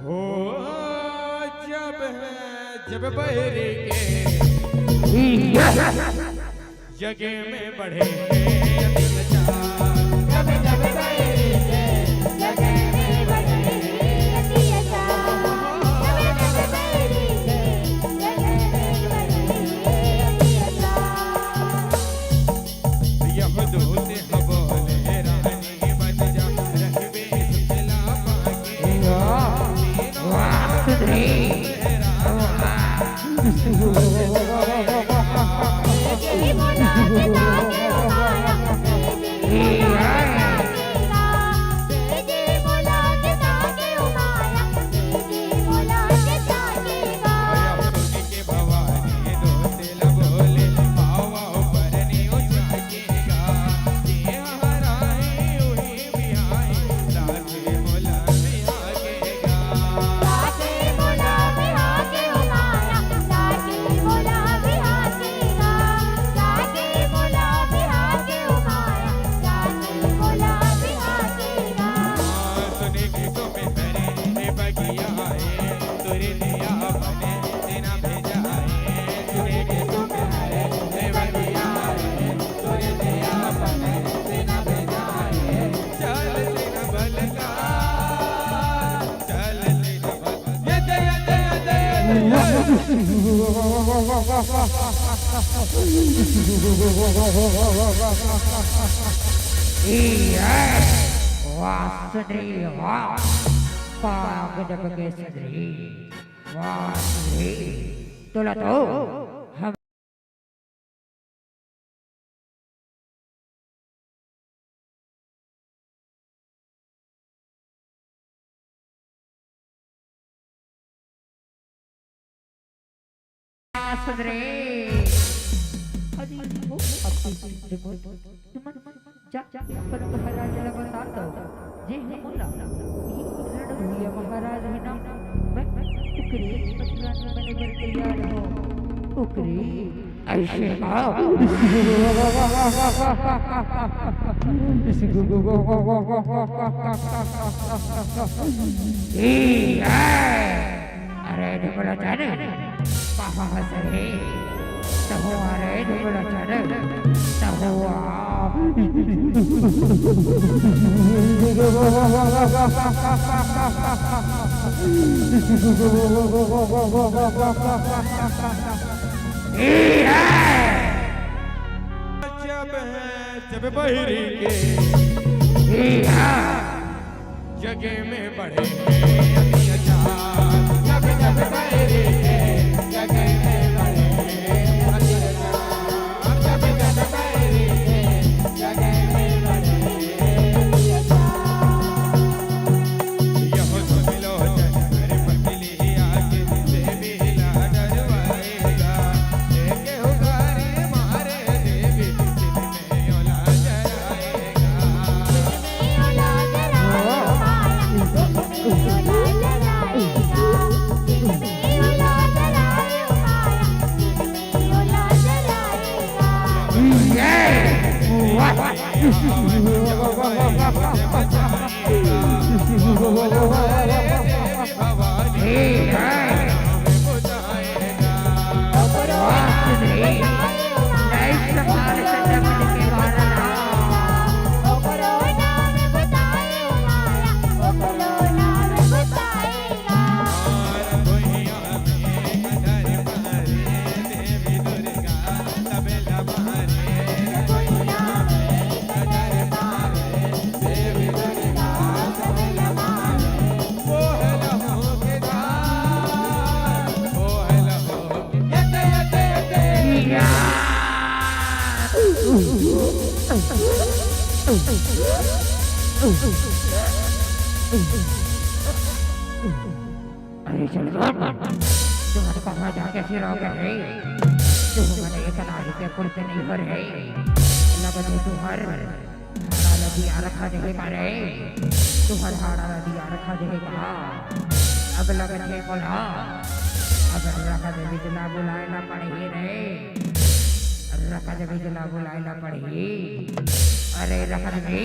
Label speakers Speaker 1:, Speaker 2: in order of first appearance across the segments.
Speaker 1: हो जब बहरी के जगह में बढ़े जब जब बहरी के जगह में बढ़े
Speaker 2: वाह सुंदरी वाह पाग के सुंदरी वाह सुंदरी तोला तो हम सुंदरी पर महाराज बता दो जे बोला ये महाराज है ना उकरी पटना में बने कर तैयार हो उकरी ऐसे अरे ढोला जाने कहाँ से तहो अरे ढोला जाने तहो
Speaker 1: जब बहरी के जगह में बढ़े जब जब बहरी के जगह में बढ़े जब जब बहरी के जगह में बढ़े यह तो मिलो जन पतली आके देवी ला डरवाएगा लेके उगारे मारे देवी में ओला जराएगा
Speaker 2: अरे चल तुम्हारे कहाँ जाके फिर हो गए तुम्हारे एक नारी के कुर्ते नहीं हो रहे लगते तुम्हार हाड़ा दिया रखा देगा रे तुम्हार हाड़ा दिया रखा देगा अब लगते बोला अब रखा दे बिजला बुलाएला पड़ेगी रे रखा दे बिजला बुलाएला पड़ेगी अरे रखा दे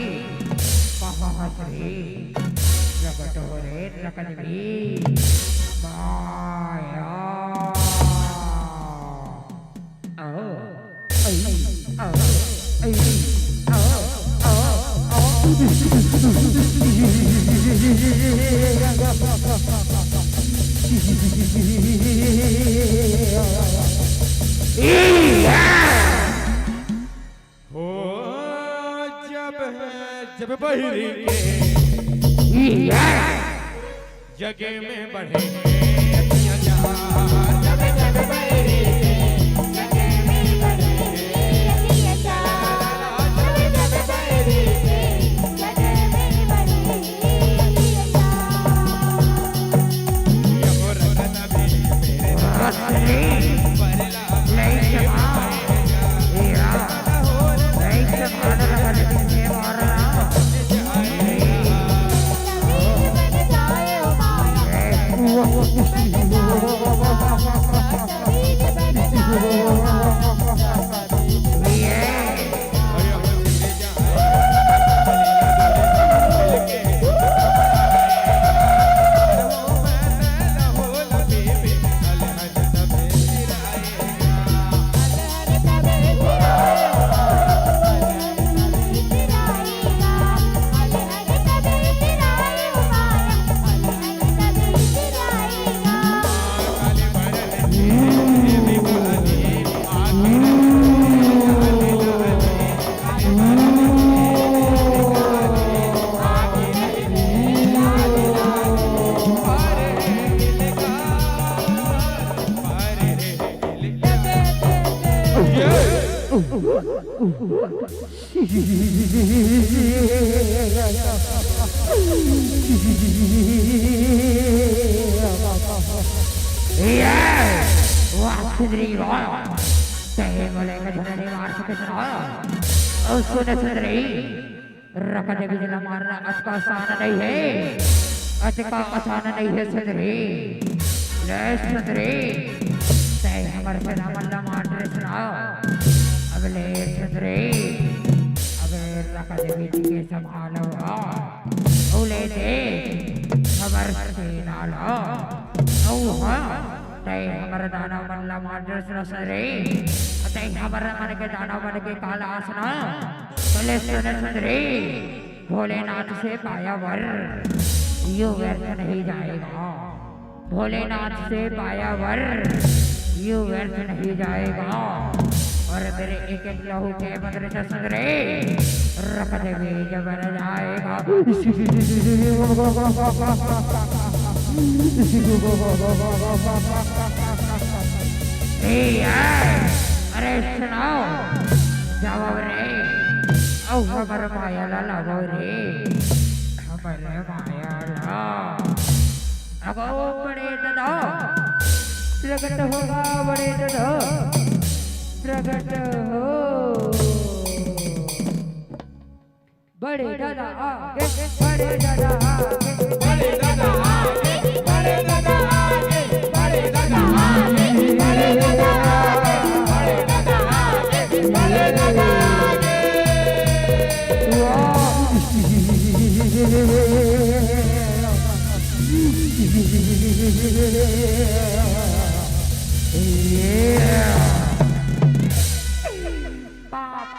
Speaker 2: कहाँ महाश्री प्रकट हो रे रकदवी माया आओ आओ
Speaker 1: हो जब बहिरी के जगे में बढ़े जब बहिरी के जगे में बढ़े मारना अचका आसान नहीं है, अचका आसान नहीं है सुंदरी। सुंदरी हमारे से मल्ला मार अगले सुंदरी अबे रका देवी जी के संभालो ओले दे खबर से नालो औ हां तै हमारा दाना मल्ला मार सुंदरी तै हमारा मन के दाना मन के काला आसना चले सुंदरी भोलेनाथ से पाया वर यो व्यर्थ नहीं जाएगा, भोलेनाथ से पाया वर यो व्यर्थ नहीं जाएगा। और तेरे एक एक लहू के बदले से सुंदरी रख देवी जब बन जाएगा। अरे सुनाओ जवाब रे औ हमारा माया लाला रे हमारे माया ला अगो बड़े दादा प्रकट होगा, बड़े दादा प्रकट हो, बड़े दादा आगे, बड़े दादा आगे, बड़े दादा आगे, बड़े दादा आगे, बड़े दादा आगे, बड़े दादा आगे, बड़े दादा आगे, बड़े दादा आगे।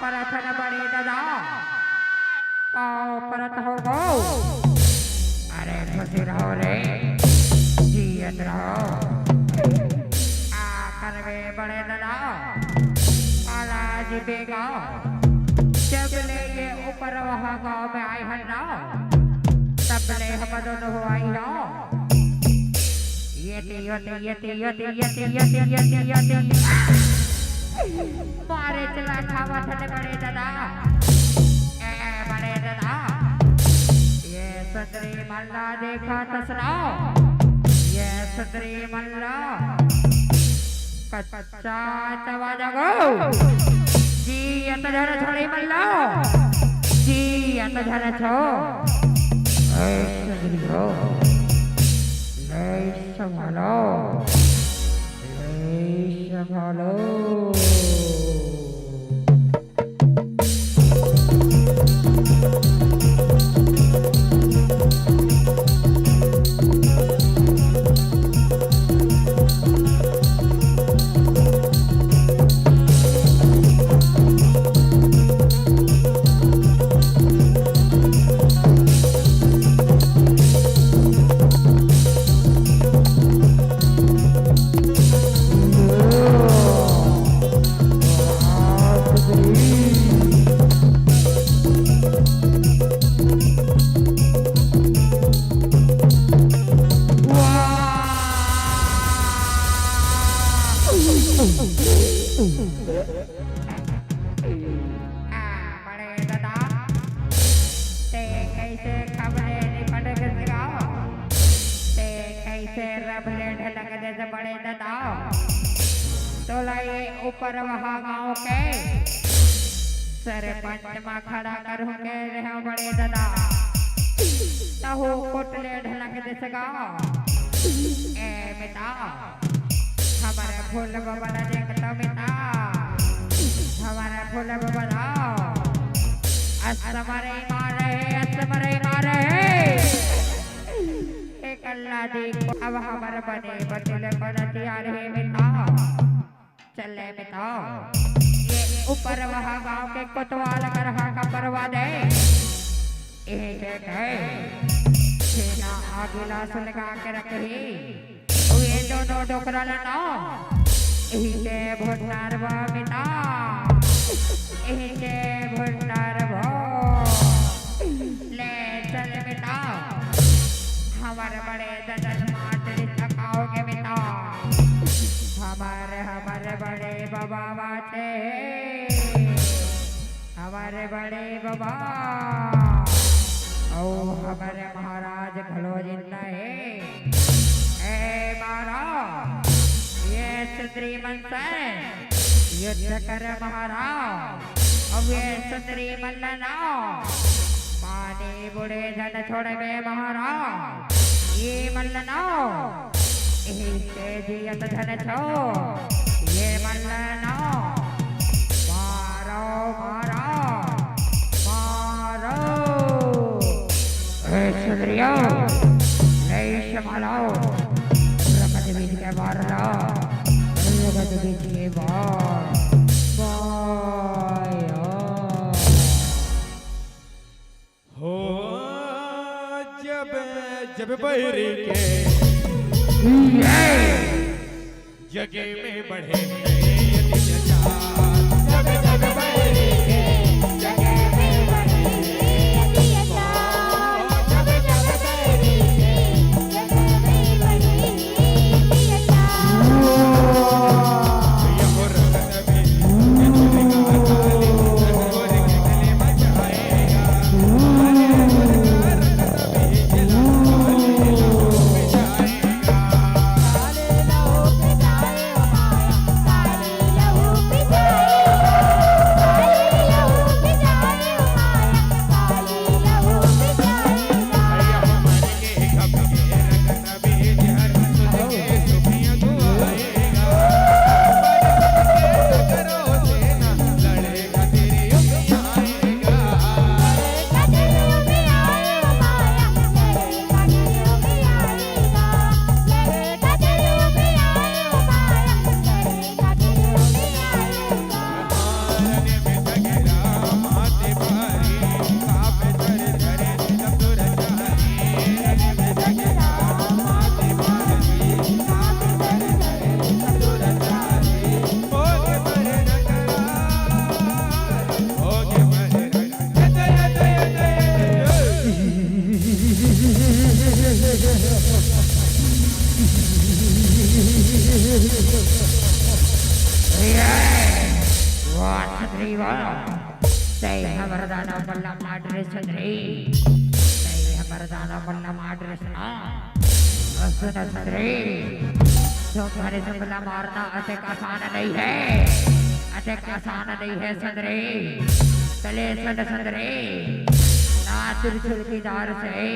Speaker 1: परत बड़े दादा परत हो गो, अरे खुशी रहो रे जियत रहो आकर वे बड़े दादा काला जी बेगा जब ले ये ऊपर वहाँ गाँव में आए हैं ना तब ले हम दोनों हो आई ना ये मारे चला खावा ठंडे बड़े दादा बड़े दादा ये सुंदरी मल्ला देखा तसरा ये सुंदरी मल्ला कच्चा तवा जगो जी अंदर छोड़ी मल्ला जी अंदर छो सुंदरी हो ले संभालो संभालो। कैसे खबरे निपट गया ते कैसे रबले ढलक दे से बड़े दादा तो लाए ऊपर वहाँ गाँव के सरपंच में खड़ा करूँगे रहे बड़े दादा तहु कोटले ढलक दे सगा ए मिता हमारे फूल बबला देखता मिता हमारे फूल बबला असमरे मारे एक अल्लाह देखो अब हमारे बने बचले बनती आ रहे मिता चले मिता ये ऊपर वहाँ गाँव के कोतवाल कर का परवा दे एक है सेना आगे लाश लगा के रखे ये दोनों डोकरा लेना इसे भंडार मिता इसे भंडार ले चल मिता हमारे बड़े ददन मातरी थकाओगे मिता हमारे बड़े बाबा बाटे हमारे बड़े बाबा ओ हमारे महाराज खलो जिंदा है ए मारा ये सुंदरी मनसे युद्ध कर महाराज अब ये सुंदरी मल्लना पानी बुढ़े धन छोड़ में महाराज ये मल्लना इसे जियत धन छो ये मल्लना मारो मारो मारो ए सुंदरिया नहीं संभालो रमत बीच के बार ला रमत बीच के बार
Speaker 3: हो जब बहरी के जगे में बढ़े जब बहरी के जगे में बढ़े
Speaker 1: हमारा बल्ला माडरे सदरे हमारा बल्ला माडरे सना सुन सदरे तुम्हारे से बल्ला मारना अटक आसान नहीं है अटक आसान नहीं है सदरे चले सदरे ना त्रिशूल की धार से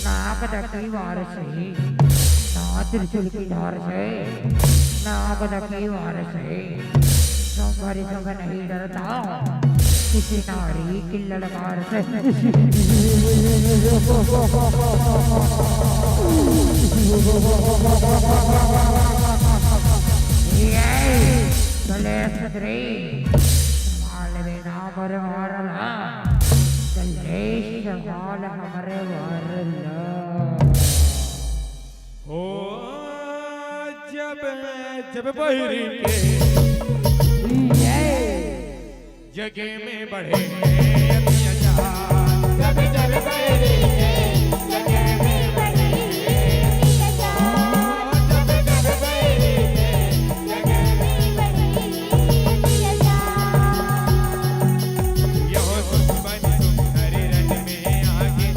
Speaker 1: ना पदक की वार से ना त्रिशूल की धार से ना पदक की वार से तुम्हारी संग नहीं डरता किसी नारी की ललकार से चले सदरे मालवे ना पर वारला चले संभाल हमारे वारला
Speaker 3: हो जब बहरी के जगे में बढ़े जब बहरी के जगे में बढ़े जब बहरी के जगे में बढ़े यो सुमन तुम्हारे रंग में आगे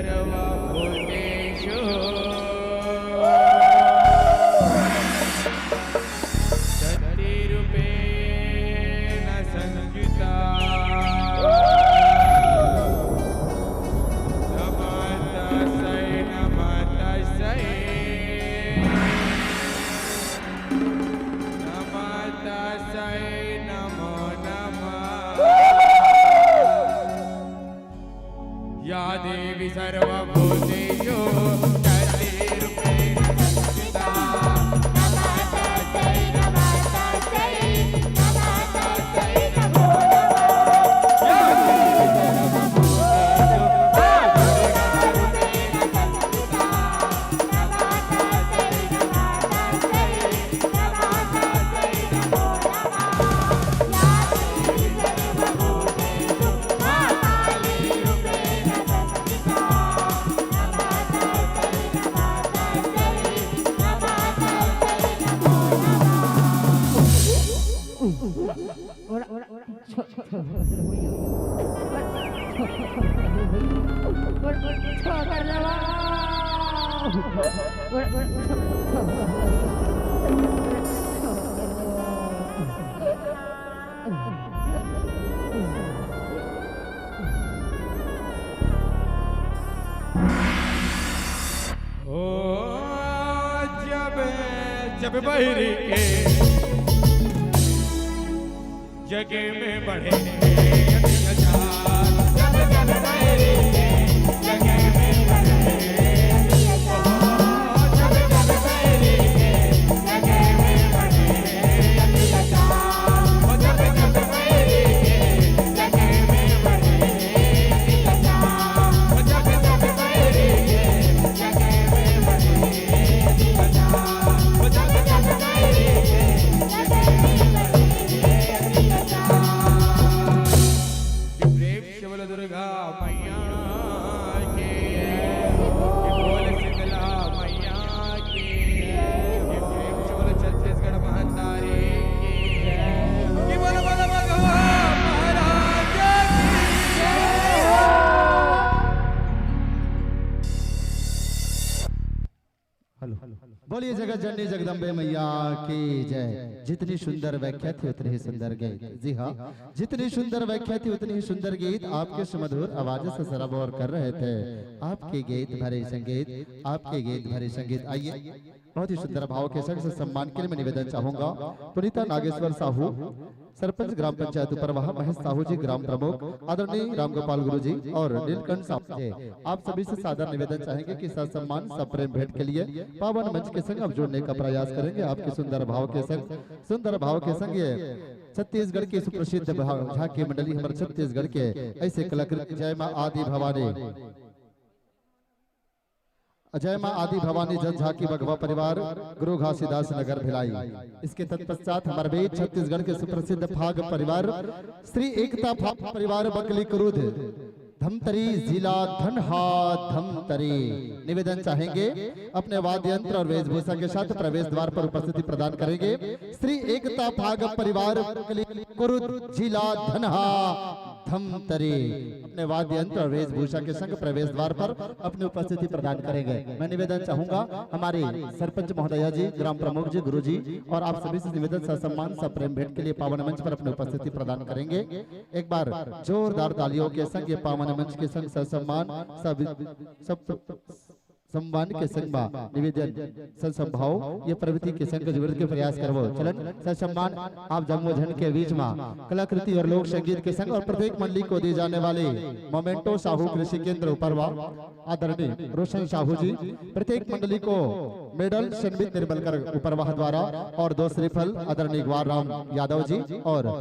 Speaker 3: सर्वभूतेषु शक्तिरूपेण संयुता या देवी सर्वभूतेषु शक्तिरूपेण संस्थिता
Speaker 2: नमस्तस्यै नमस्तस्यै नमस्तस्यै नमो नमः
Speaker 3: या देवी सर्वभूतेषु
Speaker 2: शक्तिरूपेण संस्थिता नमस्तस्यै नमस्तस्यै नमस्तस्यै नमो नमः या देवी सर्वभूतेषु महाकालीरूपेण
Speaker 3: ओ जब बहिरी के जगे में बढ़े अत्याचार जब बहिरी के जगे में बढ़े जब बहिरी के जगे में बढ़े अत्याचार जब बहिरी के जगे में बढ़े अत्याचार जब बहिरी के जगे में बढ़े अत्याचार जब बहिरी के जगे में प्रेम शिवल दुर्गा मैया के बोल शीतला मैया के प्रेम शिवल छत्तीसगढ़ महतारी की बोल बोल भगवान महाराज
Speaker 4: हेलो बोलिए जगत जननी जगदम्बे मैया की जय। जितनी सुंदर व्याख्या थी उतनी ही सुंदर गीत। जी हाँ, जितनी सुंदर व्याख्या थी उतनी ही सुंदर गीत आपके सुमधुर आवाज से सराबोर कर रहे थे। आपके गीत भरे संगीत, आपके गीत भरे संगीत। आइए बहुत ही सुंदर भाव के संग से सम्मान के लिए मैं निवेदन चाहूंगा पुनीता नागेश्वर साहू, सरपंच ग्राम पंचायत उपरवाह, महेश साहू जी ग्राम प्रमुख, आदरणीय रामगोपाल गुरु जी और नीलकंठ साहू जी, आप सभी से सादर निवेदन चाहेंगे कि सम्मान सप्रेम भेंट के लिए पावन मंच के संग अब जोड़ने का प्रयास करेंगे। आपके सुंदर भाव के संग, सुंदर भाव के संग ये छत्तीसगढ़ के सुप्रसिद्ध झांकी मंडली हमारे छत्तीसगढ़ के ऐसे कलाकृत जय मां आदि भवानी, जय मां आदि भवानी जन झांकी बघवा परिवार गुरु घासीदास नगर भिलाई। इसके तत्पश्चात हमारे बीच छत्तीसगढ़ के सुप्रसिद्ध फाग परिवार श्री एकता फाग परिवार बकली क्रुद धमतरी जिला धनहा धमतरी निवेदन चाहेंगे अपने वाद्य यंत्र और वेशभूषा के साथ प्रवेश द्वार पर उपस्थिति प्रदान करेंगे। श्री एकता फाग परिवार बकली क्रुद जिला धनहा धमतरी अपने वाद्य यंत्र और वेशभूषा के संग प्रवेश द्वार पर अपनी उपस्थिति प्रदान करेंगे। मैं निवेदन चाहूंगा हमारे सरपंच महोदया जी, ग्राम प्रमुख जी, गुरु जी और आप सभी से निवेदन ससम्मान सप्रेम भेंट के लिए पावन मंच पर अपनी उपस्थिति प्रदान करेंगे। एक बार जोरदार तालियों के संग ये पावन मंच के संग ससम्मान सब सम्मान के संग निवेदन ससंभाव ये प्रवृत्ति के संग जुड़ के प्रयास करवो चलन ससम्मान आप जम्मू झंड के बीच में कलाकृति और लोक संगीत के संग और प्रत्येक मंडली को दी जाने वाले मोमेंटो साहू कृषि केंद्र उपरवा आदरणीय रोशन साहू जी, प्रत्येक मंडली को मेडल संबित निर्मलकर उपरवाह द्वारा और 2 श्रीफल आदरणीय ग्वार राम यादव जी और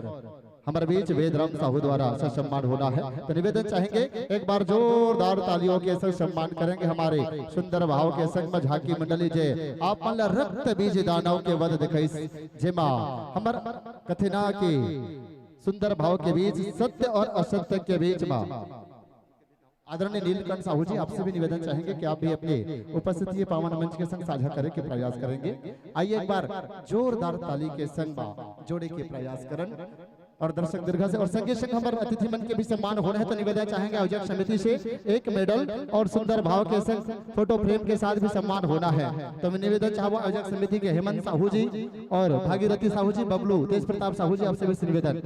Speaker 4: हमारे बीच वेदराम साहू द्वारा सम्मान होना है। तो निवेदन चाहेंगे एक बार जोरदार तालियों के संग सम्मान करेंगे हमारे सुंदर भाव के संग में झांकी मंडली जे आप मन रक्त बीज दानव के वध दिखाई जेमा हमर कथिना के सुंदर भाव के बीच सत्य और असत्य के बीच में आदरणीय नीलकंठ साहू जी, आपसे भी निवेदन चाहेंगे कि आप भी अपने उपस्थिति पावन मंच के संग साझा करने के प्रयास करेंगे। आइए एक बार जोरदार ताली के संग जोड़े के प्रयास करें। और दर्शक दीर्घा से और संगे संग हमारे अतिथि मन के भी सम्मान होना है, तो निवेदन चाहेंगे आयोजक समिति से एक मेडल और सुंदर भाव के संग फोटो फ्रेम के साथ भी सम्मान होना है। तो मैं निवेदन चाहूँ आयोजक समिति के हेमंत साहू जी और भागीरथी साहू जी, बबलू तेज प्रताप साहू जी, आपसे भी निवेदन।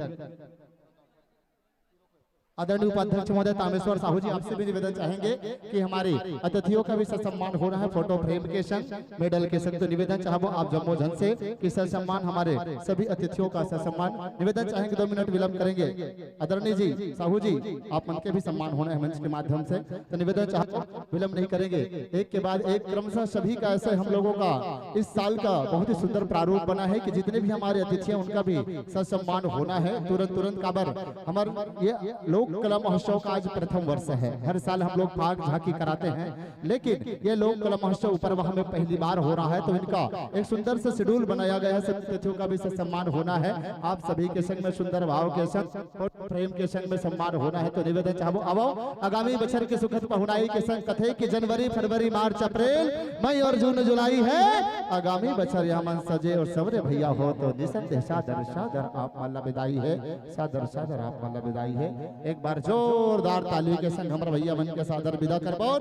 Speaker 4: आदरणीय उपाध्यक्ष महोदय तामेश्वर साहू जी, आपसे भी निवेदन चाहेंगे कि हमारे अतिथियों का भी सम्मान हो रहा है फोटो फ्रेम के संग मेडल के संग। तो निवेदन चाहूँ आप जम्मो जन से कि सम्मान हमारे सभी अतिथियों का सम्मान निवेदन चाहेंगे 2 मिनट विलंब करेंगे। आदरणीय जी साहू जी, आप मन के भी सम्मान होना है मंच के माध्यम से, तो निवेदन चाहूँ विलंब नहीं करेंगे। एक के बाद एक क्रमशः सभी का ऐसे हम लोगों का इस साल का बहुत ही सुंदर प्रारूप बना है कि जितने भी हमारे अतिथि हैं उनका भी सम्मान होना है तुरंत काबर। हमारे ये लोग कला महोत्सव का आज प्रथम वर्ष है। हर साल हम लोग भाग झांकी कराते हैं, लेकिन ये लोक कला महोत्सव उपरवाह में पहली बार हो रहा है, तो इनका एक सुंदर से शेड्यूल बनाया गया है। सभी अतिथियों का भी सम्मान होना है। आप सभी के संग में सुंदर भाव के संग और प्रेम के संग में सम्मान होना है। तो निवेदन चाहूँ अब आगामी बछर के सुखद पहुनाई के संग कथे कि जनवरी फरवरी मार्च अप्रैल मई और जून जुलाई है आगामी बछर यहाँ मन सजे और सवरे भैया हो, तो निसंदेह सादर आप माला विदाई है, सादर आप माला विदाई है। एक बार जोरदार ताली के संग हमारे भैया मन के सादर विदा करबो।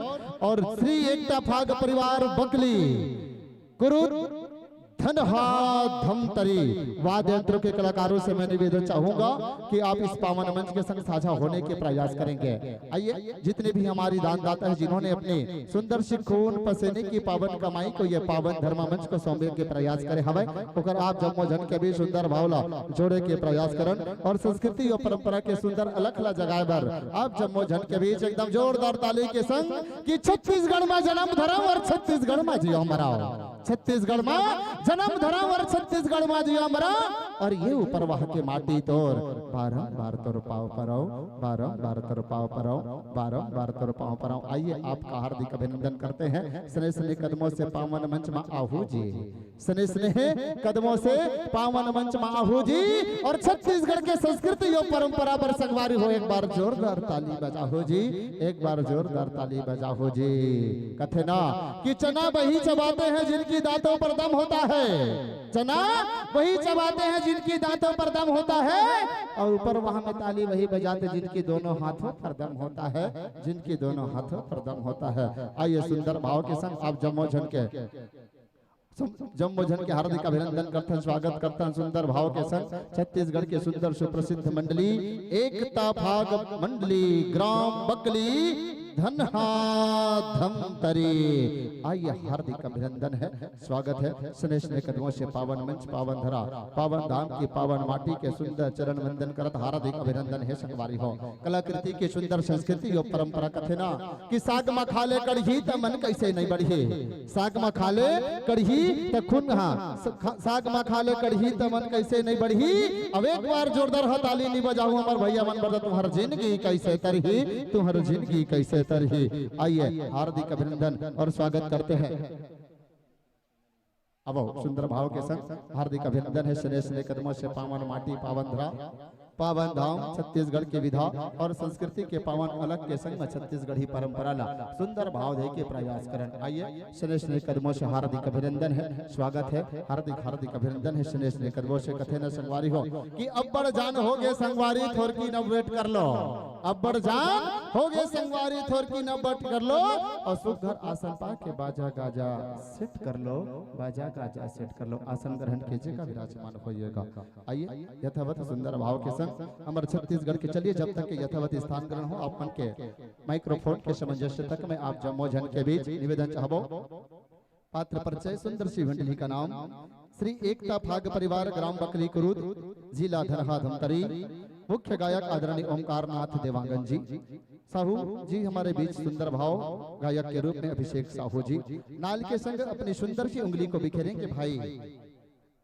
Speaker 4: और श्री एकता फाग परिवार बकली कुरुद धनहा धमतरी वाद्य यंत्रों के कलाकारों से मैं निवेदन चाहूंगा कि आप इस पावन मंच के संग साझा होने के प्रयास करेंगे। आइए, जितने भी हमारी दानदाता है जिन्होंने अपने सुंदर सी खून पसीने की पावन कमाई को ये पावन धर्म मंच को सौंपे के प्रयास करे हवे, ओकर आप जम्मो जन के भी सुंदर भावला जोड़े के प्रयास करन और संस्कृति और परंपरा के सुंदर अलखला जगाए बर आप जम्मो जन के बीच एकदम जोरदार ताली के संग कि छत्तीसगढ़ में जन्म धरम और छत्तीसगढ़ में जियो मराओ, छत्तीसगढ़ में जन्म धरा और छत्तीसगढ़ में जिया मरा। और ये ऊपर वहां के माटी तोर बार तोर पाव पराओ, बार तोर पाव पराओ, बार तोर पाव पराओ। आइए, आपका हार्दिक अभिनंदन करते हैं। स्नेह स्नेह कदमों से पावन मंच में आहू जी, स्नेह स्नेह कदमों से पावन मंच में आहू जी। और छत्तीसगढ़ के संस्कृति और परंपरा पर संगवारी हो, एक बार जोरदार ताली बजाओ जी, एक बार जोरदार ताली बजाओ जी। कथे ना कि चना वही चबाते हैं जिनकी दांतों पर दम होता है, चना वही चबाते हैं जिनकी दांतों पर दम होता है, और ऊपर वहां में ताली वही बजाते जिनकी दोनों हाथों पर दम होता है, जिनकी दोनों हाथों पर दम होता है। आइए, सुंदर भाव के संग आप जम्मो जन के हार्दिक अभिनंदन करते हैं, स्वागत करते हैं सुंदर भाव के संग छत्तीसगढ़ के सुंदर सुप्रसिद्ध मंडली एकता फाग मंडली ग्राम बकली धनहा धमतरी। आइए, हार्दिक अभिनंदन है, स्वागत है। स्नेह स्नेह कदमों से पावन मंच, पावन धरा, पावन धाम की पावन माटी के सुंदर चरण वंदन करत हार्दिक अभिनंदन है संगवारी हो। कलाकृति की सुंदर संस्कृति और परंपरा कथे ना कि साग में खा ले कढ़ी त मन कैसे नहीं बढ़ी, साग में खा ले कढ़ी त खून, हाँ साग में खा ले कढ़ी त मन कैसे नहीं बढ़ी। अब एक बार जोरदार हो ताली नहीं बजाऊं हमार भैया मन बता तुम्हार जिंदगी कैसे तरही, तुम्हार जिंदगी कैसे तरही। आइए, हार्दिक अभिनंदन और स्वागत करते हैं। अब सुंदर भाव के संग हार्दिक अभिनंदन है। स्नेह स्नेह कदमों से पावन माटी, पावन धरा, पावन धाम छत्तीसगढ़ के विधा और संस्कृति के पावन अलग के संग में छत्तीसगढ़ी परंपरा ला सुंदर भाव दे के प्रयास करन। आइए, स्नेह स्नेह कदमों से हार्दिक अभिनंदन है, स्वागत है, हार्दिक अभिनंदन है। स्नेह स्नेह कदमों से कथे न संगवारी हो कि अब्बड़ जान हो गए संगवारी थोर की न वेट कर लो, अब्बड़ जान हो गए संगवारी थोर की न वेट कर लो। और सुघर आसन पा के बाजा गाजा सेट कर लो, बाजा गाजा सेट कर लो, आसन ग्रहण कीजिएगा, विराजमान होइएगा। आइए, यथावत सुंदर भाव के हमारे छत्तीसगढ़ के चलिए जब तक के यथावत स्थान ग्रहण हो अपन के माइक्रोफोन के सामंजस्य तक में आप जम्मो जन के बीच निवेदन चाहबो। पात्र परिचय सुंदर सी मंडली का नाम श्री एकता फाग परिवार ग्राम बकली कुरुद जिला धनहा धमतरी। मुख्य गायक आदरणीय ओमकार नाथ देवांगन जी साहू जी हमारे बीच सुंदर भाव गायक के रूप में अभिषेक साहू जी नाल के संग अपनी सुंदर सी उंगली को बिखेरेंगे भाई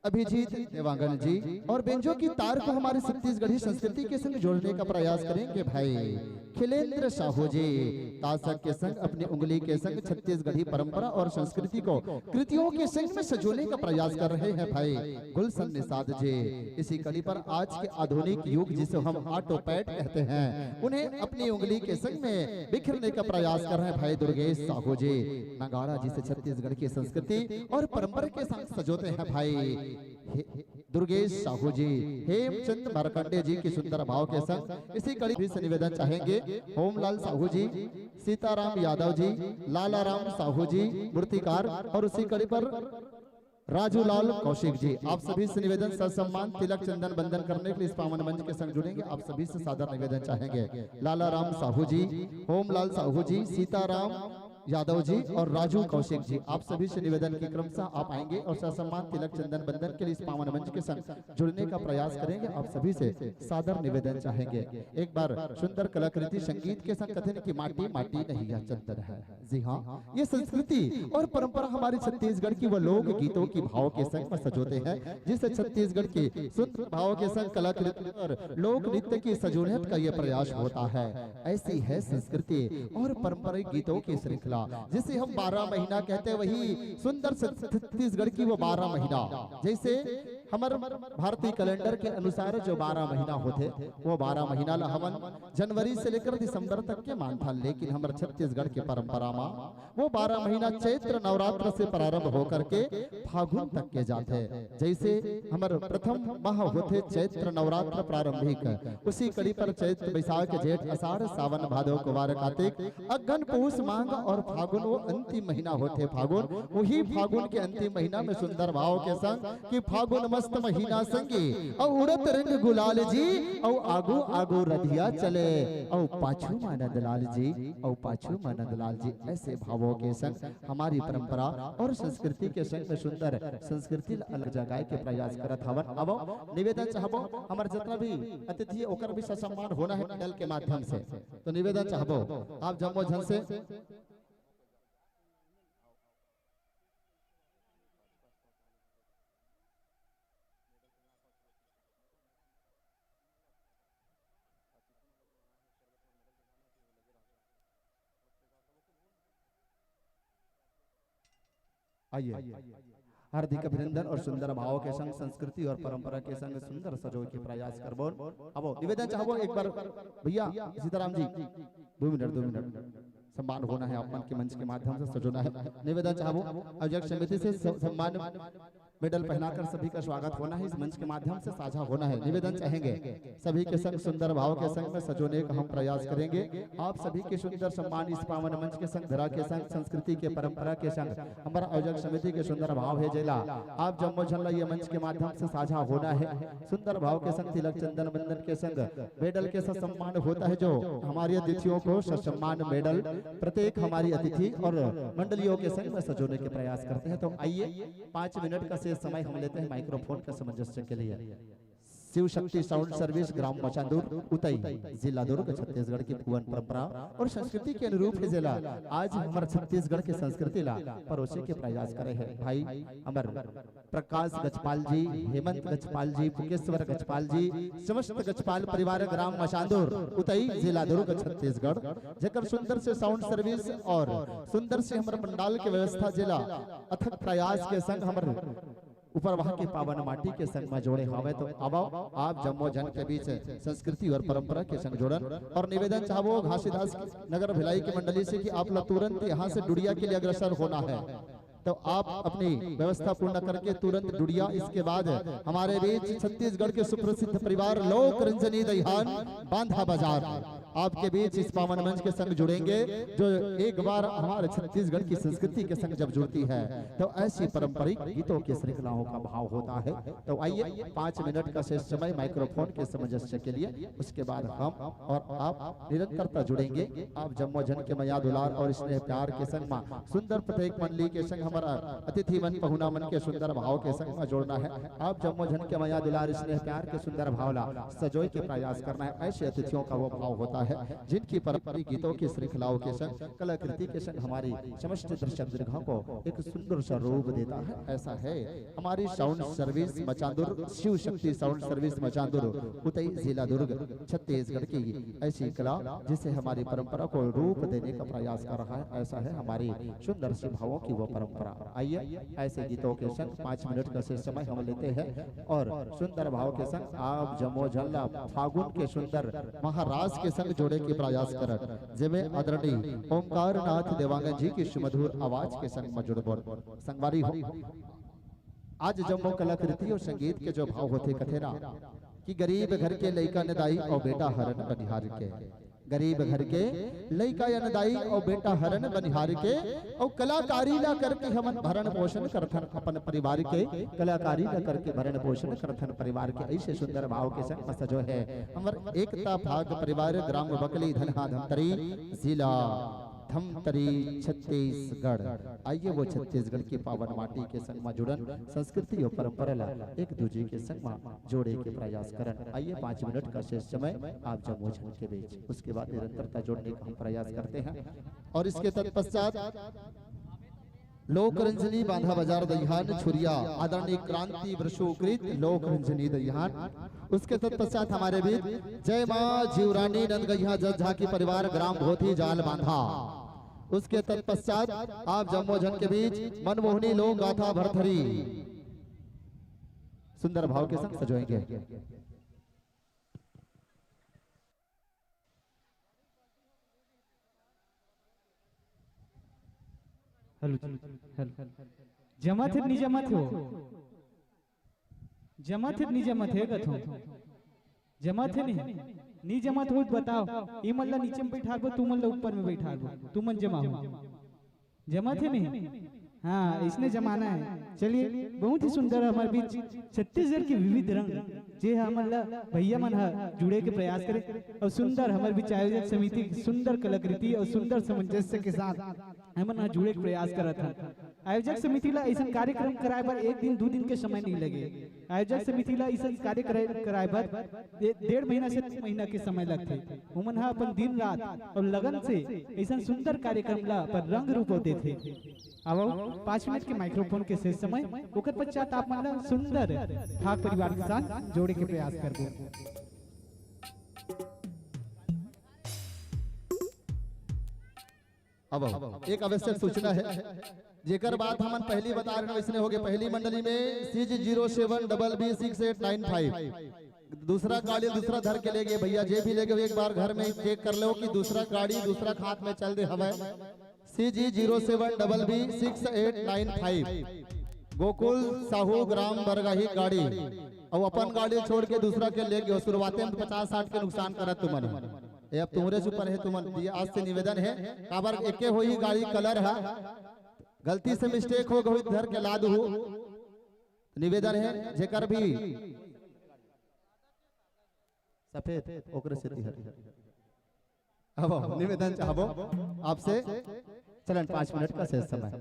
Speaker 4: अभिजीत देवांगन जी। और बेंजो की तार को हमारी छत्तीसगढ़ी संस्कृति के संग जोड़ने का प्रयास करेंगे भाई खिलेंद्र साहू जी। ताशक के संग अपनी उंगली के संग छत्तीसगढ़ी परंपरा और संस्कृति को कृतियों के संग में सजोने का प्रयास कर रहे हैं भाई गुलशन निषाद जी। इसी कड़ी पर आज के आधुनिक युग जिसे हम ऑटोपैड कहते हैं उन्हें अपनी उंगली के संग में बिखरने का प्रयास कर रहे हैं भाई दुर्गेश साहू जी। नगाड़ा जिसे छत्तीसगढ़ की संस्कृति और परंपरा के साथ सजोते हैं भाई दुर्गेश साहू जी, हेमचंद मारकंडे जी की सुंदर भाव के संग इसी कड़ी भी से निवेदन चाहेंगे। होमलाल साहू जी, सीताराम यादव जी, लालाराम साहू जी मूर्तिकार और उसी कड़ी पर राजूलाल कौशिक जी, आप सभी से निवेदन ससम्मान तिलक चंदन बंदन करने के लिए इस पावन मंच के संग जुड़ेंगे। आप सभी से सादर निवेदन चाहेंगे। लालाराम साहू जी, होमलाल साहू जी, सीताराम यादव जी और राजू कौशिक जी, आप सभी से निवेदन के क्रमशः आप आएंगे और ससम्मान तिलक चंदन बंदन के लिए इस पावन मंच के संग जुड़ने का प्रयास करेंगे। आप सभी से सादर निवेदन चाहेंगे। एक बार सुंदर कलाकृति संगीत के संग कथन की माटी माटी नहीं यह चंदन है। जी हाँ, ये संस्कृति और परंपरा हमारी छत्तीसगढ़ की वो लोक गीतों की भाव के संग सजोते हैं, जिस छत्तीसगढ़ के सुंदर भाव के संग कलाकृति और लोक नृत्य की सजोनत का ये प्रयास होता है। ऐसी है संस्कृति और पारंपरिक गीतों की श्रृंखला, जिसे हम 12 महीना कहते हैं। वही सुंदर छत्तीसगढ़ की वो 12 महीना, जैसे हमारे भारतीय कैलेंडर के अनुसार जो 12 महीना होते वो 12 महीना ला हमन जनवरी से लेकर दिसंबर तक के मान था, लेकिन हमारे छत्तीसगढ़ के परंपरा में वो 12 महीना चैत्र नवरात्र से प्रारंभ होकर के फागुन तक के जाते। जैसे हमारे प्रथम माह होते चैत्र नवरात्र प्रारंभिक, उसी कड़ी पर चैत्र बैसाख जेठ आषाढ़ सावन भादो कुवार कार्तिक अगन पौष माघ और फागुन वो अंतिम महीना होते। फागुन वही फागुन के अंतिम महीना में सुंदर भाव के संग कि फागुन मस्त महीना संगी और उड़त रंग गुलाल जी और आगू आगू रधिया चले और पाछू मानंद लाल जी और पाछू मानंद लाल जी। ऐसे भावों के संग हमारी परंपरा और संस्कृति के संग सुंदर संस्कृति अलग जगाए के प्रयास करत हवन। अब निवेदन चाहबो हमार जितना भी अतिथि ओकर भी सम्मान होना है मंडल के माध्यम से, तो निवेदन चाहबो आप जम्मो झन से आइए हार्दिक अभिनंदन और सुंदर भाव के संग संस्कृति और परंपरा के संग सुंदर सजो के प्रयास करबो। अब निवेदन चाहबो एक बार भैया सीताराम जी 2 मिनट सम्मान होना है, अपमान के मंच के माध्यम से सजोना है। निवेदन चाहबो अध्यक्ष समिति से सम्मान मेडल पहनाकर सभी का स्वागत होना है, इस मंच के माध्यम से साझा होना है। निवेदन चाहेंगे सभी के संग सुंदर भाव के संग में सजोने का हम प्रयास करेंगे। आप सभी के सुंदर सम्मान इस पावन मंच के संग धरा के संग संस्कृति के परंपरा के संग हमारा आयोजक समिति के सुंदर भाव है जेला आप जम्मो झल्ला ये मंच के माध्यम से साझा होना है। सुंदर भाव के संग तिलक चंदन बंदन के संग मेडल के साथ सम्मान होता है, जो हमारी अतिथियों को सम्मान मेडल प्रत्येक हमारी अतिथि और मंडलियों के संग में सजोने के प्रयास करते हैं। तो आइए 5 मिनट का समय हम लेते हैं माइक्रोफोन का सामंजस्य के लिए। शिव शक्ति साउंड सर्विस ग्राम मचांदूर उतई जिला दुर्ग छत्तीसगढ़ की भुवन परंपरा और संस्कृति के अनुरूप है जिला आज हमारे छत्तीसगढ़ की संस्कृति ला परोसे के प्रयास करे हैं। भाई अमर प्रकाश गजपाल जी, हेमंत गजपाल जी, मुकेश्वर गजपाल जी, समस्त गजपाल परिवार ग्राम मचांदूर उतई जिला दुर्ग छत्तीसगढ़ जेकर सुंदर से साउंड सर्विस और सुंदर से हमारे पंडाल के व्यवस्था जिला अथक प्रयास के संग हमारे ऊपर वहां के पावन माटी के संग में जोड़े हवे। तो अब आप जम्मो जन के बीच संस्कृति और परंपरा के संग जोड़न और निवेदन चाहबो घासीदास नगर भिलाई की मंडली से कि आप लोग तुरंत यहाँ से डुडिया के लिए अग्रसर होना है, तो आप अपनी व्यवस्था पूर्ण करके तुरंत डुडिया। इसके बाद हमारे बीच छत्तीसगढ़ के सुप्रसिद्ध परिवार लोक रंजनी दहियान बांधा बाजार आपके बीच इस पावन मंच के संग जुड़ेंगे, जो एक बार हमारे छत्तीसगढ़ की संस्कृति के संग जब जुड़ती है तो ऐसी पारंपरिक गीतों की श्रृंखलाओं का भाव होता है। तो आइए 5 मिनट का शेष समय माइक्रोफोन के सामंजस्य के लिए, उसके बाद हम और आप निरंतरता जुड़ेंगे। आप जम्मो जन के मया दुलार और स्नेह प्यार के संग में सुंदर प्रत्येक मंडली के संग हमारा अतिथि मन पहुना मन के सुंदर भाव के संग में जोड़ना है। आप जम्मो जन के मया दुलार स्नेह प्यार के सुंदर भाव ला सजोए के प्रयास करना है। ऐसे अतिथियों का वो भाव होता है जिनकी पारंपरिक गीतों की श्रृंखलाओं के संग कलाकृति के संग हमारी समस्त दर्शक दीर्घा को एक सुंदर सा रूप देता है। ऐसा है हमारी sound service मचांदूर, Shiv Shakti sound service मचांदूर Utai जिला दुर्ग छत्तीसगढ़ की ऐसी कला जिसे हमारी परंपरा को रूप देने का प्रयास कर रहा है। ऐसा है हमारी सुंदर सी भावों की वो परंपरा। आइए ऐसे गीतों के संग 5 मिनट का शेष समय हम लेते हैं और सुंदर भाव के संग आप जमो झल्ला फागुन के सुंदर महाराज के संग जोड़े के प्रयास करत जेमे आदरणीय ओमकार नाथ देवांगन जी की सुमधुर आवाज के संग में जुड़बो संगवारी हो। आज जब वो कलाकृति और संगीत के जो भाव होते कथे ना कि गरीब घर के लइका नदाई और बेटा हरन बनिहार के, गरीब घर के लइका या नदाई और बेटा हरन बनिहार के, और कलाकारी ला करके हम भरण पोषण करथन अपन परिवार के, कलाकारी ला करके भरण पोषण करथन परिवार के। ऐसे सुंदर भाव के संग मस्त जो है हमर एकता भाग परिवार ग्राम बकली धनहा धमतरी जिला धमतरी छत्तीसगढ़। आइए वो छत्तीसगढ़ की पावन माटी के संग में जुड़न, संस्कृति और परंपरा ला एक दूसरे के संग में जोड़े के प्रयास करन। आइए 5 मिनट का शेष समय आप जम्मू झन के बीच, उसके बाद निरंतरता जोड़ने का हम प्रयास करते हैं। और इसके तत्पश्चात लोक रंजनी बांधा बाजार दहियान छुरिया आदरणीय क्रांति वृषोकृत लोक रंजनी दहियान। उसके तत्पश्चात हमारे बीच जय मां जीवरानी नंदगैया जज झाकी परिवार ग्राम भोथी जाल बांधा। उसके तत्पश्चात आप जम्मू जन के बीच मनमोहनी लोक गाथा भरथरी सुंदर भाव के संग सजोएंगे।
Speaker 5: हेलो जमा थे नहीं जमा थे जमा थे नहीं जमा थे कथो जमा थे नहीं जमा थे बताओ ये मल्ला नीचे में बैठा तू मल्ला ऊपर में बैठा तू मन जमा हो जमा थे नहीं। हाँ इसने जमाना है। चलिए बहुत ही सुंदर हमारे बीच छत्तीसगढ़ के विविध रंग जे हमारा भैया मन जुड़े के प्रयास करे, और सुंदर हमारे बीच आयोजक समिति सुंदर कलाकृति और सुंदर सामंजस्य के साथ हमन जुड़े के प्रयास करा था। आयोजक समिति ला ऐसा कार्यक्रम कराए पर 1 दिन 2 दिन के समय नहीं लगे। आयोजक समिति ला ऐसा कार्य कराए पर 1.5 महीना से 3 महीना के समय लगते। उमन हा अपन दिन रात और लगन से ऐसा सुंदर कार्यक्रम ला पर रंग रूप होते थे। अब 5 मिनट के माइक्रोफोन के शेष समय ओकर पश्चात आप मन सुंदर ठाक परिवार के साथ जोड़े के प्रयास कर दो।
Speaker 4: अब एक आवश्यक सूचना है जेकर बात हम पहली बता रहे वैसने हो गए। पहली मंडली में CG07BB6895 दूसरा गाड़ी दूसरा धर के ले गए भैया, जे भी ले गए एक बार घर में चेक कर लो कि दूसरा गाड़ी दूसरा खात में चल दे हवा। CG07BB6895 गोकुल साहू ग्राम बरगाही गाड़ी, और अपन गाड़ी छोड़ के दूसरा के ले गए। शुरुआते में 50-60 के नुकसान करत तुमन, ये अब तुम्हारे ऊपर है। तुमन आज से निवेदन है काबर एके हो ही गाड़ी कलर है, गलती से मिस्टेक हो गई घर के लाद हो, निवेदन है जेकर भी सफेद ओकरे से अब निवेदन चाहबो आपसे। चलन 5 मिनट का शेष समय।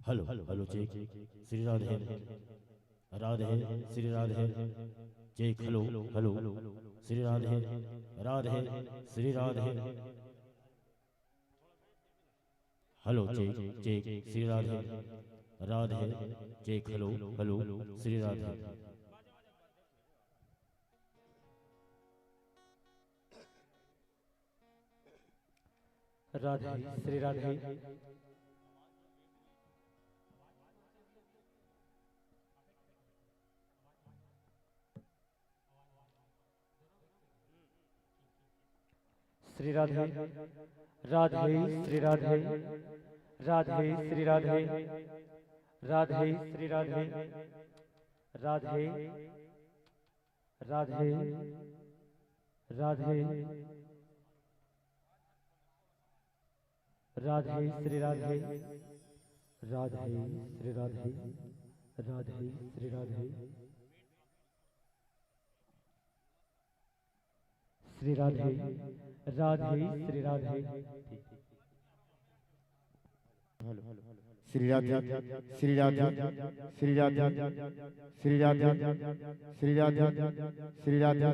Speaker 6: Hello hello check Shri Radhe Radhe Shri Radhe check hello hello Shri Radhe Radhe Shri Radhe hello check check Shri Radhe Radhe check hello hello Shri Radhe
Speaker 7: Radhe Shri Radhe Shri Radhe Radhe Shri Radhe Radhe Shri Radhe Radhe Shri Radhe Radhe Radhe Radhe Radhe Shri Radhe Radhe Shri Radhe Radhe Shri Radhe Shri Radhe Radhe Shri Radhe
Speaker 8: Shri Radhe Shri Radhe Shri Radhe Shri Radhe Shri Radhe Shri Radhe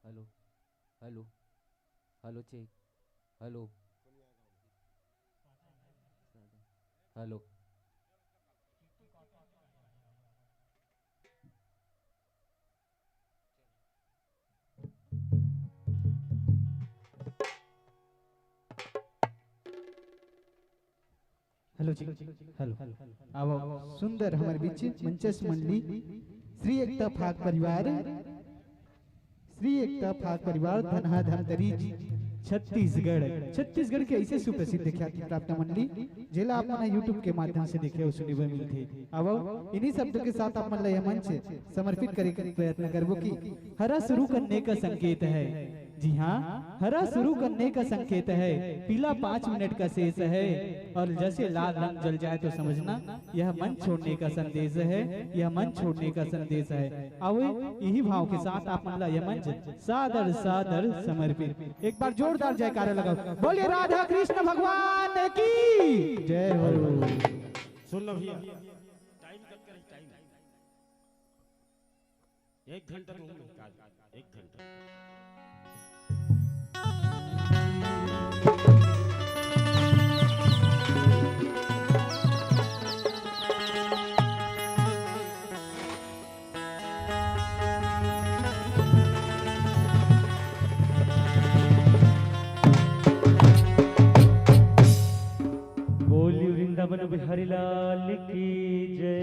Speaker 7: hello hello hello check hello hello
Speaker 5: hello जी हेलो आओ सुंदर हमारे बीच मंचस्थ मंडली श्री एकता फाग परिवार श्री एकता फाग परिवार धनहा धनतरी छत्तीसगढ़ के ऐसे सुप्रसिद्ध ख्याति प्राप्त मंडली जिला आप मना यूट्यूब के माध्यम से देखे सुनी हुए मिलते अब इन्हीं शब्दों के साथ आप मन यह मंच समर्पित करे प्रयत्न करबो कि हरा शुरू करने का संकेत है। जी हाँ, हरा शुरू करने का संकेत है, पीला 5 मिनट का शेष है और जैसे लाल रंग जल जाए तो समझना यह मन छोड़ने का संदेश है, यह मन छोड़ने का संदेश है। आओ यही भाव के साथ आप मन यह मंच सादर सादर समर्पित एक बार जोरदार जयकारा लगाओ। बोलिए राधा कृष्ण भगवान की जय हो।
Speaker 6: सुन लो भैया टाइम कट कर टाइम 1 घंटा तो 1 घंटा
Speaker 7: बोली वृंदावन बिहारी लाल की जय।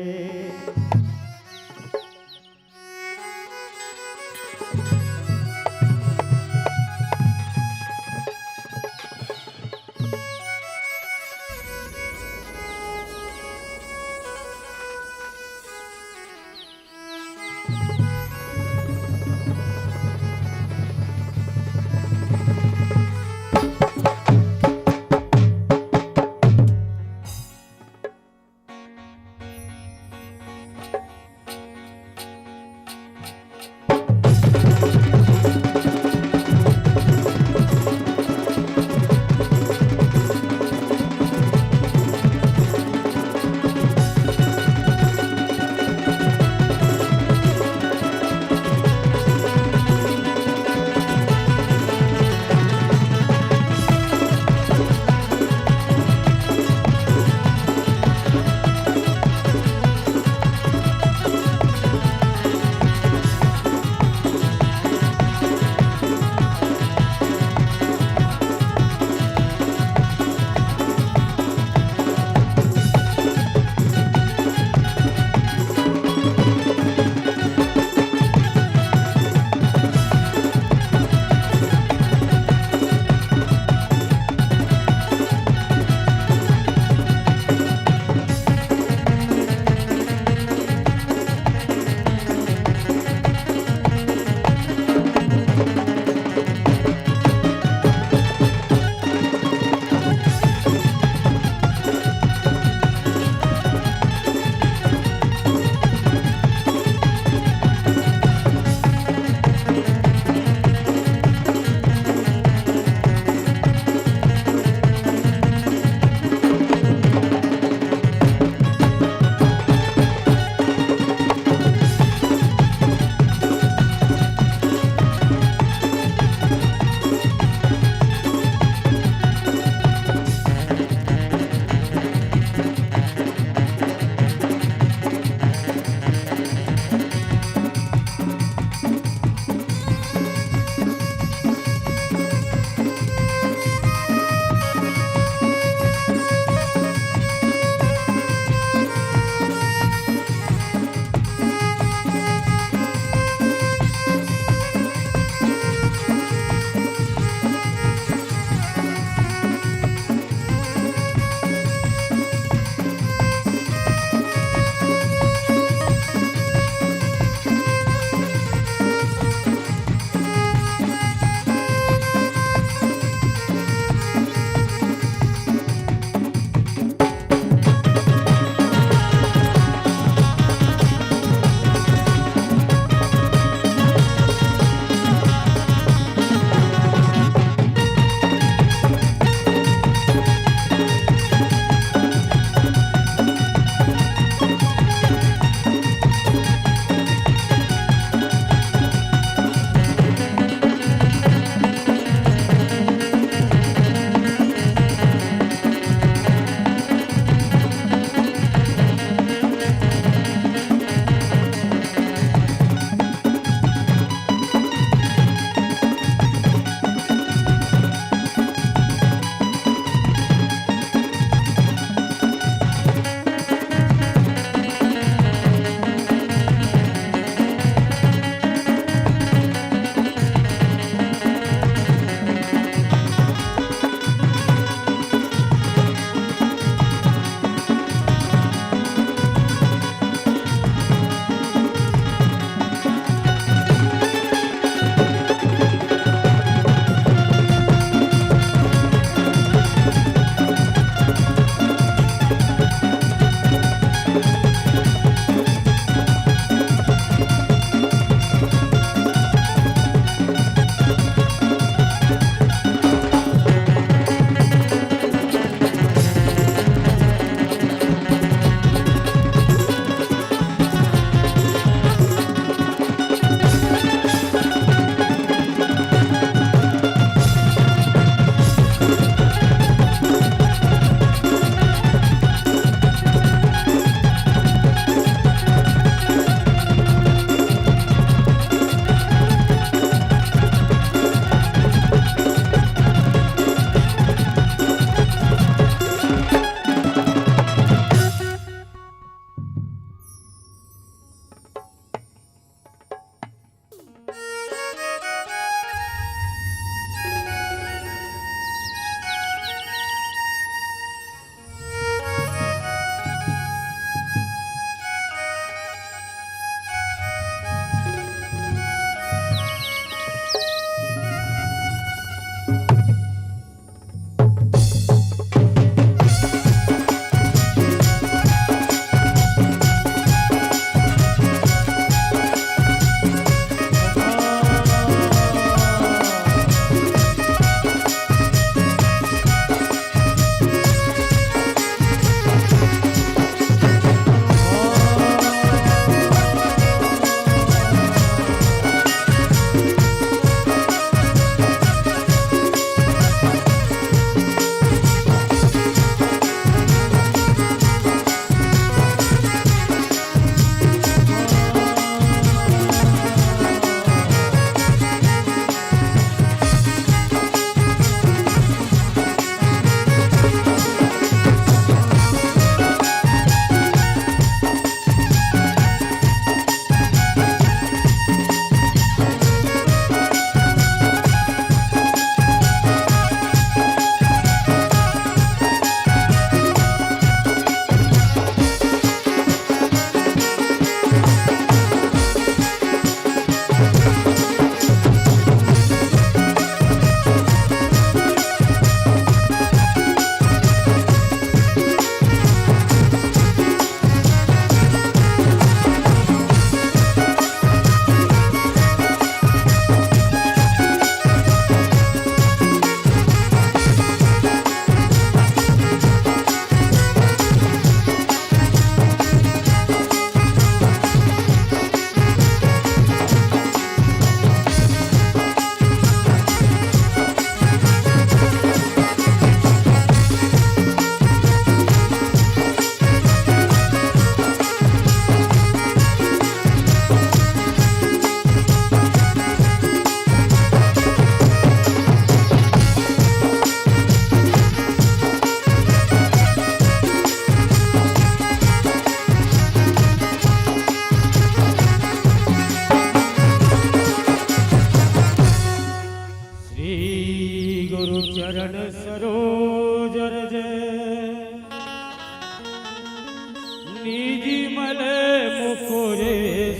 Speaker 7: निजी मले मुकुरे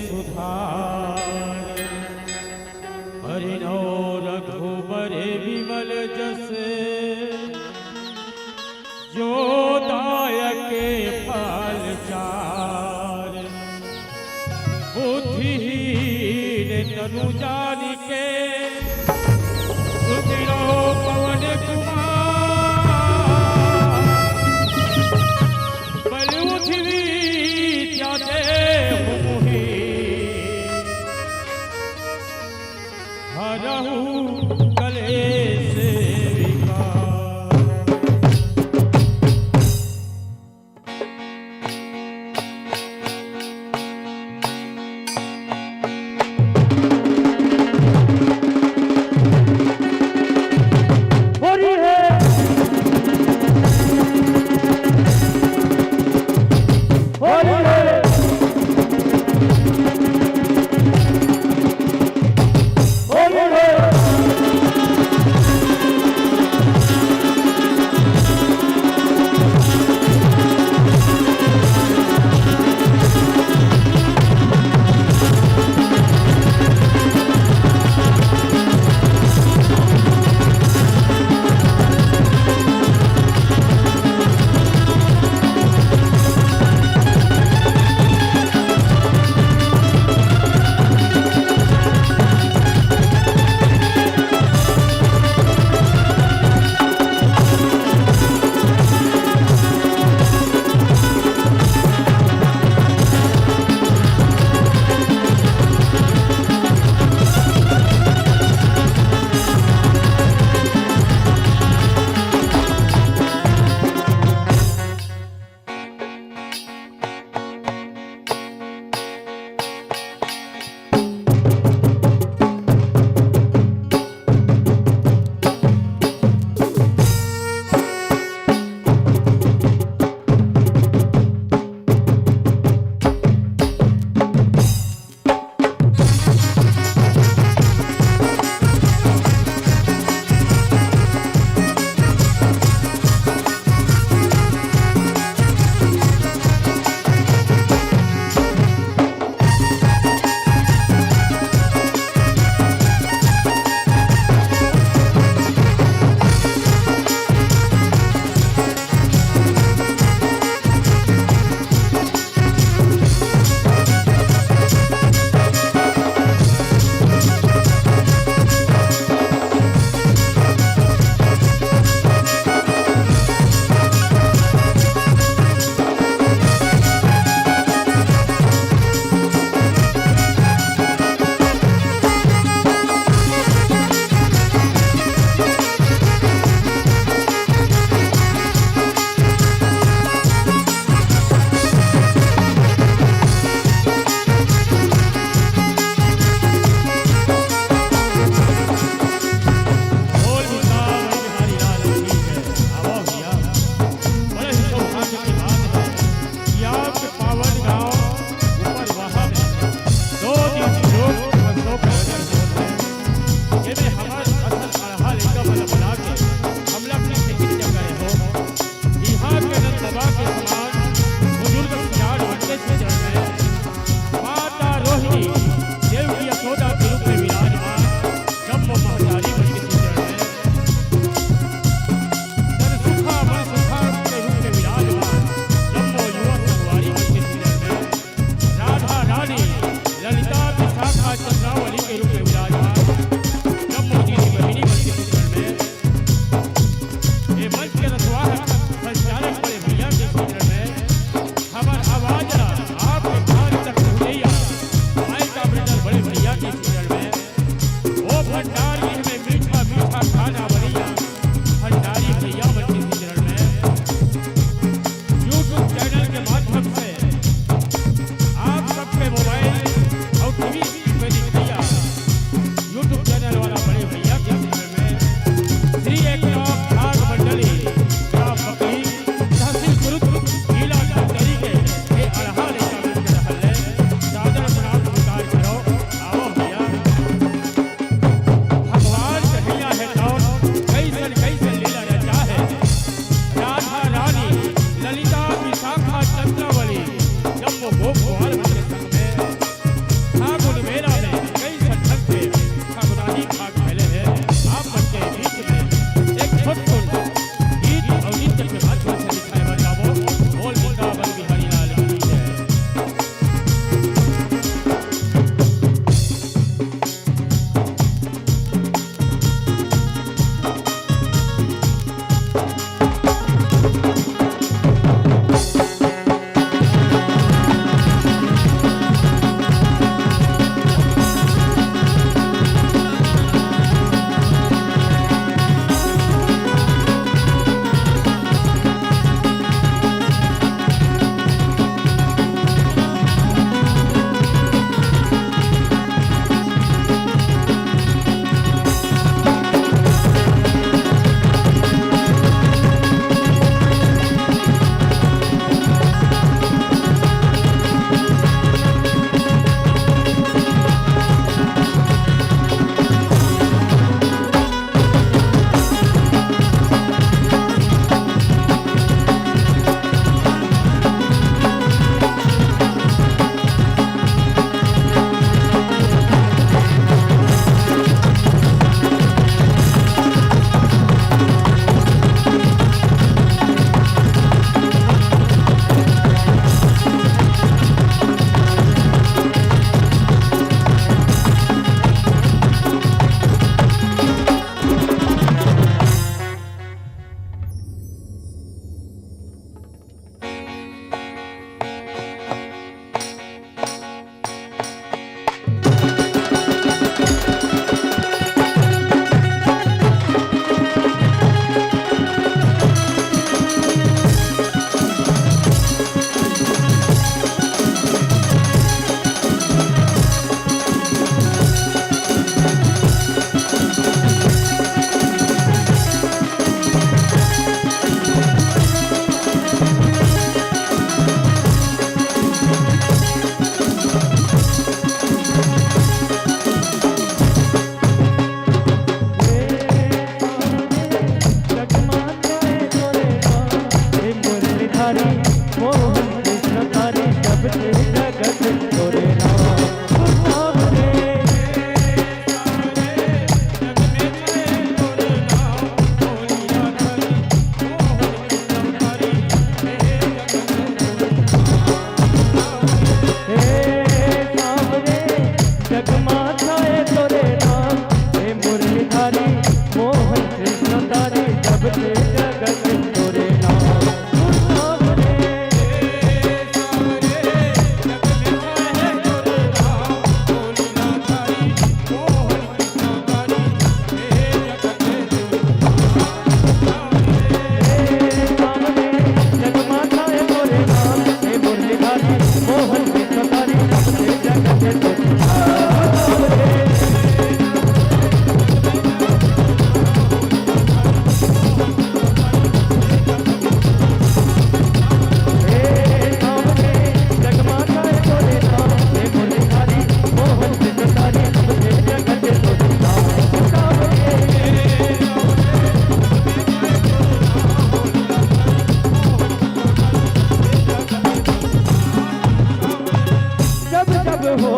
Speaker 7: सुधार हरिनो रघुबरे विमल जसे जो दायके फल चार बुद्धिहीन तनु जानिके सुमिरो पवन कुमार बल उठवी त्याते मोहि हरहु कलेश विकार
Speaker 3: होरी है होरी है होरी है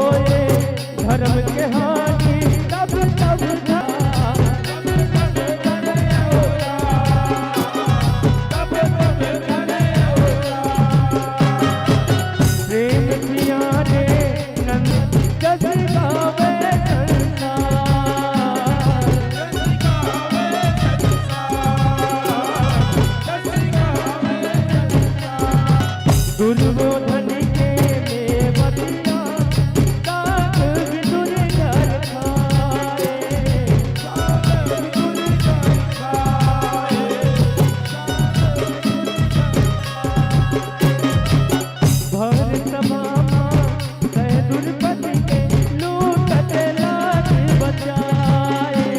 Speaker 2: होए धर्म के हानि तब तब था प्रेम किया रे नंद जग गावे दुर्योधन के मेवतिया काक विदुर जल खाए भर सभा सह दुर्पति के लूटत लाज बचाए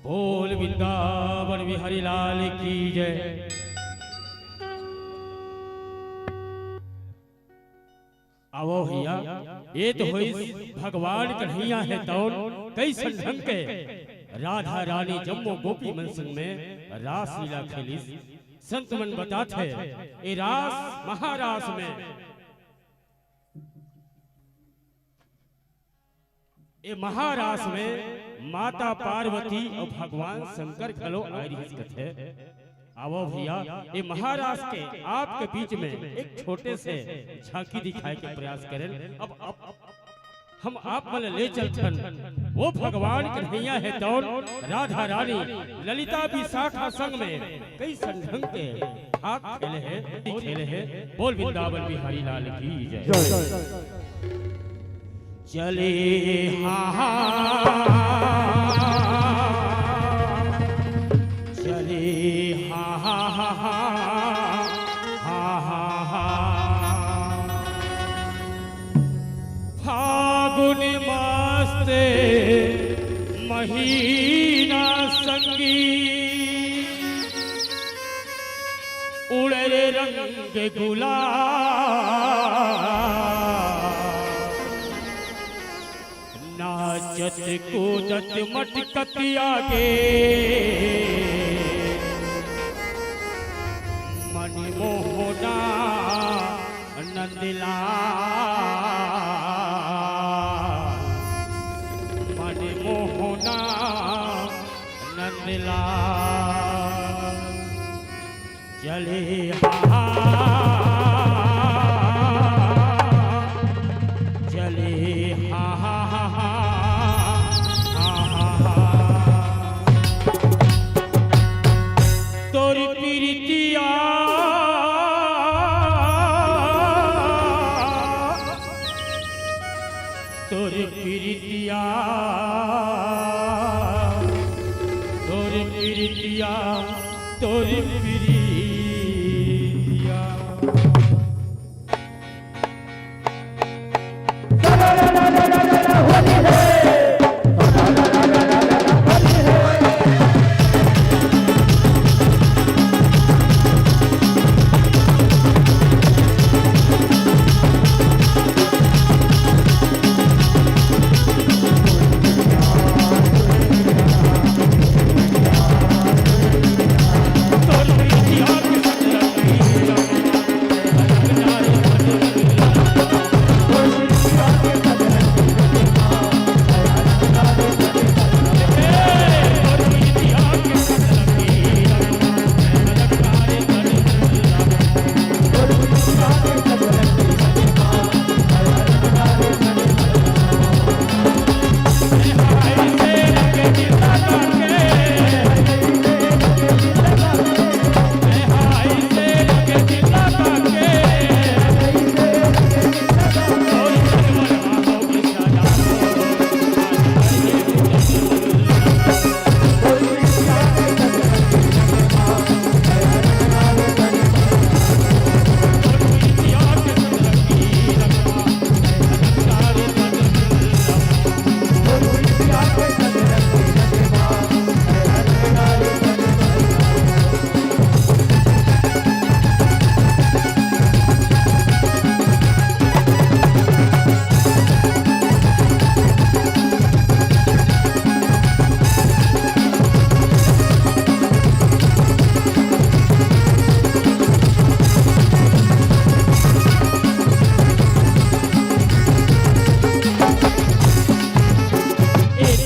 Speaker 7: बोल वृंदावन बिहारी लाल की जय। आवो भैया ये तो हुई भगवान कन्हैया है तौन कई संढंग के राधा रानी जम्मू गोपी मन संग में रास लीला खेली संत मन बताते ये रास महारास में ये महारास में माता पार्वती और भगवान शंकर खलो आई कथे। आवो भैया ये महारास के आपके बीच में एक छोटे से झांकी दिखाए के प्रयास करें। अब हम आप मन ले चलथन वो भगवान कन्हैया है तौर राधा रानी ललिता विशाखा संग में कई संढंग के हाथ खेले हैं। बोल वृंदावन बिहारी लाल की जय। चले चले फागुन मस्ते महीना संगी उड़े रंग गुलाल नाचत कूदत मटकत आगे मन मोहना नंदलाल मन मोहना नंदलाल चले चले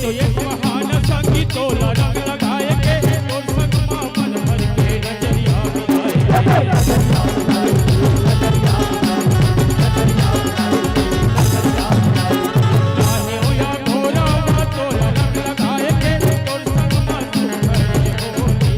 Speaker 7: तो एक बहाना संगी तोला रंग लगाए के और संगमा मन भर के नजरिया बिताए चाहे हो या घोड़ा तोला रंग लगाए के और संगमा मन भर के होली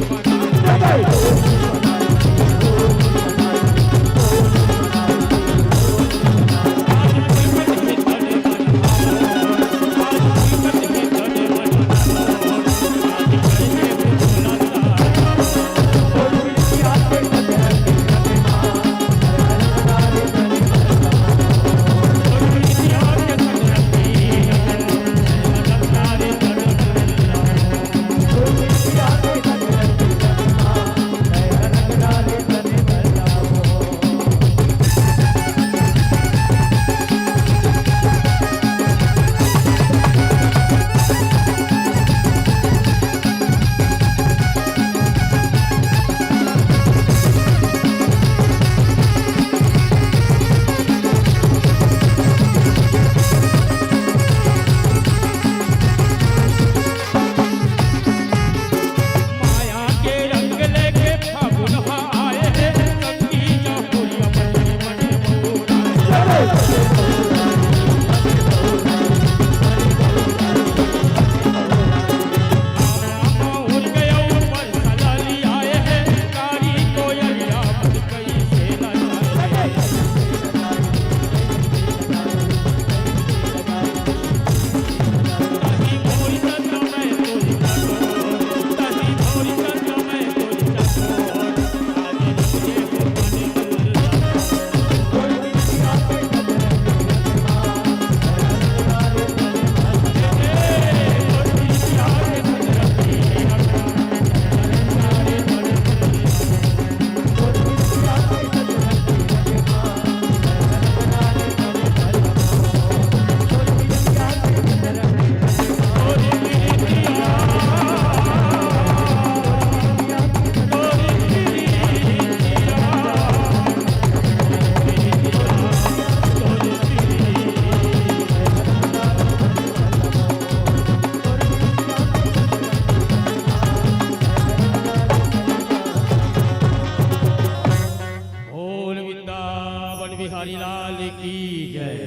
Speaker 7: बिहारी लाल की जय।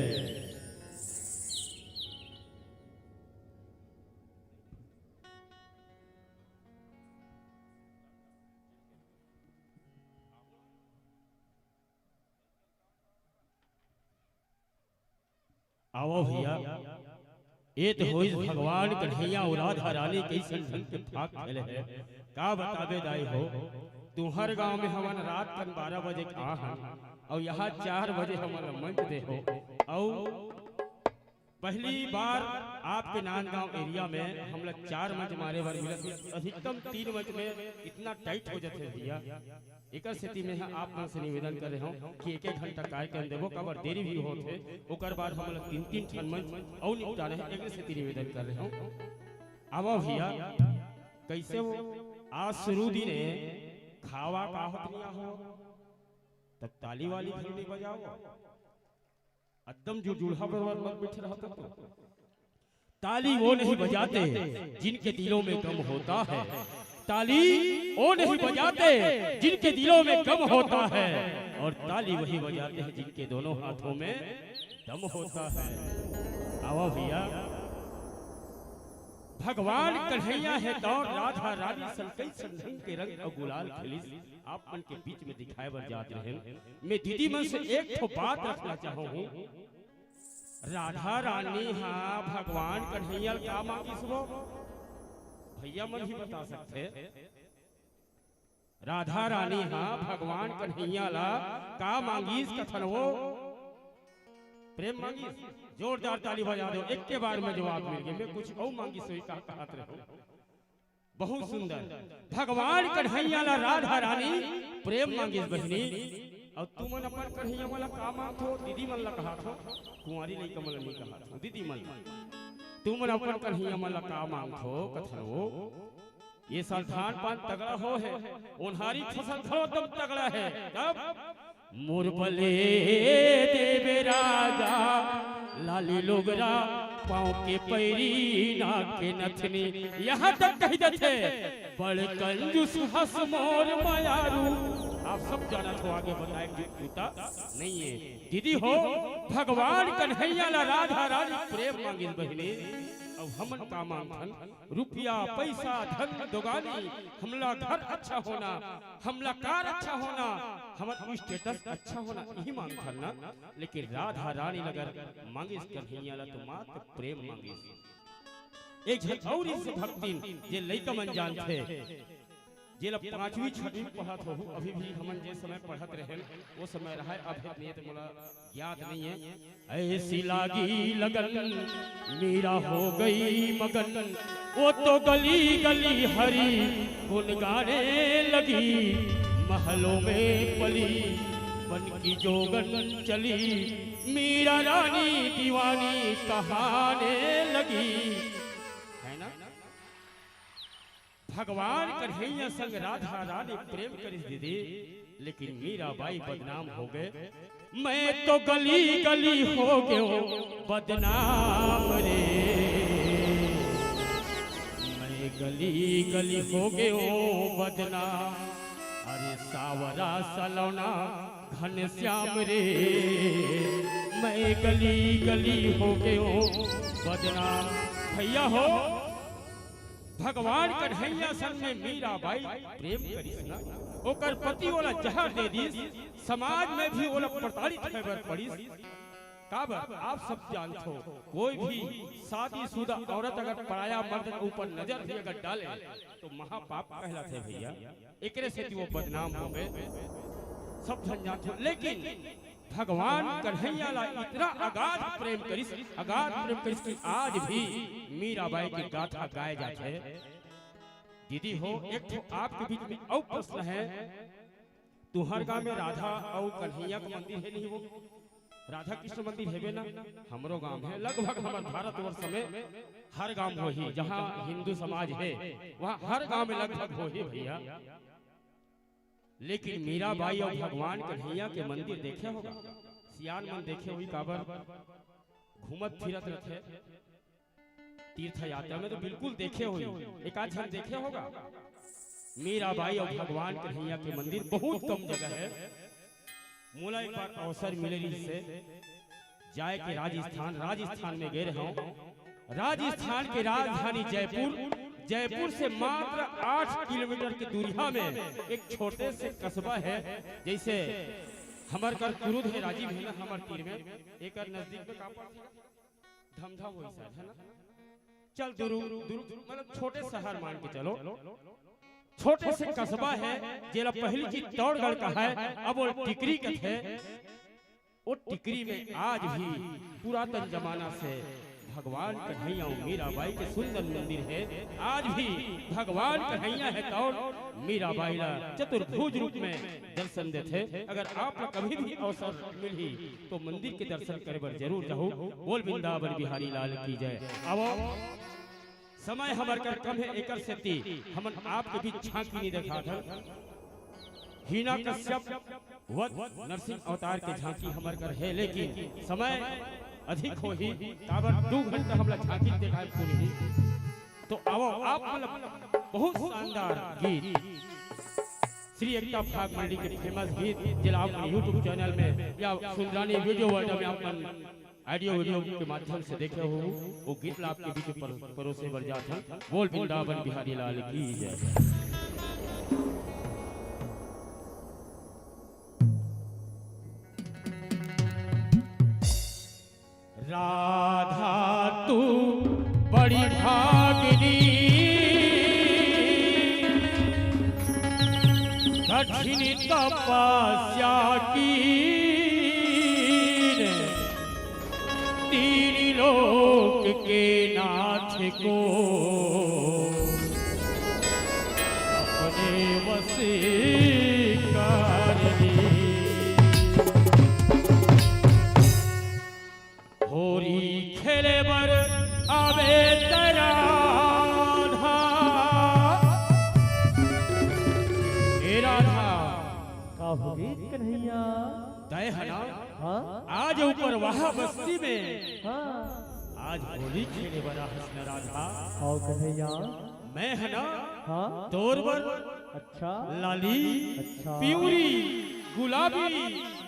Speaker 7: आओ भैया, ये तो होई भगवान कन्हैया और राधा रानी कैसन ढंग के भाग खेले है। का बतावे दाई हो, तुम्हार गांव में हमन रात कन 12 बजे कहा है और यहाँ 4 बजे हमारा मंच दे हो। और पहली बार आपके नांदगांव एरिया में हम लोग 4 मंच मारे बार मिला, अधिकतम 3 मंच में इतना टाइट हो जाते भैया। एक स्थिति में आप मन से निवेदन कर रहे हो कि 1-1 घंटा कार्यक्रम देवो, कबर देरी भी होते ओकर बाद हम लोग 3-3 ठन मंच और निपटा रहे हैं। एक स्थिति निवेदन कर रहे हो। आवो भैया, कैसे वो आज शुरू दिने खावा का होतनिया हो तब ताली वाली घंटी बजाओ, एकदम जो जुल्हा पर मत बैठे रहो। तो ताली वो नहीं बजाते जिनके दिलों में गम होता है, ताली वो नहीं बजाते जिनके दिलों में गम होता है, और ताली वही बजाते हैं जिनके दोनों हाथों में दम होता है। आओ भैया, भगवान कन्हैया है दौड़ राधा रानी सलकई संधंग के रंग और गुलाल खिली आप मन के बीच में दिखाए बर जात रहे। मैं दीदी मन से एक ठो बात रखना चाहूँ। राधा रानी हाँ भगवान कन्हैया का मांगी वो भैया मन ही बता सकते। राधा रानी हाँ भगवान कन्हैया ला का मांगी कथन वो प्रेम मांगी। जोरदार ताली बजा दो, एक के बार में जवाब मिल गया। मैं कुछ और मांगी सोई का कहत रहो। बहुत सुंदर भगवान कन्हैया ला राधा रानी प्रेम मांगी बहनी। और तुमन अपन कन्हैया वाला का मांगो दीदी मन ला कहा थो, कुंवारी नहीं कमल नहीं कहा थो दीदी मन। तुमन अपन कन्हैया मन ला का मांगो कथन वो ये साल धान पान तगड़ा हो है, उन्हारी फसल धरो दम तगड़ा है। तब मुरबले देवे राजा लाली लोगरा पाँव के पैरी नाक के नथनी, यहाँ तक कह देते बड़ कंजूस हंस मोर मायारू। आप सब जाना तो आगे बताएंगे नहीं है दीदी हो। भगवान कन्हैया ला राधा रानी प्रेम मांगिल बहिनी। अब हमन का मांगन रुपया पैसा धन दोगानी, हमला घर अच्छा होना, हमला कार अच्छा होना, हमारा स्टेटस अच्छा होना, यही मांगन ना। लेकिन राधा रानी अगर मांगिस कन्हैया ला तो मात्र प्रेम मांगिस। एक झलक और इस भक्ति जे लइका मन जानते जे 5वीं 6वीं पढ़त हो, अभी भी हमन जे समय पढ़त रहे वो समय रहा है। अब नियत मोला याद नहीं है। ऐसी लागी लगन मीरा हो गई मगन, वो तो गली गली हरी गुन गाने लगी। महलों में पली बन की जोगन चली, मीरा रानी दीवानी कहाने लगी। है ना भगवान कन्हैया संग राधा रानी प्रेम करिस दीदी, लेकिन मीराबाई बदनाम हो गए। मैं तो गली गली हो गयो बदनाम रे, मैं गली गली हो गयो बदनाम। अरे सावरा सलौना घन श्याम रे, मैं गली गली हो गयो बदनाम। भैया हो भगवान कन्हैया संग में मीराबाई प्रेम करिस ना, ओकर पति वाला जहर दे दिस, समाज में भी ओला प्रताड़ित खबर पड़िस। काबर आप सब जानते हो, कोई भी शादीशुदा औरत अगर पराया मर्द के ऊपर नजर भी अगर डाले तो महापाप कहलाते भैया। एकरे से वो बदनाम हो गए, सब जन जानते हो। लेकिन भगवान कन्हैया ला इतना अगाध प्रेम करिस, अगाध प्रेम करिस कि आज भी मीराबाई की गाथा गाए जाते। दीदी हो एक तो आपके बीच में और प्रश्न है, तुहर गांव में राधा और कन्हैया का मंदिर है नहीं? वो राधा कृष्ण मंदिर है ना? हमरो गांव है। लगभग हमारे भारतवर्ष में हर गांव हो ही, जहाँ हिंदू समाज है वहाँ हर गांव में लगभग हो ही भैया। लेकिन मीराबाई और भगवान कन्हैया के मंदिर देखे होगा, सियान मन देखे हुई काबर घूमत फिरत रहते तीर्थ यात्रा में, तो बिल्कुल देखे हुई, एक आध जन देखे होगा। मीराबाई और भगवान कन्हैया के मंदिर बहुत कम जगह है। मोला एक बार अवसर मिले से जाए के राजस्थान में गए रहा। राजस्थान के राजधानी जयपुर से मात्र 8 किलोमीटर की दूरिया में एक छोटे से कस्बा है। जैसे हमार कर कुरुद है, राजीव है ना हमार तीर में, एक नजदीक में धमधा वो है ना। चल दूर मतलब छोटे शहर मान के चलो, छोटे से कस्बा है जेला पहली चीज दौड़गढ़ का है। अब वो टिकरी का है, वो टिकरी में आज भी पुरातन जमाना से भगवान कन्हैया और मीराबाई के सुंदर मंदिर है। आज भी भगवान कन्हैया है तो मीराबाई ला चतुर्भुज रूप में दर्शन देते। अगर आप कभी भी अवसर मिली तो मंदिर के दर्शन करे बर जरूर जाओ। बोल वृंदावन बिहारी लाल की जय। अब समय हमार कर कम है, एकर से ती हमन आपके बीच झांकी नहीं देखा था। हीना कश्यप वध नरसिंह अवतार के झांकी हमार कर है, लेकिन समय अधिक हो ही काबर 2 घंटा हमला झांकी देखा पूरी। तो आओ आप मतलब बहुत शानदार गीत श्री एकता फाग मंडी के फेमस गीत जिला आप यूट्यूब चैनल में या सुंदरानी वीडियो वर्ल्ड में अपन ऑडियो वीडियो के माध्यम से देखे हो, वो गीत आपके बीच परोसे बर जाता। बोल वृंदावन बिहारी लाल की जय। राधा तू बड़ी भागिनी, कठिन तपस्या की, तीन लोक के नाथ को अपने वश कर ली। होरी खेले बर आवे तेरा राधा
Speaker 2: का होगी कन्हैया?
Speaker 7: तय है ना?
Speaker 2: हाँ
Speaker 7: आज ऊपर वहां बस्ती में
Speaker 2: हाँ
Speaker 7: आज होली खेले बड़ा हसन राधा
Speaker 2: आओ कन्हैया
Speaker 7: मैं है ना
Speaker 2: हाँ
Speaker 7: तोरवर
Speaker 2: अच्छा
Speaker 7: लाली
Speaker 2: अच्छा
Speaker 7: पिवरी गुलाबी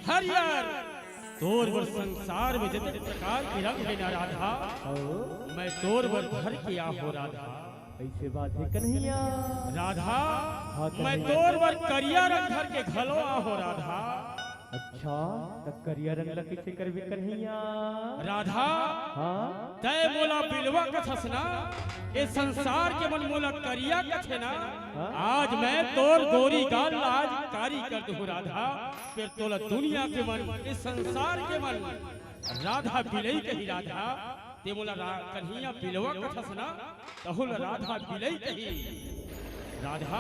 Speaker 7: हरियर तोरवर संसार में जितने प्रकार के रंग है ना राधा
Speaker 2: आओ
Speaker 7: मैं तोरवर भर के आ हो राधा
Speaker 2: ऐसे बात है कन्हैया
Speaker 7: राधा
Speaker 2: हाँ,
Speaker 7: मैं
Speaker 2: कन्हैया।
Speaker 7: तोरवर करिया रंग भर के घलो आ हो राधा
Speaker 2: अच्छा तब करिया रंग ला कैसे करबे कन्हैया
Speaker 7: राधा
Speaker 2: हाँ
Speaker 7: तय मोला बिलवा कथस ना ये संसार के मन मोला करिया कथे ना आज मैं तोर गोरी गाल आज कारी कर दू राधा फिर तोला दुनिया के मन इस संसार के मन राधा बिलई कही राधा ते मोला कन्हैया बिलवा कथस ना तहुल राधा बिलई कही राधा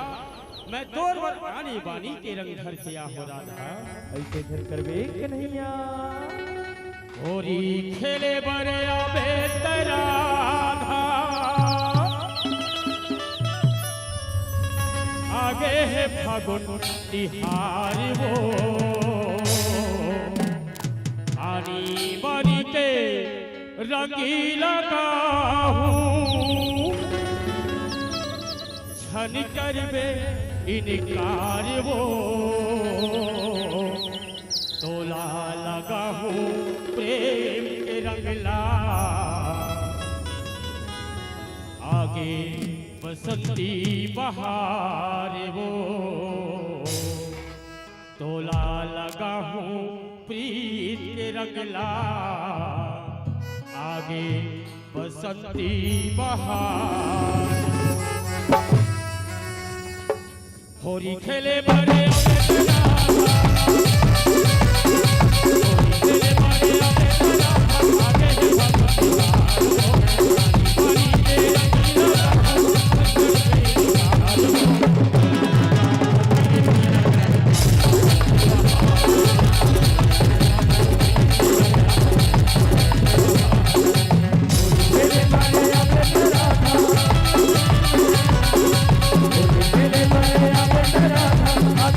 Speaker 7: मैं तोर वर आनी बानी के रंग धर के आ हो राधा
Speaker 2: ऐसे धर करबे कन्हैया
Speaker 7: होरी खेले बरे आबे राधा आगे है फागुन तिहार वो आनी बानी के रंगीला हूँ छन करबे इनकार वो तोला लगा हूँ प्रेम के रंगला आगे बसंती बहार वो तोला लगा हूँ प्रीत के रंगला आगे बसंती बहार होरी खेले बड़े
Speaker 2: आगे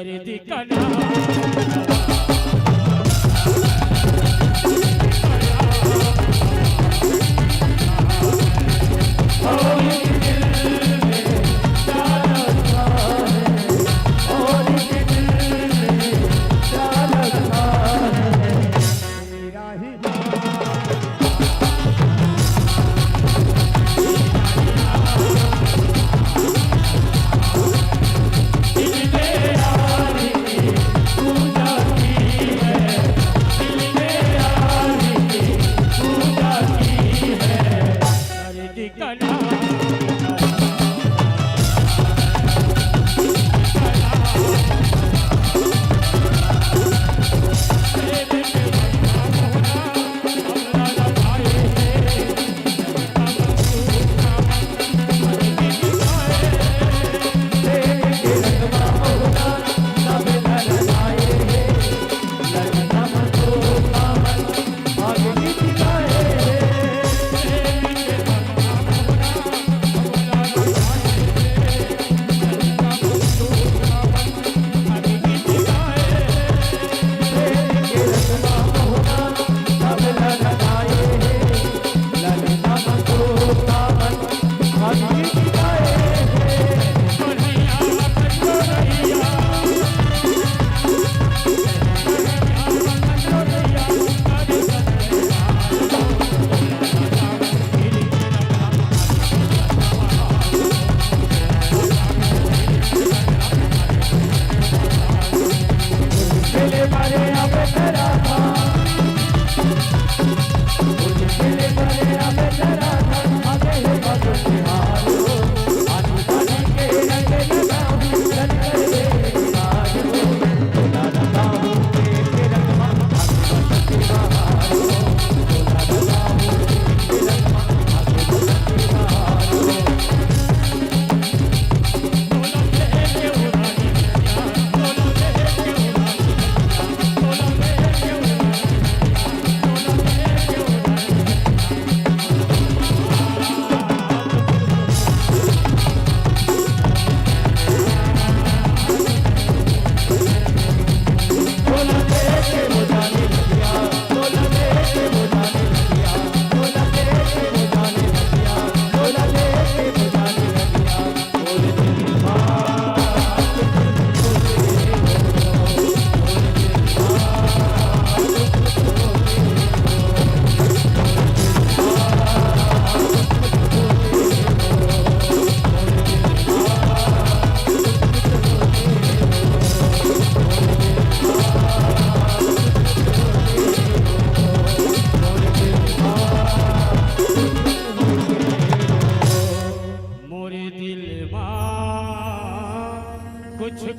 Speaker 7: दर्द का नाम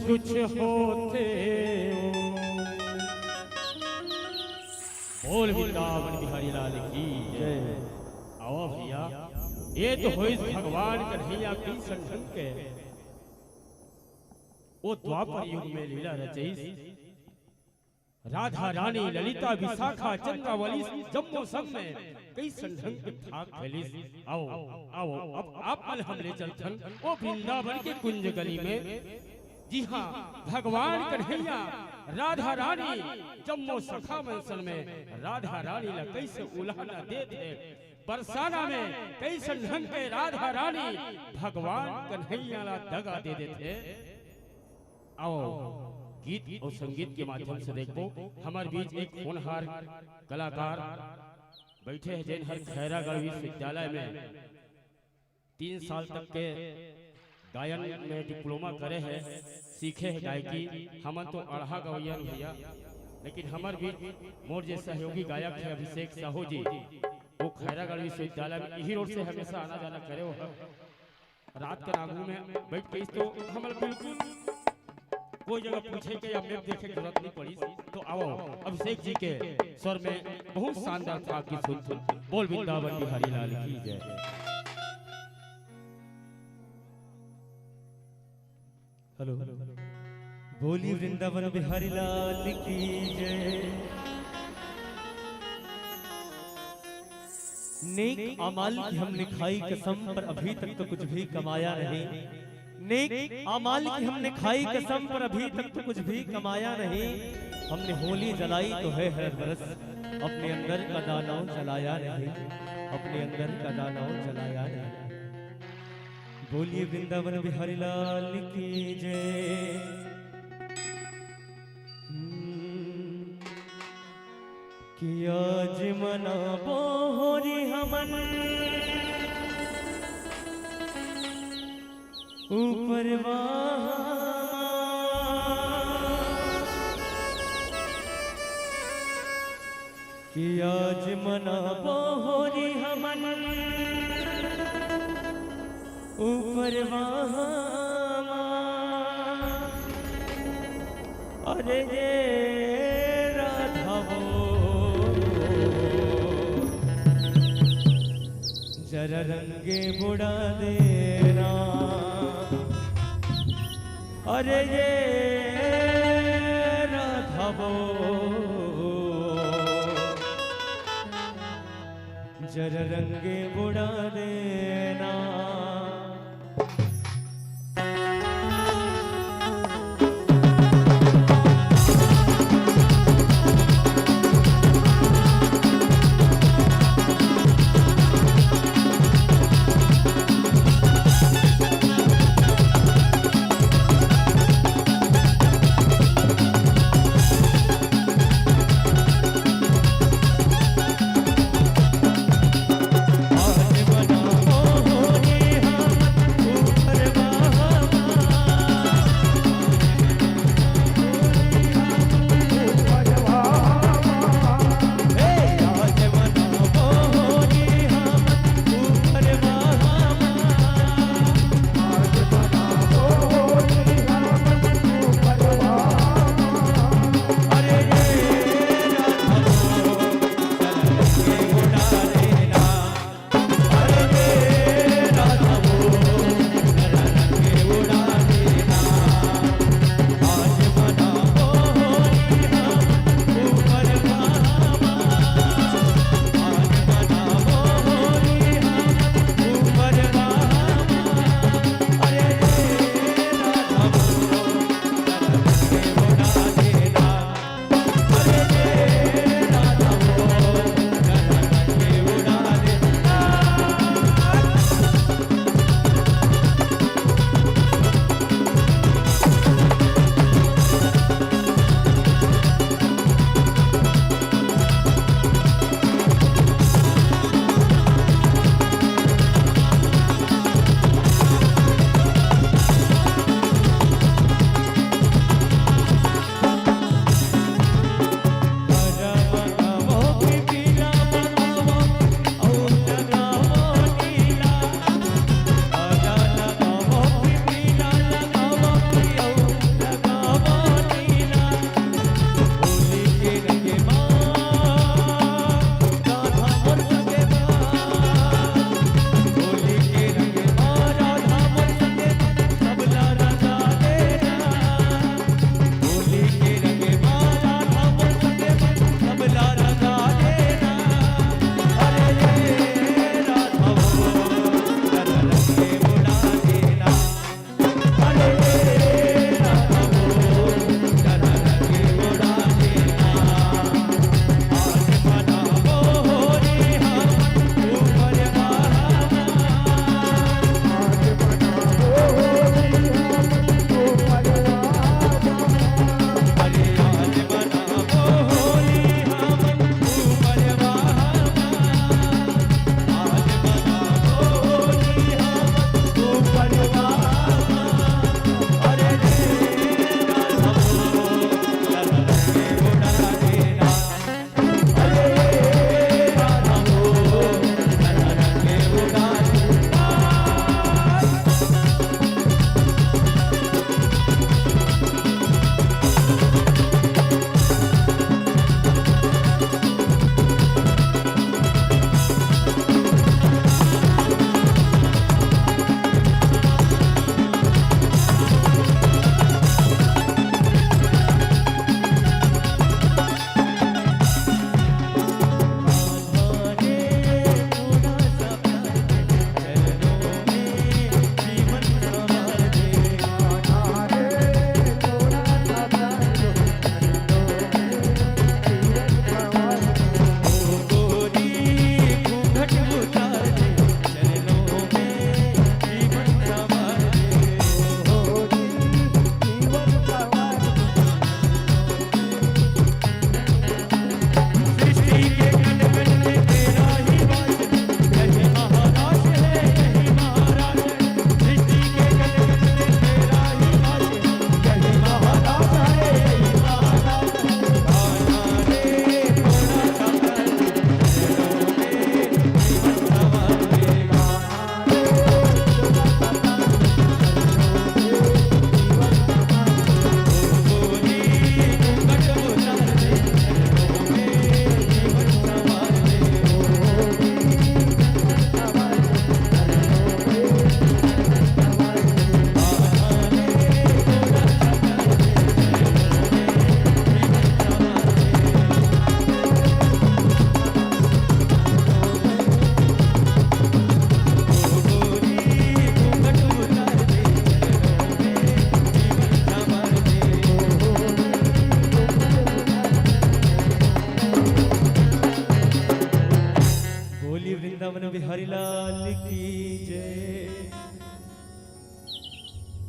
Speaker 7: कुछ होते हो। बोल वृंदावन बिहारी लाल की जय। आओ भैया, ये तो होई भगवान कन्हैया की संगम के वो द्वापर युग में लीला रचई। राधा रानी ललिता विशाखा चंद्रावली जम्मू सब में कई संढंग के भाग फैलिस। आओ आओ अब आप मल हमले चलथन वो वृंदावन के कुंज गली में। जी हाँ, भगवान कन्हैया राधा रानी जम्मू सखा मंसल में राधा रानी ला कैसे उलाहना दे थे। बरसाना में कई संढंग के राधा रानी भगवान कन्हैया ला दगा दे देते। आओ गीत और संगीत के माध्यम से देखो हमारे बीच एक होनहार कलाकार बैठे हैं जैन हर खैरागढ़ विश्वविद्यालय में 3 साल तक के गायन में डिप्लोमा करे हैं, सीखे हैं गायकी। हम तो अढ़ा गवैया भैया, लेकिन हमारे बीच मोर जे सहयोगी गायक है अभिषेक साहू जी, वो खैरागढ़ विश्वविद्यालय में यही रोड से हमेशा आना जाना करे हो। रात के आगू में बैठ के तो हमारे बिल्कुल कोई जगह पूछे के या मैप देखे जरूरत नहीं पड़ी। तो आओ अभिषेक जी के स्वर में बहुत शानदार था कि सुन बोल वृंदावन बिहारी लाल की जय।
Speaker 9: हेलो, बोली वृंदावन बिहारी लाल की जय। नेक अमाल की हमने खाई कसम, पर अभी तक तो कुछ भी कमाया नहीं। नेक अमाल की हमने खाई कसम पर अभी तक तो कुछ भी कमाया नहीं। हमने होली जलाई तो है हर बरस, अपने अंदर का दाना जलाया नहीं, अपने अंदर का दाना जलाया नहीं। बोलिए वृंदावन बिहारी लाल की जय। कि आज मना बोरी हमन ऊपर कि आज मना बोरी हमन ऊपर अरे ये राधा वो जरा रंगे बुड़ा देना, अरे ये राधा वो जरा रंगे बुड़ा देना। आज बना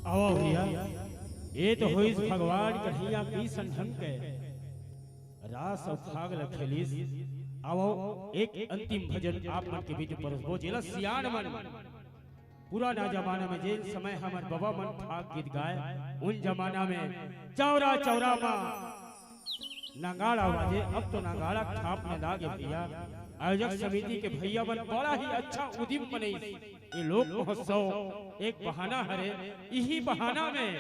Speaker 7: आओ भैया, ये तो हुई भगवान कन्हैया की संढंग के रास और फाग लखेलीस। आओ एक अंतिम भजन आप मन के बीच परसबो जिला सियान मन पुराना जमाना में जिन समय हमार बाबा मन फाग गीत गाए, उन जमाना में चौरा चौरा मा नगाड़ा बाजे। अब तो नगाड़ा छाप में लागे भैया। आयोजक समिति के भैया बन बड़ा ही अच्छा उद्यम बने। ये लोक महोत्सव एक बहाना हरे, यही बहाना में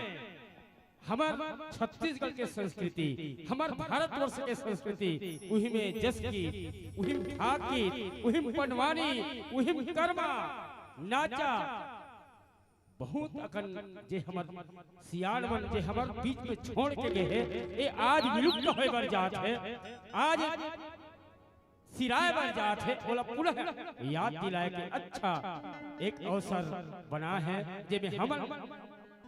Speaker 7: हमार छत्तीसगढ़ के संस्कृति, हमार भारतवर्ष के संस्कृति, उही में जस की, उही में भाग की, उही में पनवानी, उही में कर्मा नाचा बहुत अकन जे हमर सियान मन जे हमर बीच में छोड़ के गए है, ये आज विलुप्त होए बर जात है। आज सिराय बन जात है, बोला पुनः याद दिलाए के अच्छा एक अवसर बना है जेमे हमन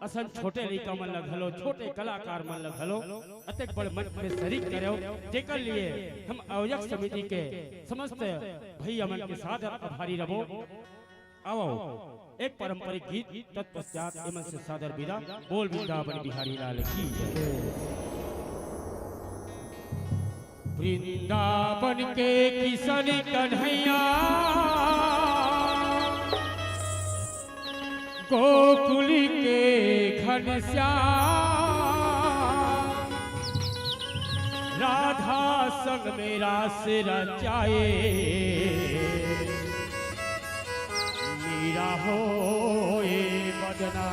Speaker 7: असन छोटे लड़का मन लगलो, छोटे कलाकार मन लगलो अतेक बड़ मंच में शरीक करो, जेकर लिए हम आयोजक समिति के समस्त भैया मन के साथ आभारी रहो। आओ एक पारंपरिक गीत तत्पश्चात एमन से सादर विदा। बोल वृंदावन बिहारी लाल की जय। वृंदावन के किशन कन्हैया, गोकुल के घनश्याम, राधा संग मेरा सिर रचाए, मीरा होए बदना।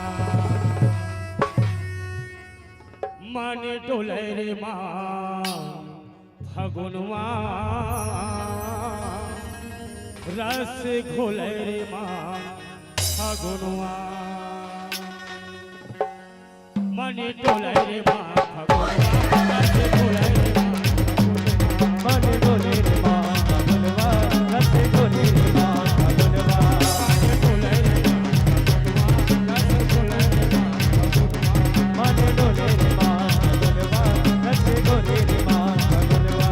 Speaker 7: मन डोले रे माँ फगुनवा, रस घोले रे माँ फगुनवा। मन डोले रे माँ फगुनवा, रस घोले रे माँ फगुनवा।
Speaker 9: मन डोले रे माँ फगुनवा, रस घोले रे माँ फगुनवा। मन डोले रे माँ फगुनवा, रस घोले रे माँ फगुनवा।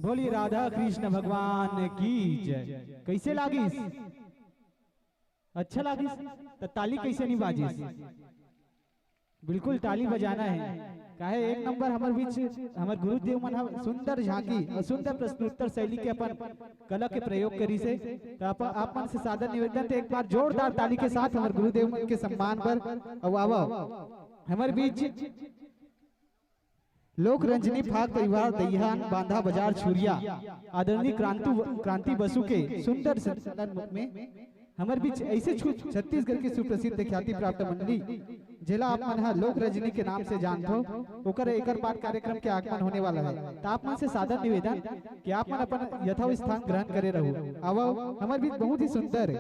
Speaker 5: बोली राधा कृष्ण भगवान की जय। कैसे लागिस? अच्छा लागिस तो ताली कैसे नहीं बाजिस? बिल्कुल ताली बजाना है। काहे एक नंबर हमारे बीच हमारे गुरुदेव मन सुंदर झांकी और सुंदर प्रश्नोत्तर शैली के अपन कला के प्रयोग करी से तो आप मन से सादर निवेदन थे एक बार जोरदार ताली के साथ हमारे गुरुदेव मन के सम्मान पर हमारे बीच लोक रंजनी फाग परिवार दहियान बांधा बाजार छुरिया आदरणीय क्रांति बसु के सुंदर संचालन में हमारे बीच ऐसे छत्तीसगढ़ के सुप्रसिद्ध ख्याति प्राप्त मंडली जिला आप मन लोक रजनी के नाम से जानते हो ओकर एकर पाठ कार्यक्रम के आगमन होने वाला है। तो आप मन से सादर निवेदन कि आप मन अपन यथाव स्थान ग्रहण करे रहो। अब हमारे बीच बहुत ही सुंदर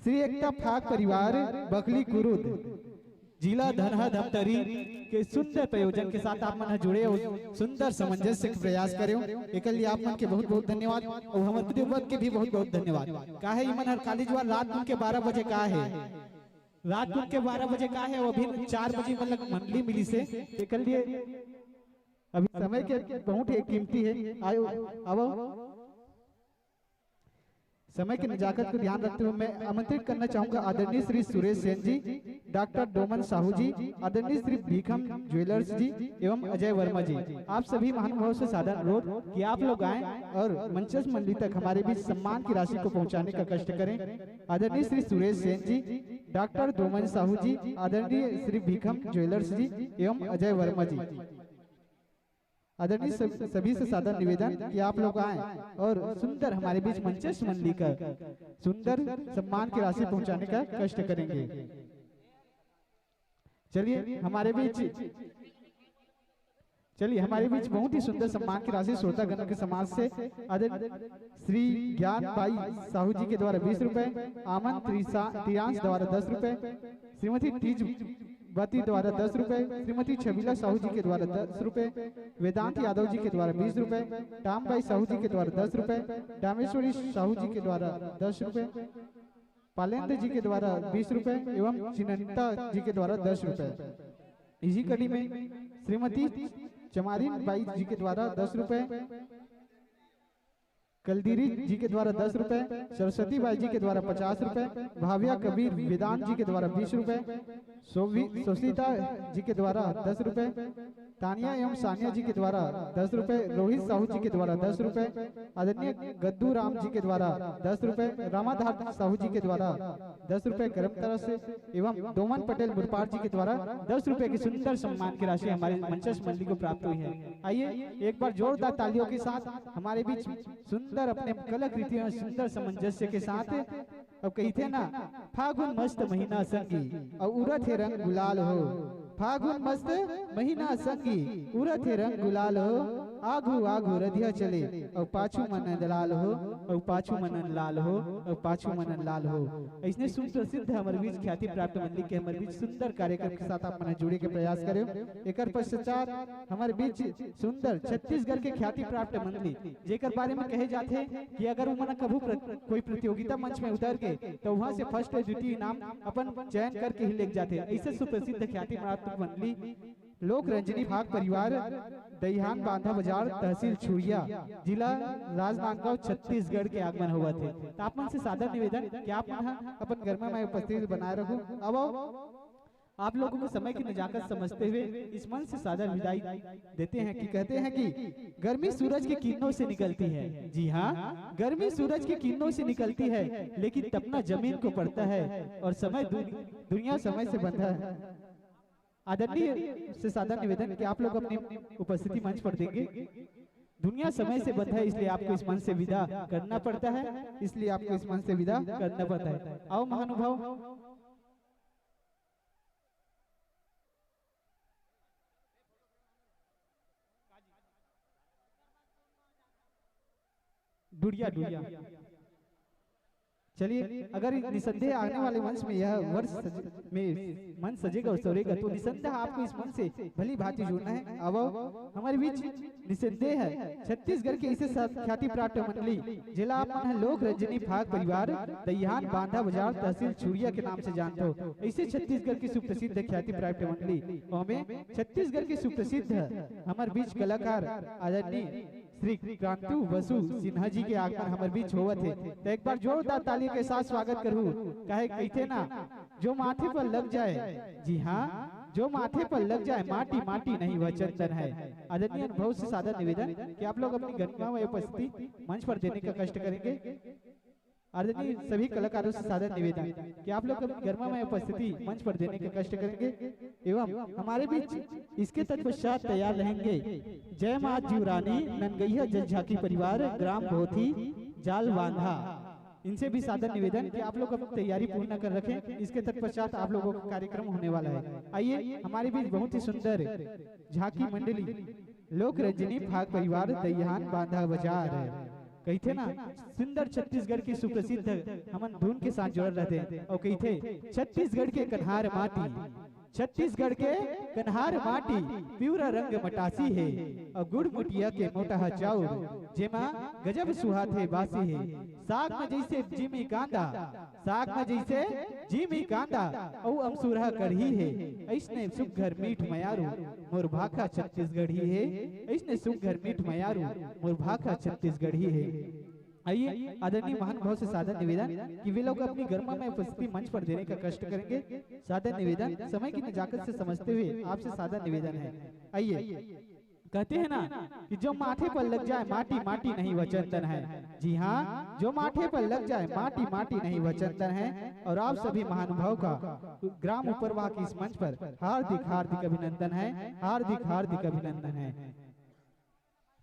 Speaker 5: श्री एकता फाग परिवार बकली कुरुद जिला धनहा धमतरी के सुंदर प्रयोजन के साथ आप मन जुड़े हो सुंदर सामंजस्य के प्रयास करे एक लिए आप मन के बहुत बहुत धन्यवाद और हमारे गुरुदेव के भी बहुत बहुत धन्यवाद। का है मन हर कॉलेज वाला रात के 12 बजे का है रात के 12 बजे का है अभी 4 बजे मतलब मंडली मिली से एक लिए अभी समय के बहुत ही कीमती है। आयो अब समय की नजाकत को ध्यान रखते हुए मैं आमंत्रित करना चाहूंगा आदरणीय श्री सुरेश सेन जी, डॉक्टर डोमन साहू जी, आदरणीय श्री भीखम ज्वेलर्स जी एवं अजय वर्मा जी। आप सभी महानुभावों से सादर अनुरोध कि आप लोग आएं और मंचस मंडली तक हमारे बीच सम्मान की राशि को पहुंचाने का कष्ट करें। आदरणीय श्री सुरेश सेन जी, डॉक्टर डोमन साहू जी, आदरणीय श्री भीखम ज्वेलर्स जी एवं अजय वर्मा जी। आदरणीय सभी से सादर निवेदन कि आप लोग आए और सुंदर हमारे बीच मंचस मंडली का सुंदर सम्मान की राशि पहुंचाने का कष्ट करेंगे। चलिए हमारे बीच बहुत ही सुंदर सम्मान की राशि श्रोतागण के समाज से श्री ज्ञान भाई साहू जी के द्वारा 20 रुपए, आमन त्रियांश द्वारा 10 रुपए, श्रीमती तीज बती द्वारा 10 रुपए, श्रीमती छबीला साहू जी के द्वारा 10 रुपए, वेदांत यादव जी के द्वारा 20 रुपए, टाम भाई साहू जी के द्वारा 10 रुपए, डामेश्वरी साहू जी के द्वारा 10 रुपए, पालेंद्र जी के द्वारा 20 रुपए एवं चिनंता जी के द्वारा 10 रुपए। इसी कड़ी में श्रीमती चमारिन बाई जी के द्वारा 10 रुपए, कलदीरी जी के द्वारा 10 रुपए, सरस्वती बाई जी के द्वारा 50 रुपए, भाविया कबीर वेदांत जी के द्वारा 20 रुपए, सोशिता जी के द्वारा 10 रुपए, तानिया एवं सानिया जी के द्वारा 10 रुपए, रोहित साहू जी के द्वारा 10 रुपए, आदरणीय गद्दू राम जी के द्वारा 10 रुपए, रामाधार साहू जी के द्वारा 10 रुपए गर्म तरह से एवं डोमन पटेल मुरपाट जी के द्वारा 10 रुपए की सुंदर सम्मान की राशि हमारे मंचस मंडली को प्राप्त हुई है। आइए एक बार जोरदार तालियों के साथ हमारे बीच सुंदर अपने कलाकृतियों सुंदर सामंजस्य के साथ अब कहते ना फागुन मस्त महीना संगी और उरत है रंग गुलाल हो, फागुन मस्त महीना संगी उरत है रंग गुलाल हो, आगू आगू रधिया चले और पाछू मनन लाल हो, और पाछू मनन लाल हो, और पाछू मनन लाल हो। इसने सुप्रसिद्ध हमारे बीच ख्याति प्राप्त मंडली के हमारे बीच सुंदर कार्यक्रम के साथ आप मन जुड़े के प्रयास करें। एक पश्चात हमारे बीच सुंदर छत्तीसगढ़ के ख्याति प्राप्त मंडली जेकर बारे में कहे जाते हैं कि अगर वो मन कभू कोई प्रतियोगिता मंच में उतर के तो वहां से फर्स्ट द्वितीय इनाम अपन चयन करके ही ले जाते हैं। ऐसे सुप्रसिद्ध ख्याति प्राप्त मंडली लोक रंजनी भाग परिवार दहियान बांधा बाजार तहसील छुरिया जिला राजनांदगांव छत्तीसगढ़ के आगमन हुआ थे। तापमान से सादर निवेदन कि आप अपन घर में उपस्थित बनाए रखो। अब आप लोगों को समय की नजाकत समझते हुए इस मन से सादर विदाई देते हैं कि कहते हैं कि गर्मी सूरज की किरणों से निकलती है। जी हाँ, गर्मी सूरज की किरणों से निकलती है लेकिन तपना जमीन को पड़ता है और समय दुनिया समय से बंधा है। आदरणीय से सादर निवेदन कि आप लोग अपनी उपस्थिति मंच पर देंगे। दुनिया समय से बंधा है इसलिए आपको इस मंच से विदा करना पड़ता है, इसलिए आपको इस मंच से विदा करना पड़ता है। आओ महानुभाव डुड़िया डुड़िया चलिए, अगर निसंदेह आने वाले मंच में यह वर्ष में मंच सजेगा और सवरेगा तो निसंदेह आपको इस मंच से भली भांति जुड़ना है। अब हमारे बीच निसंदेह है छत्तीसगढ़ के इसे ख्याति प्राप्त मंडली जिला आप लोक रंजनी भाग परिवार दहियान बांधा बाजार तहसील छुरिया के नाम से जानते हो। ऐसे छत्तीसगढ़ की सुप्रसिद्ध ख्याति प्राप्त मंडली हमें छत्तीसगढ़ के सुप्रसिद्ध हमारे बीच कलाकार आदरणीय श्री क्रांति बसु सिन्हा जी के आगमन हमारे बीच होवत है। तो एक बार जोरदार ताली के साथ स्वागत करूँ। कहे कहते ना, जो माथे पर लग जाए, जी हाँ, जो माथे पर लग जाए माटी माटी नहीं वह चंदन है। आदरणीय बहुत से सादर निवेदन कि आप लोग अपनी गरिमा में उपस्थिति मंच पर देने का कष्ट करेंगे। आदरणीय सभी कलाकारों से सादर निवेदन कि आप लोग अपनी गरिमा में उपस्थिति मंच पर देने का कष्ट करेंगे। एवं हमारे बीच इसके तत्पश्चात तैयार रहेंगे जय माँ जीवरानी ननगैया जल झाकी परिवार ग्राम भोथी जाल बांधा। इनसे भी सादर निवेदन कि आप लोग अपनी तैयारी पूर्ण कर रखें। इसके तत्पश्चात आप लोगों का कार्यक्रम होने वाला है। आइए, हमारे बीच बहुत ही सुंदर झांकी मंडली लोक रंजनी फाग परिवार दहियान बांधा बाजार कहते ना, सुंदर छत्तीसगढ़ की सुप्रसिद्ध हमन धुन के साथ जुड़ रहते हैं। और कहते छत्तीसगढ़ के कन्हार माटी, छत्तीसगढ़ के कन्हार माटी प्यूरा रंग मटासी है और गुड़ मुटिया के मोटा चाउर जेमा गजब सुहात है बासी है। साग में जैसे जिमी कांदा, साग में जैसे जिमी कांदा और अमसुरहा कढ़ी है। ऐसने सुघर मीठ मयारू मोर भाखा छत्तीसगढ़ी है। ऐसने सुघर मीठ मयारू मोर भाखा छत्तीसगढ़ी है। आइए, आदरणीय महानुभाव से सादर निवेदन कि वे लोग अपनी गरिमा में उपस्थिति मंच पर देने का कष्ट करेंगे। सादर निवेदन, समय की नजाकत से समझते हुए आपसे सादर निवेदन है। आइए, कहते हैं ना कि जो माथे पर लग जाए माटी माटी नहीं वह चंदन है। जी हाँ, जो माथे पर लग जाए माटी माटी नहीं वह चंदन है। और आप सभी महानुभाव का ग्राम उपरवाह की इस मंच पर हार्दिक हार्दिक अभिनंदन है, हार्दिक हार्दिक अभिनंदन है।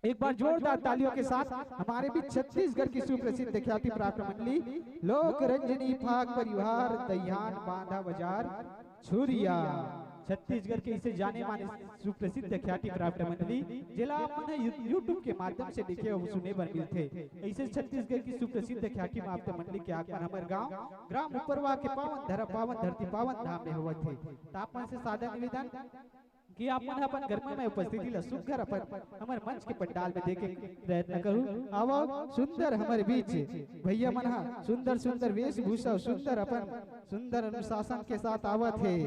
Speaker 5: एक बार जोरदार तालियों के साथ हमारे बीच छत्तीसगढ़ की सुप्रसिद्ध ख्याति प्राप्त मंडली लोक रंजनी फाग परिवार दहियान बांधा बाजार छुरिया, छत्तीसगढ़ के इसे जाने माने सुप्रसिद्ध ख्याति प्राप्त मंडली जिला मन यूट्यूब के माध्यम से देखे और सुने बर मिलते। ऐसे छत्तीसगढ़ की सुप्रसिद्ध ख्याति प्राप्त मंडली के आगमन हमारे गांव ग्राम उपरवा के पावन धरती पावन धाम में हुआ थे। तापमान से सादा निवेदन कि आप मन अपन गरिमा में उपस्थिति ला सुघर अपन हमारे मंच के पंडाल में देखे प्रयत्न करूं। आओ, सुंदर हमारे बीच भैया मन सुंदर सुंदर वेशभूषा सुंदर अपन सुंदर अनुशासन के साथ आवत है।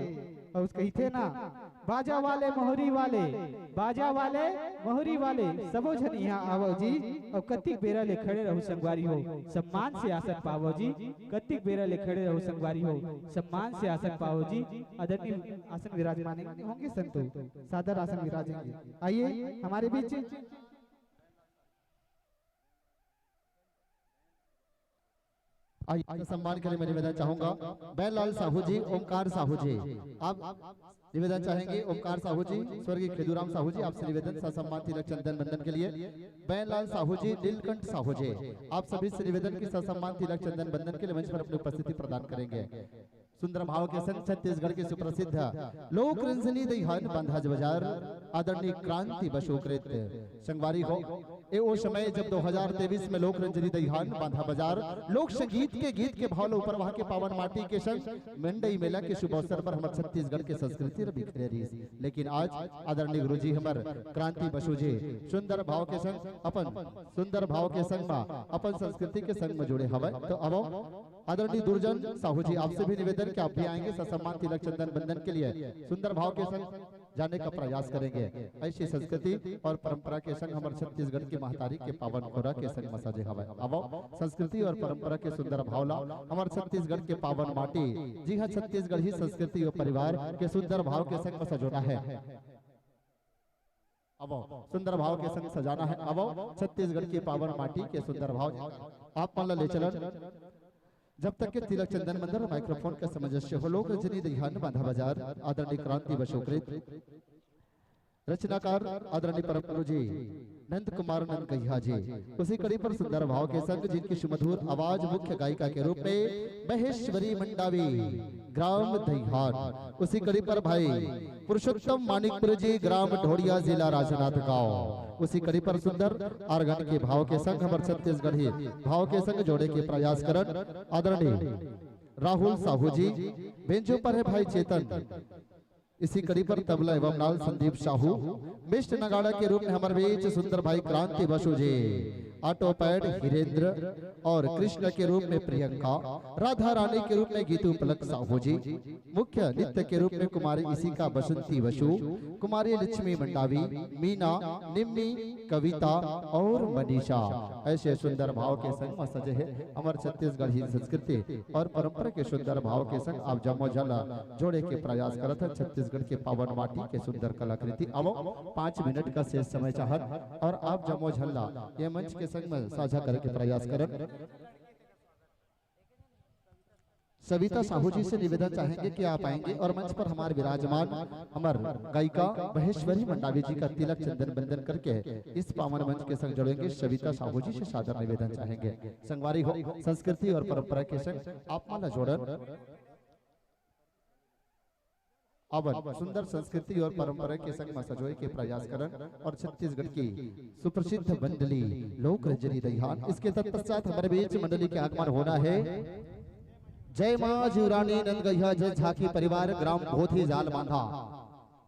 Speaker 5: और कहते ना, बाजा वाले मोहरी वाले, बाजा वाले मोहरी वाले सबो जन यहाँ आवो जी। और कतिक बेरा ले खड़े रहो संगवारी हो, सम्मान से आसन पावो जी। कतिक बेरा ले खड़े रहो संगवारी हो, सम्मान से आसन पावो जी। आदरणीय आसन विराजमान होंगे संतो, सादर आसन विराजेंगे। आइए, हमारे बीच
Speaker 4: सम्मान के लिए मैं निवेदन चाहूंगा बैलाल साहू जी, ओमकार साहू जी, आप निवेदन चाहेंगे। ओमकार साहू जी, स्वर्गीय खेदूराम साहू जी, आपसे निवेदन सम्मान तिलक चंदन बंदन के लिए। बैलाल साहू जी, नीलकंठ साहू जी, आप सभी से निवेदन की सम्मान तिलक चंदन बंदन के लिए मंच पर अपनी उपस्थिति प्रदान करेंगे। सुंदर भाव के संग छत्तीसगढ़ के सुप्रसिद्ध लोक रंजनी दहियान बांधा बाजार आदरणीय क्रांति बशोकृत संगवारी हो। ए वो समय जब 2023 में लोक रंजनी दहियान बांधा बाजार लोक संगीत के गीत के भाव उपरवाह के पावन माटी के संग मंडई मेला के शुभ अवसर पर हमारे छत्तीसगढ़ के संस्कृति बिखरे रही। लेकिन आज आदरणीय गुरु जी हमारे क्रांति बसु जी सुंदर भाव के संग अपन सुंदर भाव के संग अपन संस्कृति के संग में जुड़े हवा। तो अब आदरणीय दुर्जन साहू जी, आपसे भी निवेदन कि आप भी आएंगे ससम्मान तिलक चंदन बंदन के लिए सुंदर भाव के संग जाने का प्रयास करेंगे। ऐसी संस्कृति और परंपरा के संग हमारे छत्तीसगढ़ की महतारी के पावन खोरा के संग मसाजे हवा। अब संस्कृति और परंपरा के सुंदर भावला हमारे छत्तीसगढ़ के पावन माटी, जी हाँ, छत्तीसगढ़ ही संस्कृति और परिवार के सुंदर भाव के संग सजोना है। अब सुंदर भाव के संग सजाना है। अब छत्तीसगढ़ की पावन माटी के सुंदर भाव आप मान ले चलन। जब तक के तिलक चंदन मंदिर माइक्रोफोन का सामंजस्य हो। लोक रंजनी दहियान बांधा बाजार आदरणीय क्रांति बशोकृत, रचनाकार आदरणीय परम गुरु जी नंद कुमार ननकैया जी, उसी कड़ी पर सुंदर भाव के संग जिनकी सुमधुर आवाज मुख्य गायिका के रूप में महेश्वरी मंडावी ग्राम दहियान, उसी कड़ी पर भाई पुरुषोत्तम मानिकपुर जी ग्राम ढोड़िया जिला राजनांदगांव, उसी कड़ी पर सुंदर आर्गन के भाव के संग हमारे छत्तीसगढ़ ही भाव के संग जोड़े के प्रयास करन आदरणीय राहुल साहू जी। बेंचों पर है भाई चेतन, इसी कड़ी पर तबला एवं नाल संदीप साहू, मिष्ट नगाड़ा के रूप में हमारे बीच सुंदर भाई क्रांति बसु जी, ऑटो पैड हिरेंद्र और कृष्ण के रूप में प्रियंका, राधा रानी के रूप में गीतू पलक साहू जी, मुख्य नृत्य के रूप में कुमारी इसिका बसंती बसु, कुमारी लक्ष्मी मंडावी, मीना, निम्मी, कविता और मनीषा। ऐसे सुंदर भाव के संग में सजे है हमारे छत्तीसगढ़ी संस्कृति और परंपरा के सुंदर भाव के संग आप जमो जला जोड़े के प्रयास करत है छत्तीसगढ़ के पावन माटी के सुंदर कलाकृति। अब 5 मिनट का शेष समय चाहत और आप जमो झल्ला ये मंच के संग में साझा करने के प्रयास करत। सविता साहू जी से निवेदन चाहेंगे कि आप आएंगे और मंच पर हमारे विराजमान हमार गायिका महेश्वरी मंडावी जी का तिलक चंदन बंदन करके इस पावन मंच के संग जोड़ेंगे। सविता साहू जी से सादर निवेदन चाहेंगे संगवारी हो संस्कृति और परंपरा के संग आप माला जोड़न अब सुंदर संस्कृति और परंपरा के संग में सजोए के प्रयास करन और छत्तीसगढ़ की सुप्रसिद्ध मंडली लोक रंजनी दहियान। इसके तत्पश्चात हमारे बीच मंडली के आगमन होना है। जय मां जीवरानी नंदगैया जय झाकी परिवार ग्राम भोथी जाल बांधा।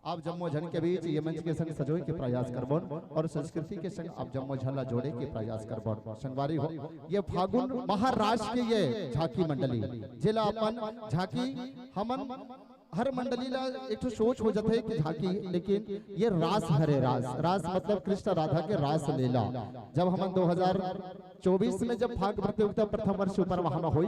Speaker 4: आप जम्मो झन के बीच ये मंच के संग सजोए के प्रयास करबन और संस्कृति के संग आप जम्मो झला जोड़े के प्रयास करबन। संगवारी हो ये फागुन महाराष्ट्र के ये झाकी मंडली जिला अपन झाकी हमन हर मंडली ला एक तो सोच हो जाता है कि झाकी, लेकिन ये रास हरे रास मतलब कृष्ण राधा के रास लीला। जब हम 2024 में जब फाग प्रतियोगिता प्रथम वर्ष ऊपर वहां में हुई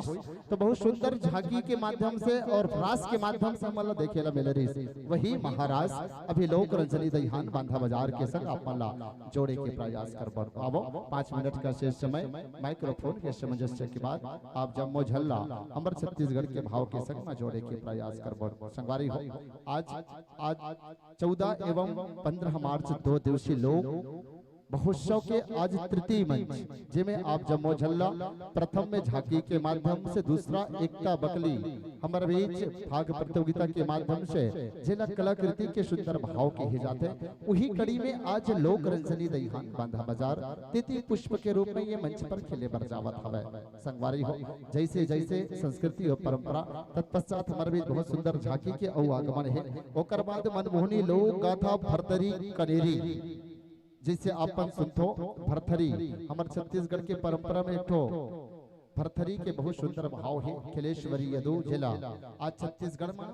Speaker 4: तो बहुत सुंदर झाकी के माध्यम से और रास के माध्यम से हम देखे ला मिल रही वही महाराज अभी लोक रंजनी दहियान बांधा बाजार के संग आप जोड़े के प्रयास कर पावो। 5 मिनट का शेष समय माइक्रोफोन के सामंजस्य के बाद आप जम्मो झल्ला अमर छत्तीसगढ़ के भाव के संग में जोड़े के प्रयास कर संगवारी हो। आज 14 एवं 15 मार्च 2 दिवसीय लोक महोत्सव के आज तृतीय मंच जिसमें आप जम्मो झल्ला प्रथम में झांकी के माध्यम से, दूसरा एकता बकली हमारे बीच भाग प्रतियोगिता के माध्यम से जिला कलाकृति के सुंदर भाव के ही जाते वही कड़ी में आज लोक रंजनी दहियान बांधा बाजार तृतीय पुष्प के रूप में ये मंच पर खिले बरजावत हवे। संगवारी हो जैसे जैसे संस्कृति और परंपरा तत्पश्चात हमारे बीच बहुत सुंदर झांकी के आगमन है। ओकर बाद मनमोहनी लोक गाथा भरतरी कनेरी जिसे आपन सुनथो भरथरी हमारे छत्तीसगढ़ के परंपरा में एक भरथरी के बहुत सुंदर भाव है। खिलेश्वरी यदु जिला आज छत्तीसगढ़ में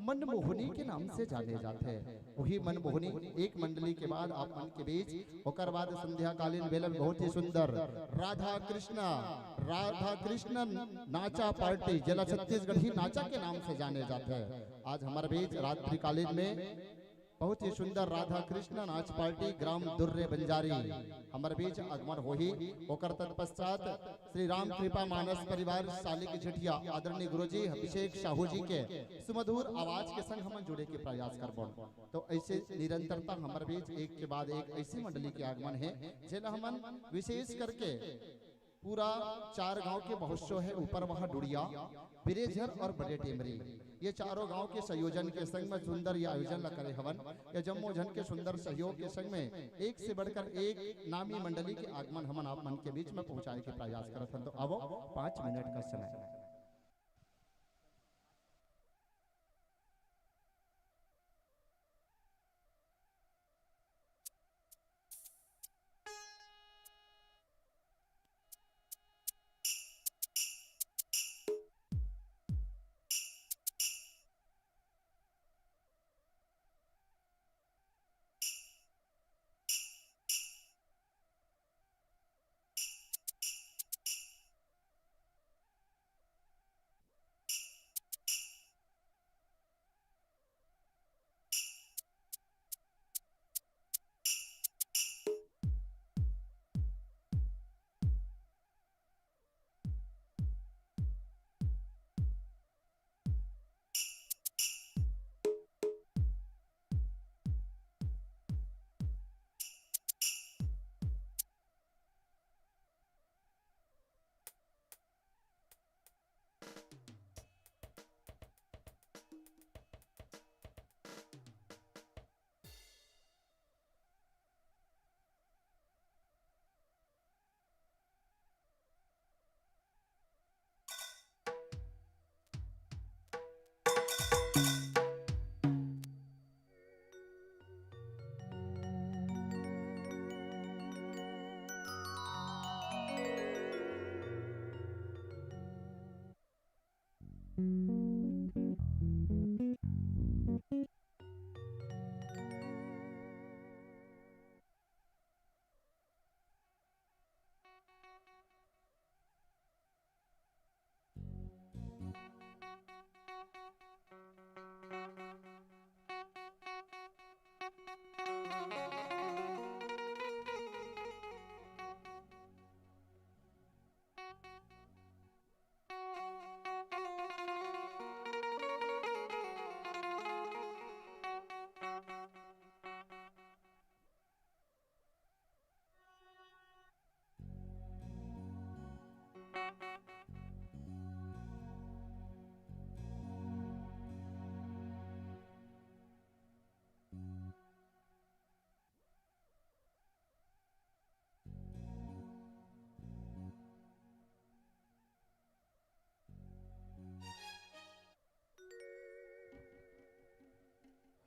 Speaker 4: मनमोहनी के नाम से जाने जाते हैं। वही मनमोहनी एक मंडली के बाद आप मन के बीच ओकर बाद संध्या कालीन बेला बहुत ही सुंदर राधा कृष्ण नाचा पार्टी जिला छत्तीसगढ़ ही नाचा के नाम से जाने जाते हैं। आज हमारे बीच रात्रि कालीन में बहुत ही सुंदर राधा कृष्ण नाच पार्टी ग्राम दुर्रे बंजारी हमारे बीच आगमन हो ही ओकर तत्पश्चात श्री राम कृपा मानस परिवार सालिक झटिया आदरणीय गुरुजी अभिषेक साहू जी के सुमधुर आवाज के संग हम जुड़े के प्रयास करबो। तो ऐसे निरंतरता हमारे बीच एक के बाद एक ऐसी मंडली के आगमन है जिन्हें हम विशेष करके पूरा 4 गांव के महोत्सव है। ऊपर वहां डुड़िया बिरेझर और बड़े टेमरी ये चारों गांव के संयोजन के संग में सुंदर ये आयोजन ला करे हवन। या जम्मो झन के सुंदर सहयोग के संग में एक से बढ़कर एक नामी मंडली के आगमन हमन आप मन के बीच में पहुंचाए के प्रयास करत हन। तो अब 5 मिनट का समय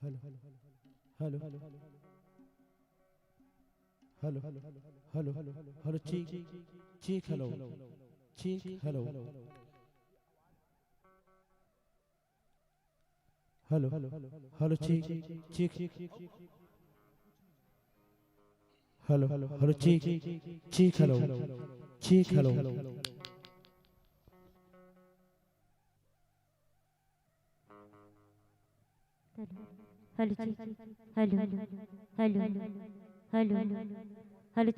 Speaker 6: hello hello hello hello hello hello check check hello check hello hello hello check check hello hello check check hello check hello
Speaker 2: hello hello hello hello hello hello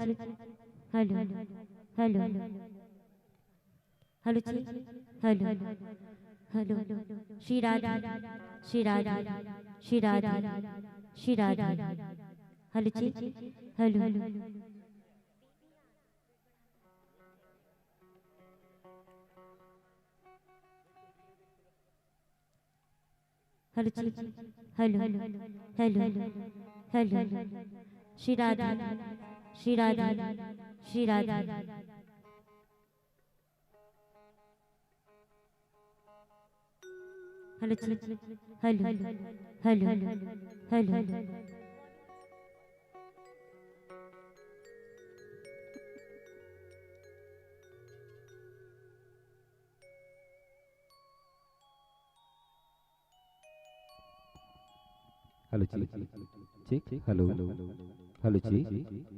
Speaker 2: hello hello hello hello hello Shri Radha Shri Radha Shri Radha Shri Radha hello hello hello hello hello hello Shri Radha Shri Radha Shri Radha hello hello hello hello
Speaker 10: hello check hello hello check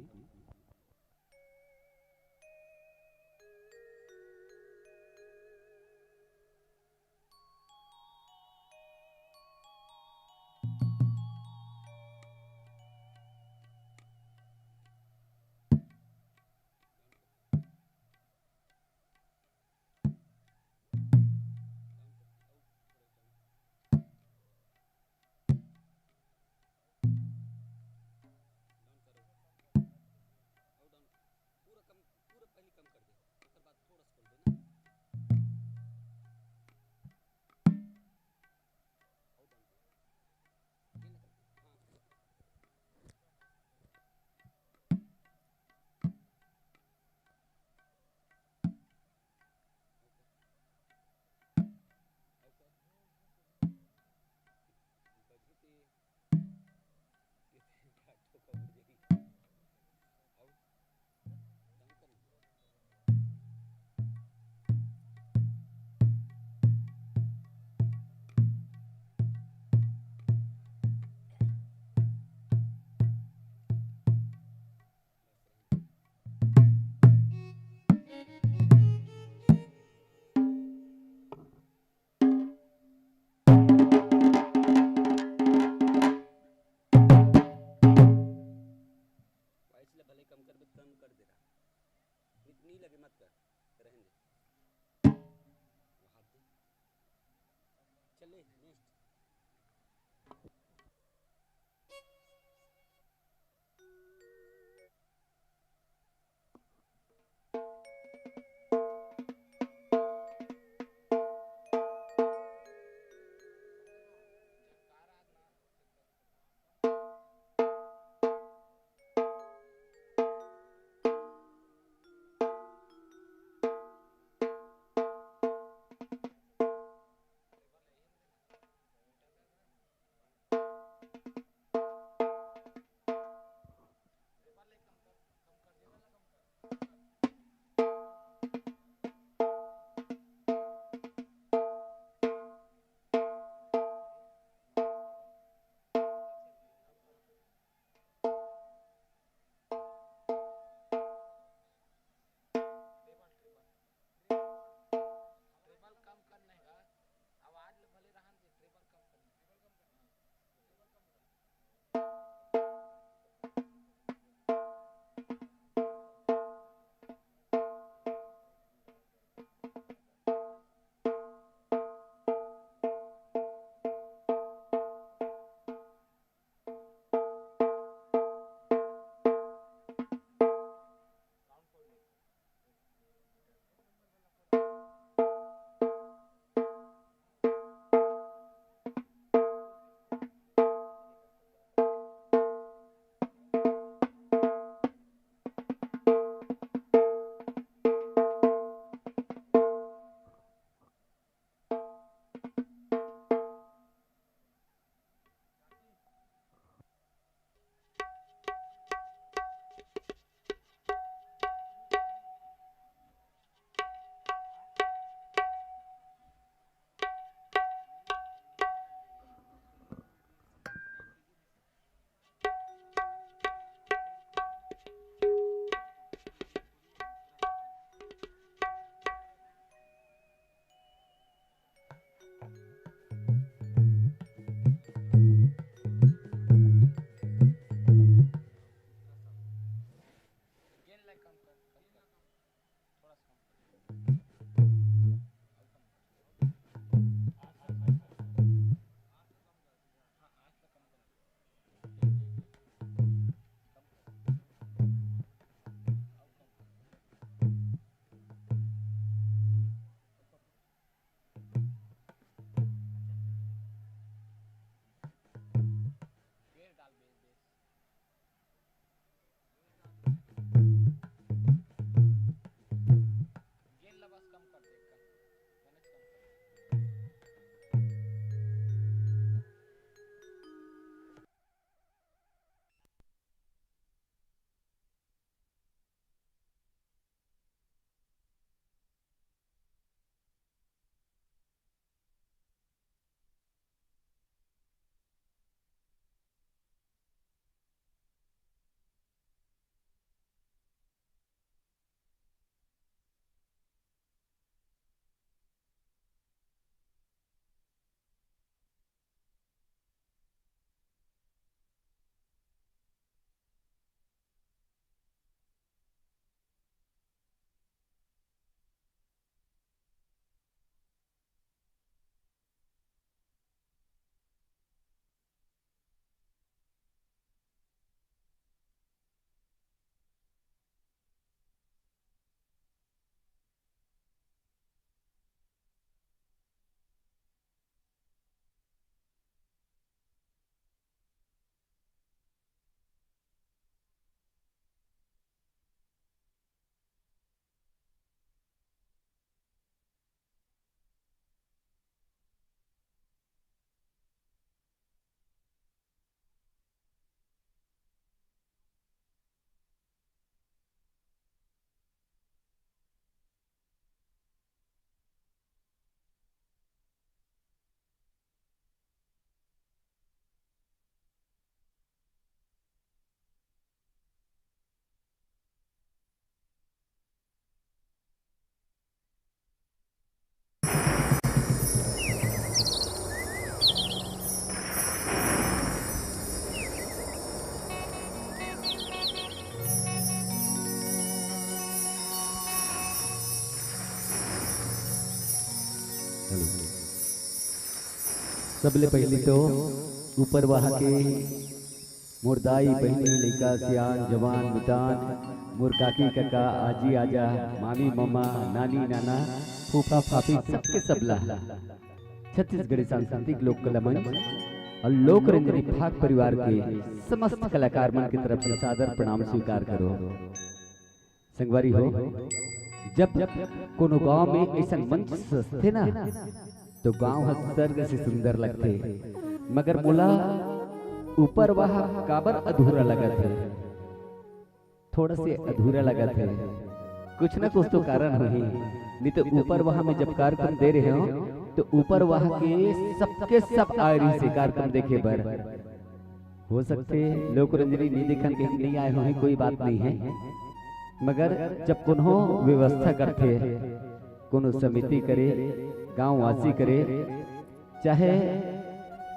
Speaker 10: सबले पहले तो ऊपर वहाँ के मुर्दाई बहनी लड़का सियान जवान मितान मोर काकी काका आजी आजा मामी मामा नानी नाना फूफा फाफी सबके सबला छत्तीसगढ़ी सांस्कृतिक लोक कला मंच और लोक रंजनी भाग परिवार के समस्त कलाकार मन की तरफ से सादर प्रणाम स्वीकार करो। संगवारी हो, जब कोनो गांव में ऐसा मंच सस्ते ना तो गांव स्वर्ग से सुंदर लगते, मगर मोला ऊपर वह काबर अधूरा लगा था, थोड़ा से अधूरा लगा था। कुछ न कुछ तो कारण हो ही, नहीं तो ऊपर वहां में जब कार्यक्रम दे रहे हो तो ऊपर वहां के सबके सब आ रही से कार्यक्रम देखे बर हो सकते लोक रंजनी नहीं देखन के नहीं आए हो, कोई बात नहीं है, मगर जब कोनो व्यवस्था करते कोनो समिति करे गांव वासी करे चाहे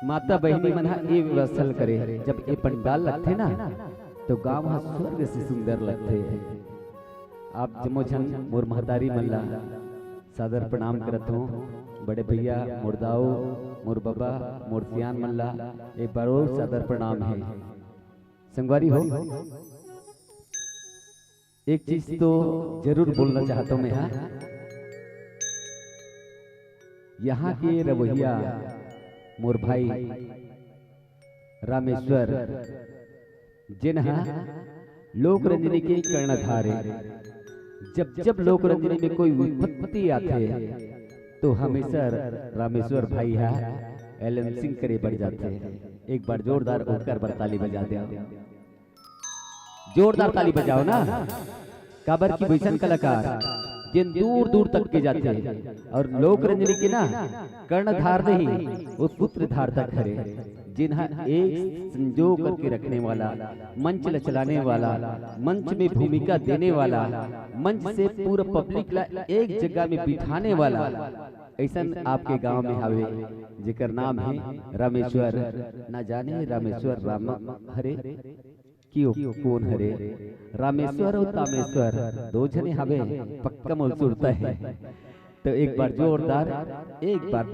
Speaker 10: माता बहनी मन ये व्यवस्था करे, जब ये पंडाल लगते ना तो गांव स्वर्ग से सुंदर लगते। आप जमो झन मोर महतारी मल्ला सादर प्रणाम करत हूँ, बड़े भैया मुर्दाओ मोर बाबा मोर सियान मल्ला एक बार और सादर प्रणाम है। संगवारी हो, एक चीज तो जरूर बोलना चाहता हूँ मैं, यहाँ के रवैया मोर भाई रामेश्वर जिन्हा लोक रंजनी के कर्णधार है, जब जब लोक रंजनी में कोई विपत्ति आते तो हमेशा रामेश्वर भाई है एलन सिंह करे बढ़ जाते हैं। एक बार जोरदार होकर बरताली बजा दे, जोरदार ताली बजाओ ना। काबर की भीषण कलाकार जिन दूर दूर तक के जाते हैं और लोक रंजनी के ना कर्णधार नहीं वो पुत्रधार तक खड़े, जिन्हा एक संजोग करके रखने वाला, मंच चलाने वाला, मंच में भूमिका देने वाला, मंच से पूरा पब्लिक ला एक जगह में बिठाने वाला, ऐसा आपके गांव में हवे जिकर नाम है रामेश्वर। ना जाने रामेश्वर राम हरे क्यों कौन हरे, रामेश्वर और तामेश्वर दो जने हवे पक्का मोल सुरता है। तो एक बार जोरदार, एक बार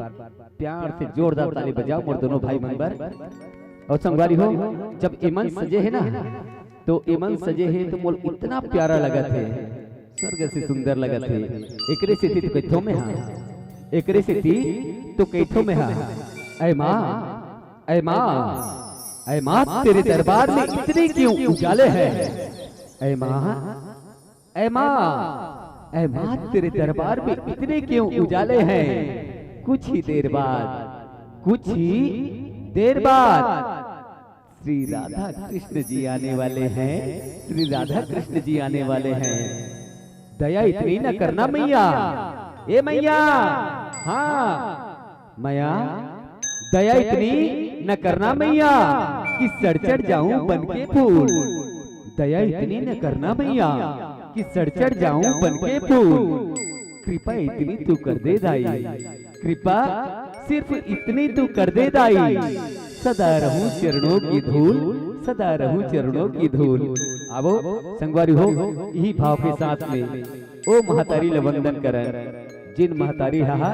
Speaker 10: प्यार से जोरदार ताली बजाओ मोर दोनों भाई मेंबर। और संगवारी हो, जब इमन सजे है ना तो इमन सजे है तो मोल इतना प्यारा लगा थे, स्वर्ग से सुंदर लगा थे। एकरे से तो कैथों में हा, एकरे से तो कैथों में हा। ऐ माँ, ऐ माँ, ऐ माँ तेरे दरबार में इतने क्यों उजाले हैं। ऐ माँ, ऐ माँ, ऐ माँ तेरे दरबार में इतने क्यों उजाले हैं। कुछ ही देर बाद, कुछ ही देर बाद श्री राधा कृष्ण जी आने वाले हैं, श्री राधा कृष्ण जी आने वाले हैं। दया इतनी न करना मैया, ए मैया, हाँ मैया, दया इतनी न करना मैया कि सड़ चढ़ जाऊं बन के फूल। दया इतनी न करना मैया कि सड़ चढ़ जाऊं बन के फूल। कृपा इतनी तू कर दे दाई, कृपा सिर्फ इतनी तू कर दे दाई। सदा रहूं चरणों की धूल, सदा रहूं चरणों की धूल। आवो संगवारी हो, यही भाव के साथ में ओ महतारी ल वंदन करन। जिन महतारी रहा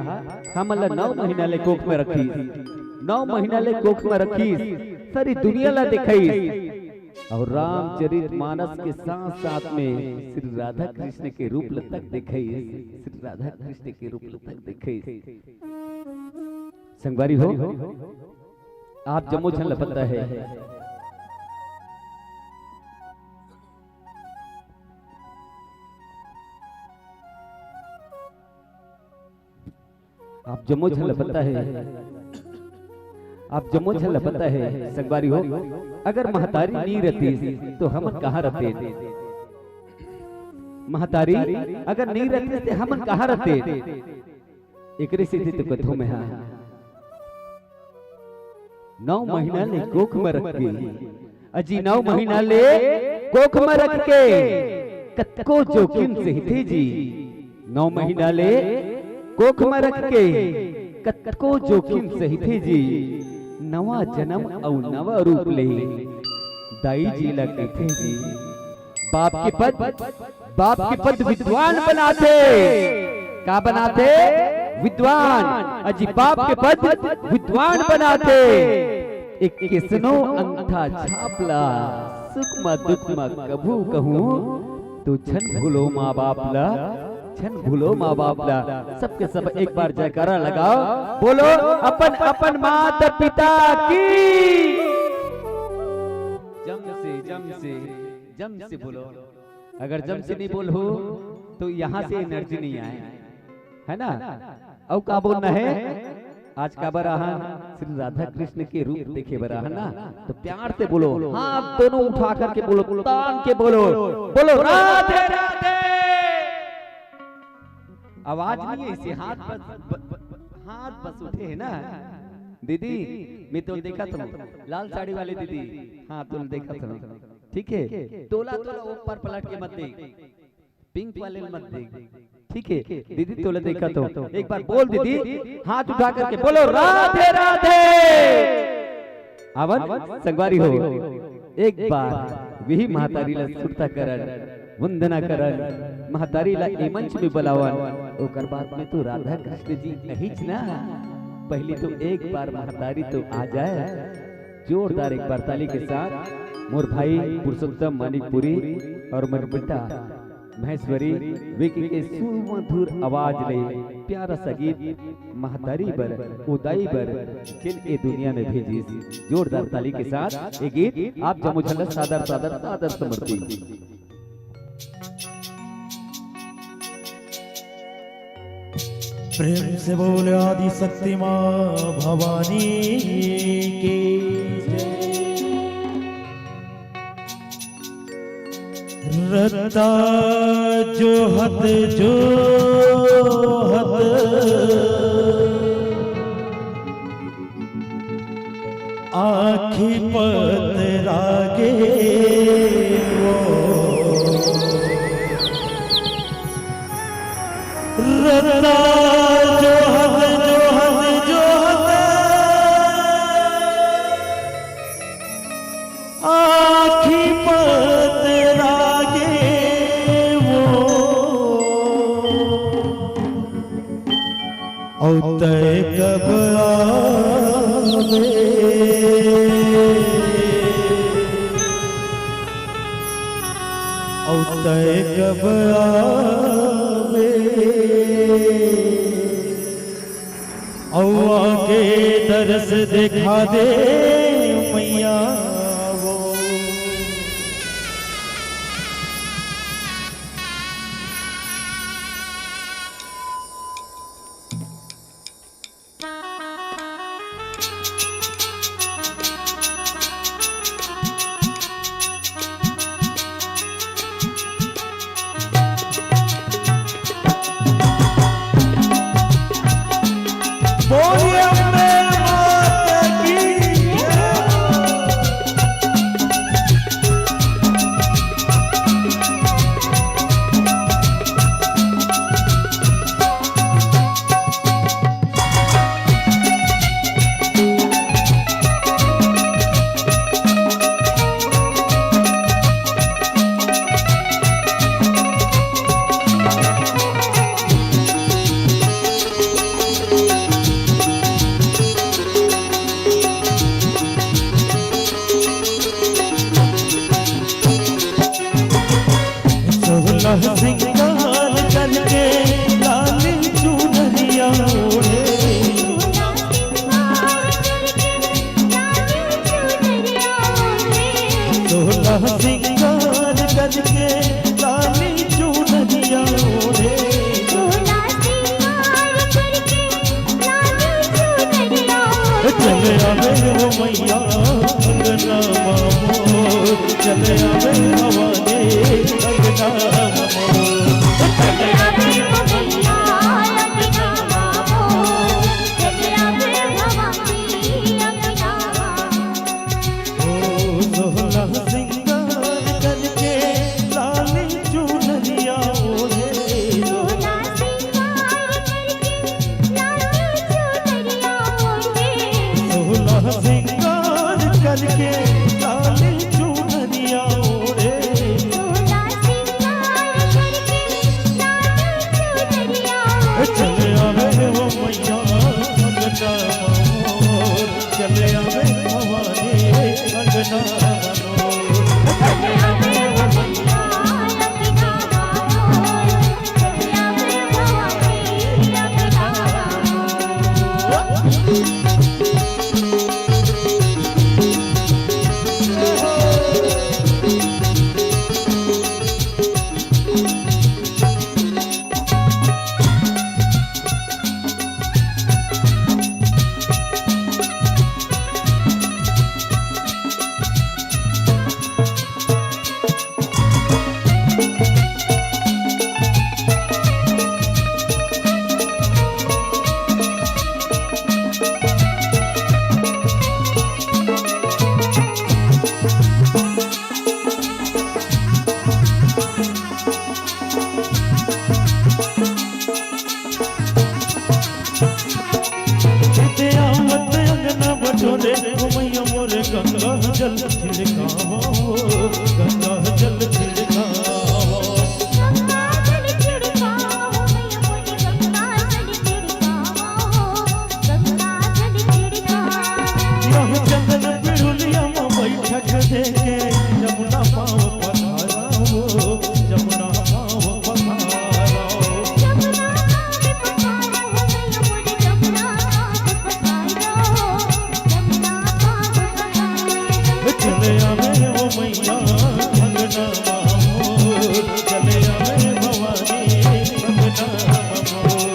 Speaker 10: हमला 9 महीना ले कोख में रखी, 9 महीना ले कोख में रखी, सारी दुनिया ला दिखाई और रामचरित मानस के साथ साथ में श्री राधा कृष्ण के रूप तक दिखाई, श्री राधा कृष्ण के रूप तक दिखाई। संगवारी हो, आप जम्मू झन पता है आप जम्मू झल पता है, आप जम्मू झल पता है संगवारी हो, अगर महतारी नहीं रहती तो हम कहाँ रहते। महतारी अगर नहीं रहती तो हम कहाँ रहते। एकरे सीधी तो कथों में है 9 महीना ले कोख में रख के, अजी 9 महीना ले कोख में रख के कतको जोखिम सहते जी। 9 महीना ले कोख में रख के कतको जोखिम सहते जी। नवा जन्म और नवा रूप ले दाई जी लगते जी। बाप के पद विद्वान बनाते, का बनाते विद्वान अजी बाप के पद विद्वान बनाते एक किसनो अंगठा छापला सुखमा दुखमा कभू कहूँ तो छन भूलो माँ बाप ला छन भूलो माँ बाप ला। सबके सब एक बार जयकारा लगाओ, बोलो अपन अपन माता पिता की जम से बोलो। अगर जम से नहीं बोलो तो यहाँ से एनर्जी नहीं आए, है ना। और का बोलना है आज का बराहन श्री राधा कृष्ण के रूप देखे बराहन ना, तो प्यार से बोलो, हाथ दोनों उठा करके बोलो, तान के बोलो, बोलो राधे राधे। आवाज नहीं है इसे, हाथ बस उठे है ना। दीदी मैं तो देखा था लाल साड़ी वाली दीदी, हाँ तुम देखा था, ठीक है। तोला तोला ऊपर पलट के मत देख, पिंक वाले मत देख, ठीक है। दीदी तोला देखा तो एक बार बोल दीदी, हाथ उठा करके बोलो राधे राधे। आवन संगवारी हो एक बार वही महतारी ला सुरता करन वंदना करन, महतारी ला ए मंच में बुलावन। ओकर बाद में तो राधा कृष्ण जी कहिच ना, पहली तो एक बार महतारी तो आ जाए। जोरदार एक बार ताली के साथ मोर भाई पुरुषोत्तम मणिपुरी और मोर बेटा महेश्वरी विकी के सुमधुर आवाज ले प्यारा सा गीत महतारी बर उदाई बर जिन ए दुनिया में भेजी। जोरदार ताली के साथ ये गीत आप जमो झलक सादर सादर सादर समर्पित।
Speaker 6: प्रेम से बोले आदि शक्ति माँ भवानी की रता जो हत आखी पतरागे वो रता तय कब आवे तय कब आवे आके तरस दिखा दे मैया वो। सिंगार करके लाल चुनरिया ओढ़े, सोलह सिंगार करके लाल चुनरिया ओढ़े, चले आवे हो मैया अंगना मोर, चले आवे भवानी अंगना जल छिड़कावो गंगा जल छिड़कावो चंदन बिरुलिया में बैठक देके जमुना पाँव पधाराओ जमुना पाँव पधाराओ चले आवे वो मैया अंगना मामोर चले आवे भवानी अंगना मामोर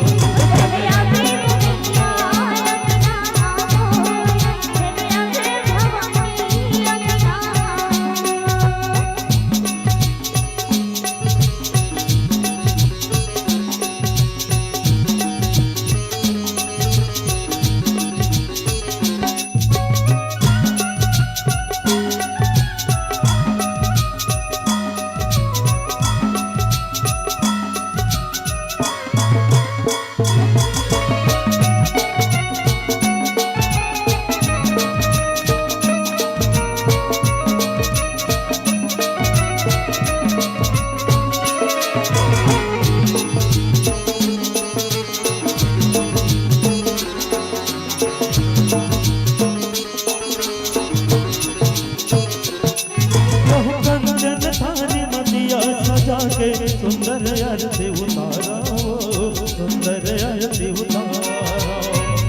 Speaker 6: सुंदर आरती उतारो सुंदर आरती उतारो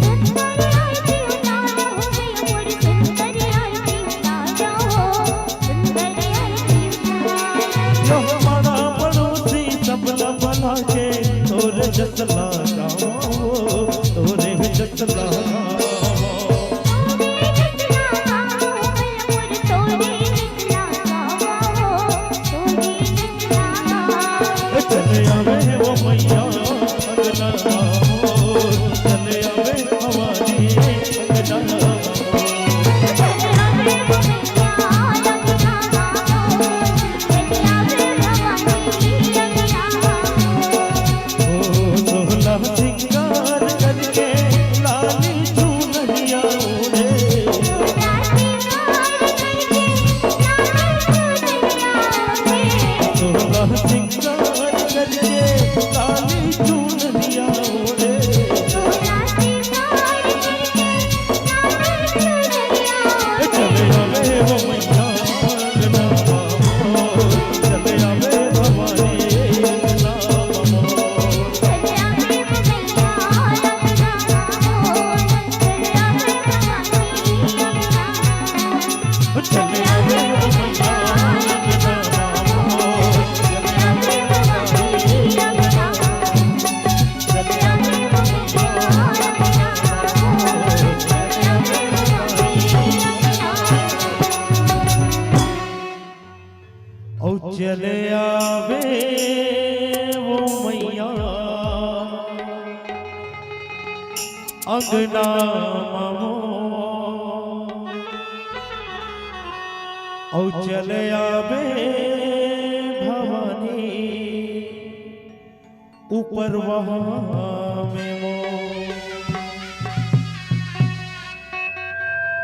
Speaker 6: जो हमारा पड़ोसी सबला बना के तोरे जसला गाओ तोरे जसला चले आवे वो मैया अंगना मामोर चले आवे भवानी अंगना सोहला सिंगार करके लाली चूनरिया ओढ़े सोहला सिंगार करके लाली चूनरिया ओढ़े चले आवे वो मैया अंगना मामोर चले आवे भवानी अंगना मामोर चले आवे वो मैया अंगना मामोर चले आवे भवानी अंगना चले आवे वो मैया ओ चले आवे वो मैया अंगना मामोर ओ चले आवे भवानी ऊपर वहाँ में मोर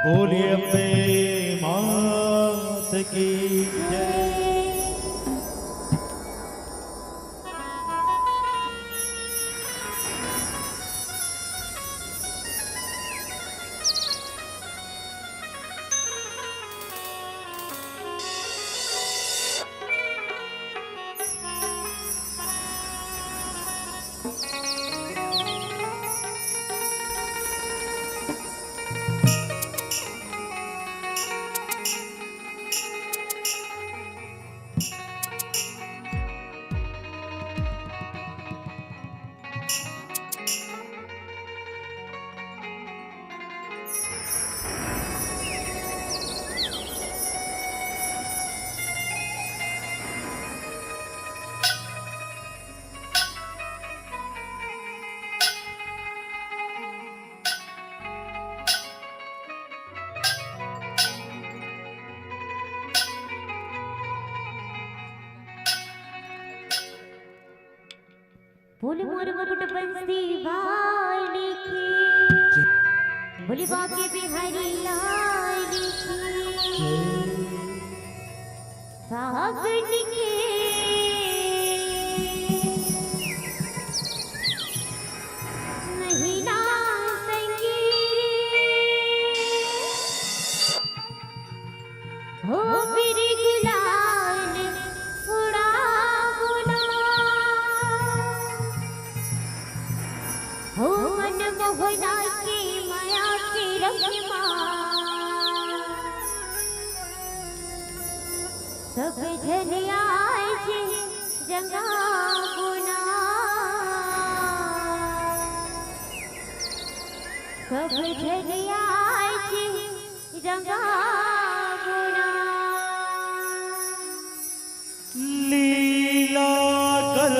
Speaker 6: बोलिए अम्बे मात की जय
Speaker 11: बोले मोर मुकुट बंसी वाली की बोले बाके बिहारी लाल की फागुन के महीना संगीरे हो मेरी गुलाल उड़ा बुना हो मन मोहना की माया की रंगमा सब जन आज जगा गुना सब जन आज जगा गुना
Speaker 9: लीला कर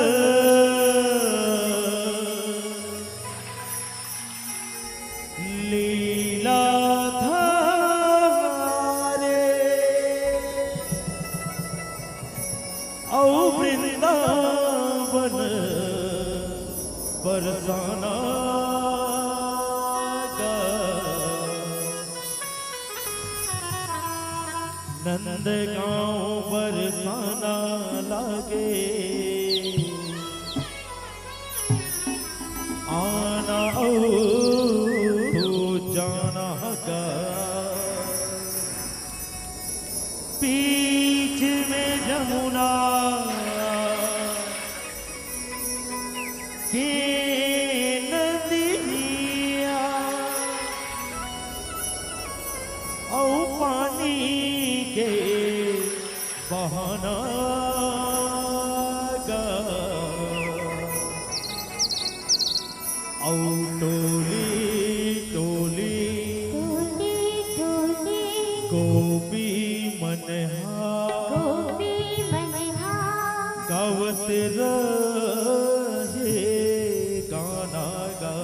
Speaker 9: लीला धारे औ वृंदावन बरसाना गा नंद गाँव बरसाना लागे आना ओ तो जाना गा बीच में जमुना के नदिया औ पानी के बहाना गा औ टोली टोली
Speaker 11: टोली टोली
Speaker 9: गोपी मनहा
Speaker 11: गोपी मनहा
Speaker 9: गावत रहे गाना गा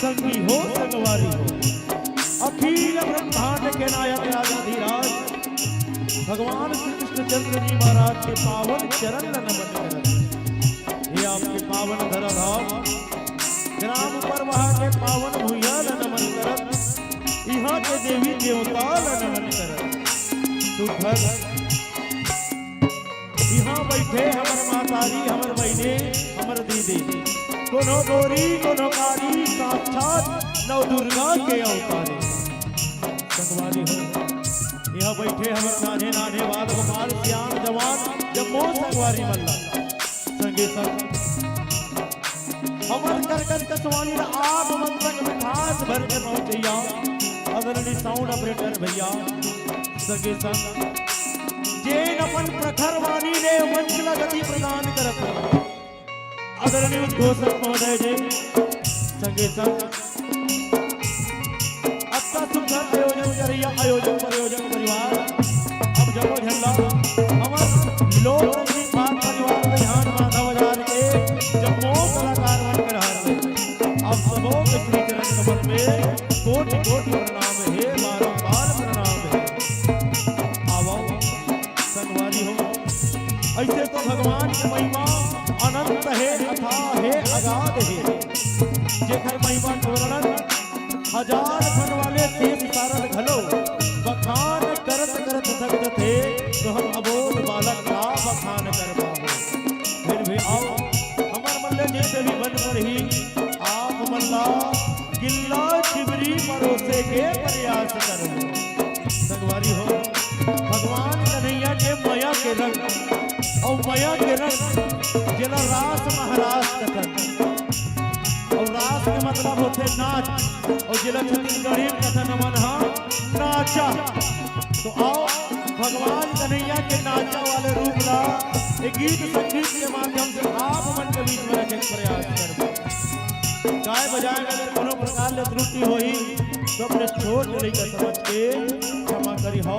Speaker 9: संगी हो संगवारी हो अखिल ब्रह्मांड के नायक राजाधिराज भगवान श्री कृष्णचंद्र जी महाराज के पावन चरण नमन करत। ये आपके पावन धरा धाम ग्राम पर वहाँ के पावन भूया नमन करत। यहाँ के देवी देवता नमन करत। सुखर यहाँ बैठे हमर मातारी हमर बहने हमर दीदी कोनो गोरी कोनो कारी साक्षात नव दुर्गा के अवतारे संगवारी हो यहाँ बैठे हमर नाने नाने बाल गोपाल सियान जवान जम्मो संगवारी मल्ला संगे संग हमर करकट कसवानी आप मंत्रक मिठास भर के पहुंचैया अदरणी साउंड ऑपरेटर भैया संगे संग जेन अपन प्रखर वाणी ने मंचला गति प्रदान करत आदरणीय उद्घोषक महोदय जी संगे संग अच्छा सुंदर आयोजन करिया आयोजक परिवार अब जगो झल्ला हमर लोक संगीत भाग परिवार बिहान माधव बाजार के जम्मो कलाकार बनकर हार अब सबों के श्री चरण कमल में कोटि कोटि प्रणाम है बारंबार प्रणाम है ऐसे तो भगवान की महिमा अनंत है अथाह है अगाध है जेकर महिमा वर्णन हजार फन वाले तीस सारद घलो बखान करत करत थक थे तो हम अबोध बालक का बखान कर पाओ फिर भी आओ हमार मल्ले जैसे भी बन पर ही आप मल्ला किल्ला चिबरी परोसे के प्रयास करो संगवारी हो भगवान कन्हैया के माया के रंग और माया के रंग जिला रास महाराज कथन और रास के मतलब होते नाच और जिला छत्तीसगढ़ी कथन मनहा नाचा तो आओ भगवान कन्हैया के नाचा वाले रूप ला एक गीत संगीत के माध्यम से आप मन के बीच में रखे प्रयास कर गाय बजाए अगर कोनो प्रकार ले त्रुटि होई तो अपने छोट लड़का समझ के क्षमा करी हो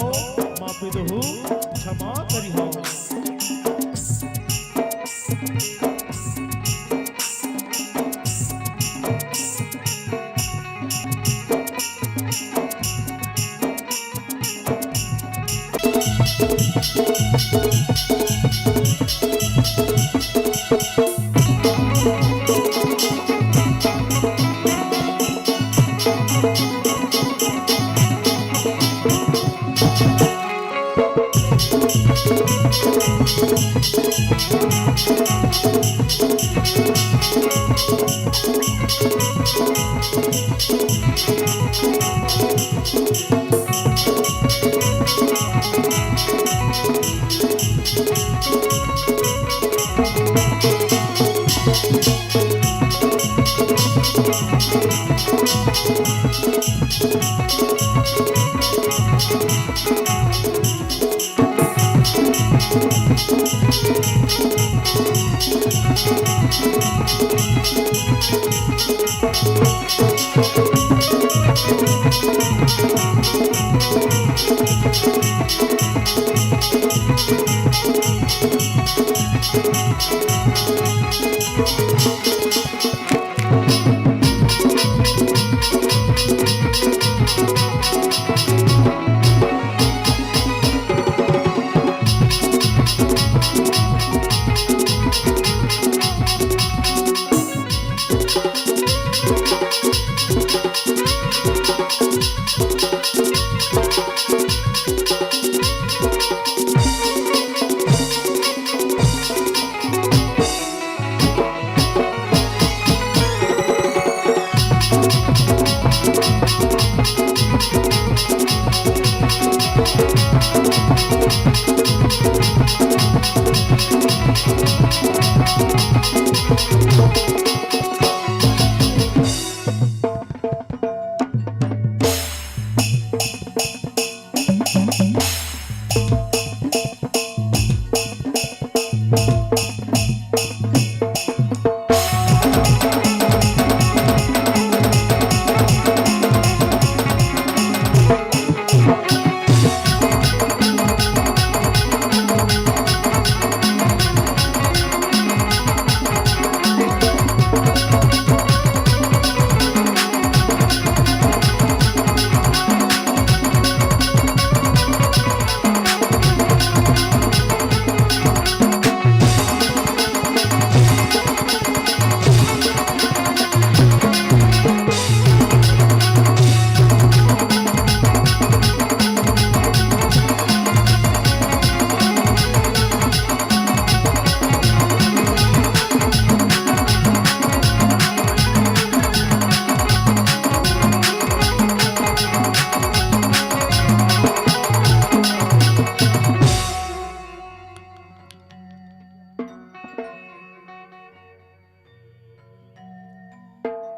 Speaker 9: माफी दहु क्षमा करी हो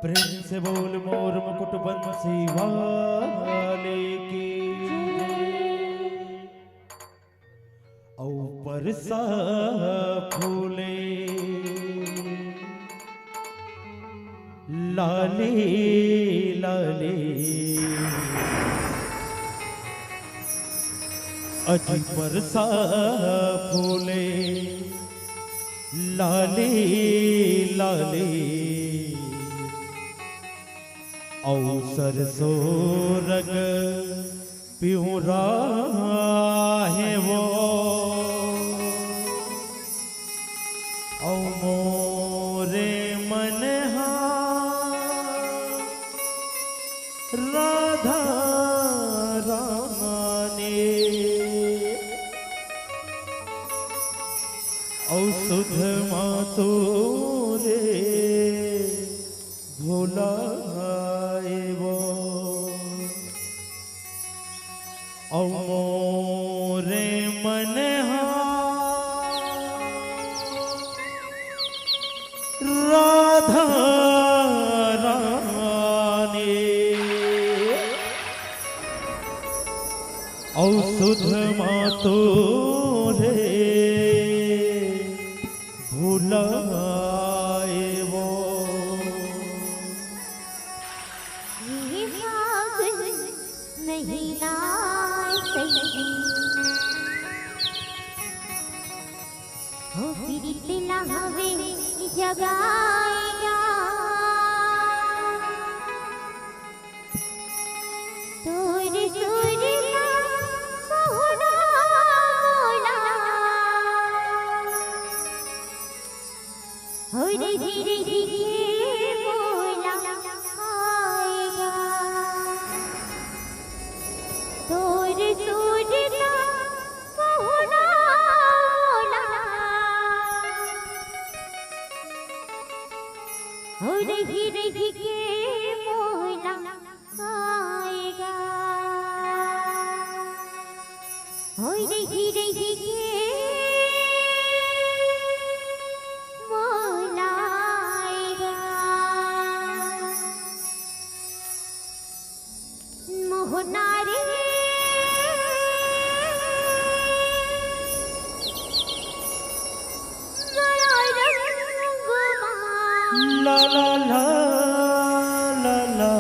Speaker 9: प्रेम से बोल मोर मुकुट बंसी वाले की ऊपर सा फूले लाले लाले अजी पर सा फूले लाले लाले अवसर सो रग प्यूरा है वो औ मोरे मन राधा रानी औ सुध मातो रे भोला औ मोरे मन राधा रानी औ सुध मातो रे भुलाए वो
Speaker 11: ये फागुन महीना सही हो पीड़ित लहवे जगाया तोर सुर का बहुना बोला हो रे धीरे धीरे बोला आएगा तोर सुर का बहुना बोला हो रे धीरे धीरे बोला आएगा हो रे धीरे धीरे बोला आएगा मोहना रे
Speaker 9: ला ला ला ला ला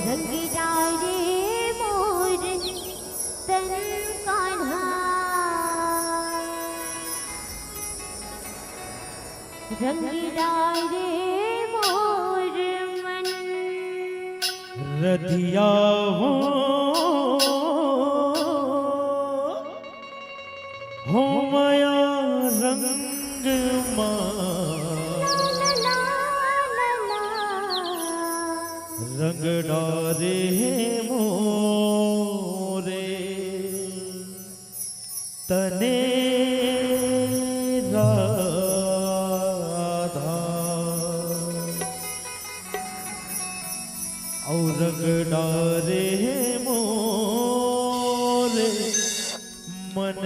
Speaker 11: रंग डाले मोर तन कान्हा रंग डाले मोर मन
Speaker 9: रधिया हो माया रंग रंग डारे मोरे तने राधा और रंग डारे मोरे मन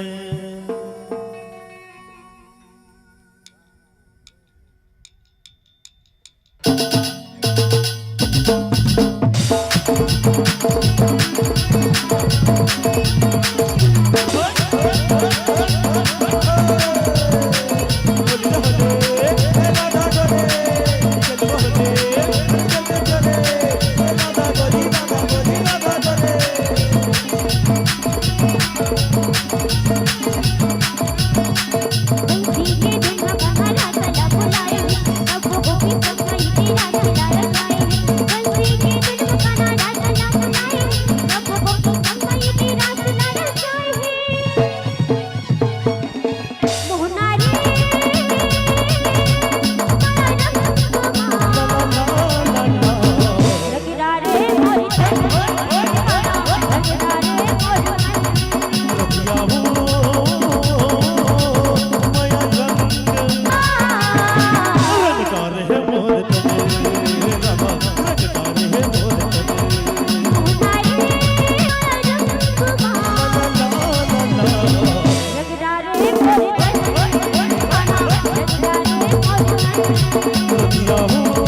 Speaker 11: रंग डाले मोर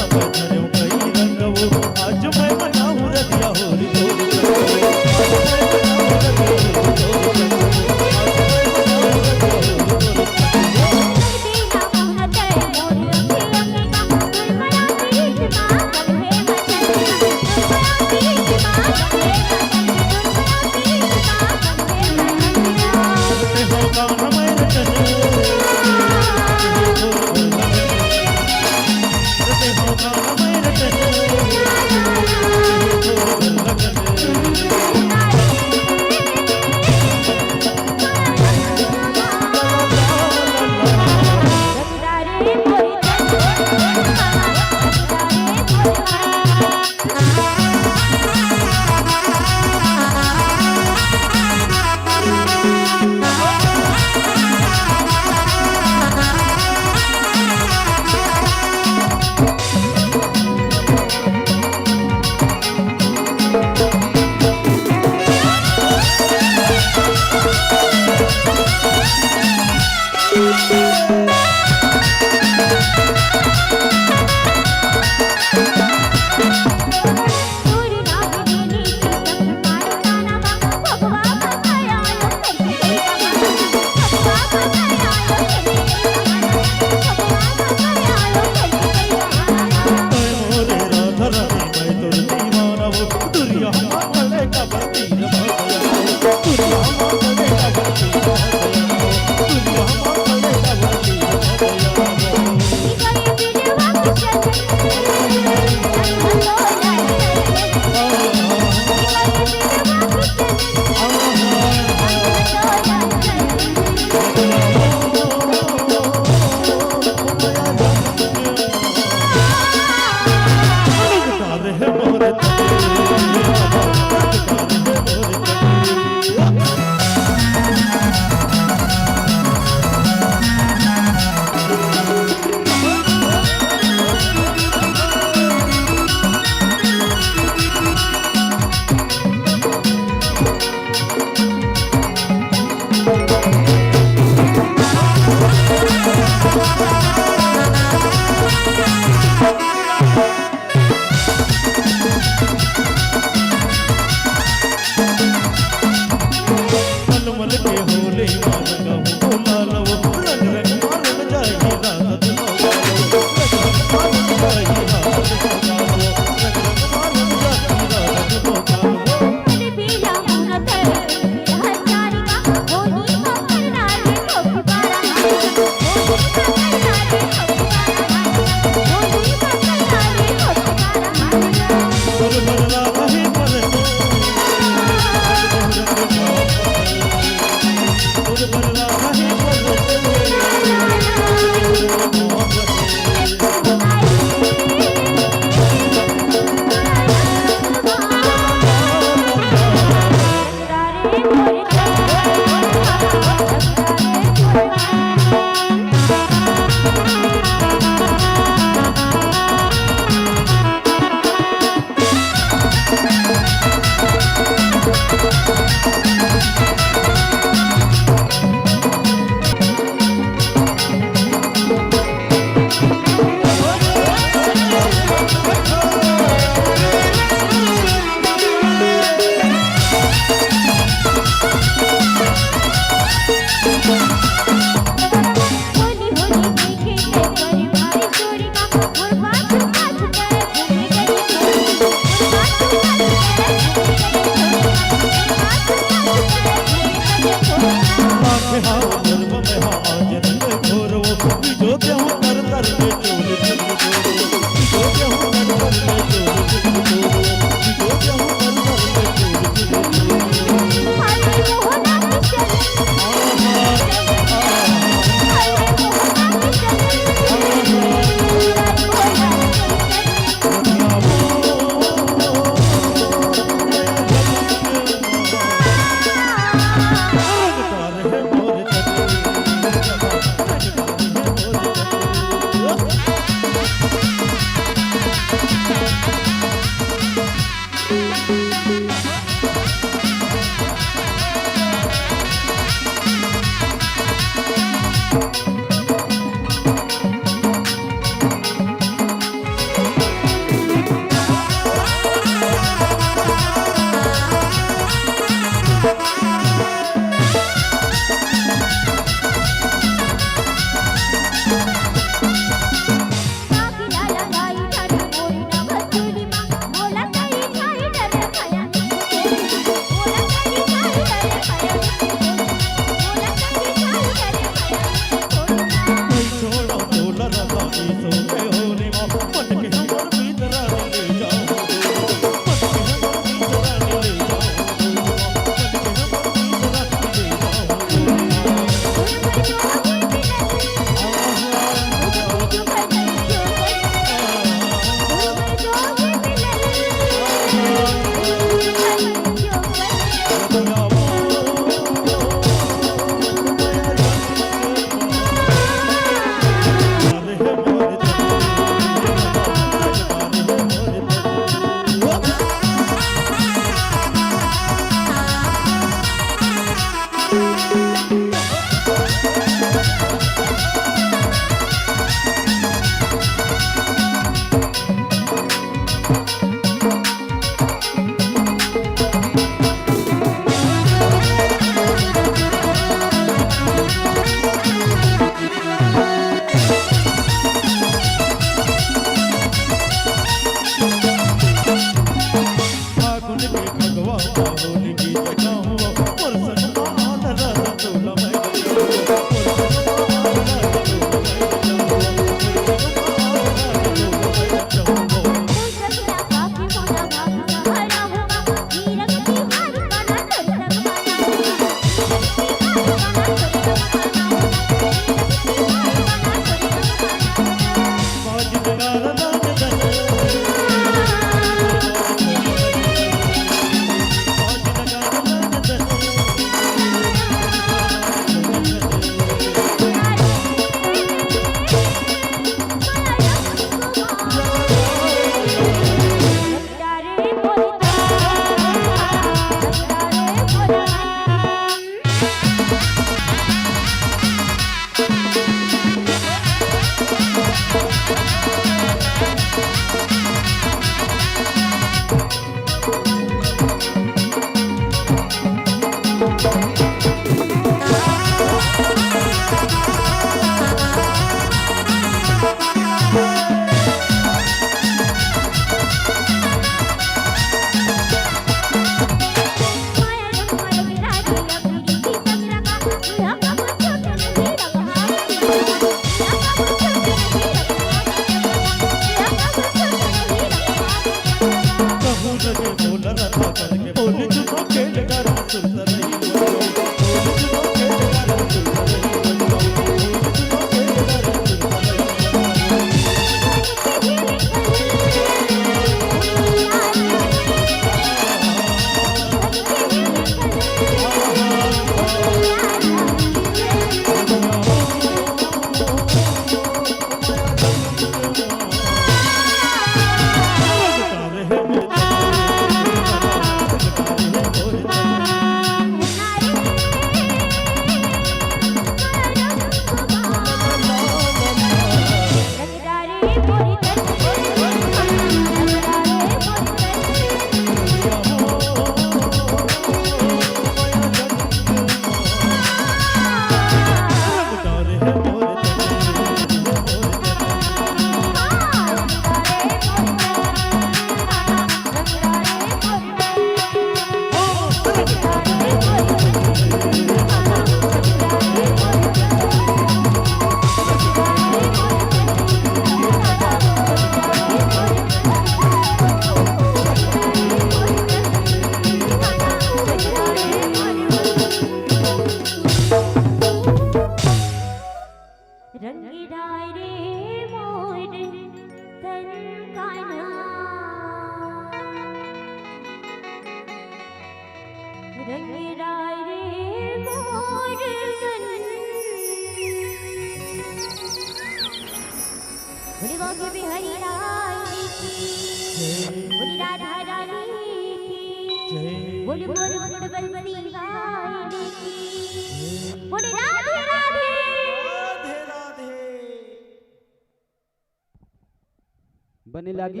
Speaker 10: बने लागी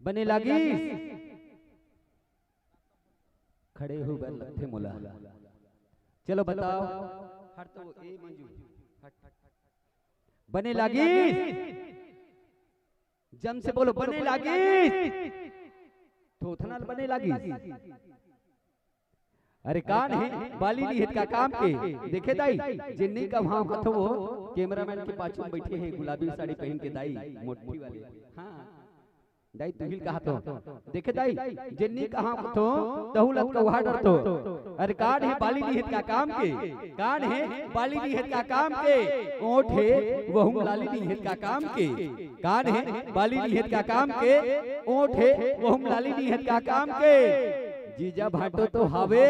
Speaker 10: बने लागी खड़े हो गए लगते मोला। चलो बताओ हट तो ए मंजू बने लागी जम से बोलो बने लागी थोथनल बने लागी अरे कान है बाली नहीं हित का काम के देखे दाई जिन्नी का वहां कथो वो कैमरामैन के पाछू में बैठे हैं गुलाबी साड़ी पहन के दाई मोटी वाली। हाँ दाई तुहिल कहा तो देखे दाई जिन्नी कहा कथो तहुलत का वहां डर तो अरे कान है बाली नहीं हित का काम के कान है बाली नहीं हित का काम के ओठ है वहुम लाली नहीं हित का काम के कान है बाली नहीं हित का काम के ओठ है वहुम लाली नहीं हित का काम के जीजा भाटो तो हवे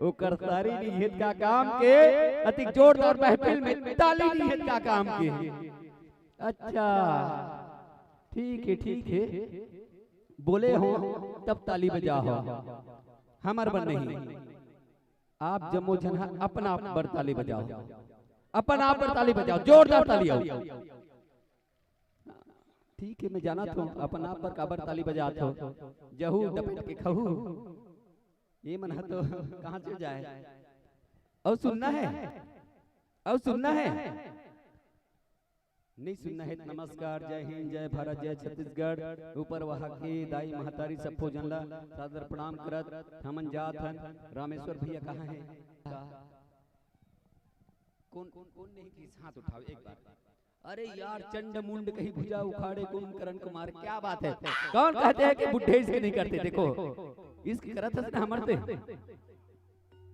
Speaker 10: वो करतारी निहित का काम के अति जोरदार महफिल में ताली निहित का काम के। अच्छा ठीक है बोले हो तब ताली बजा हो हमार बन नहीं आप जमो जन अपना आप पर ताली बजाओ अपना आप पर ताली बजाओ जोरदार ताली आओ। ठीक है मैं जाना था अपन आप पर काबर ताली बजात हो जहू डपट के खहू ये मन तो कहाँ से जाए और सुनना है नहीं सुनना है। नमस्कार जय हिंद जय भारत जय छत्तीसगढ़ ऊपर वहाँ के दाई महतारी सबको जनला सादर प्रणाम करत हमन जात हन। रामेश्वर भैया कहाँ है कौन नहीं किस हाथ उठाओ एक बार। अरे यार चंड मुंड कहीं भुजा उखाड़े कुंभकर्ण कुमार क्या बात है। कौन कहते हैं कि बुढ़े इसके नहीं करते देखो इसकी करत है ना हमारे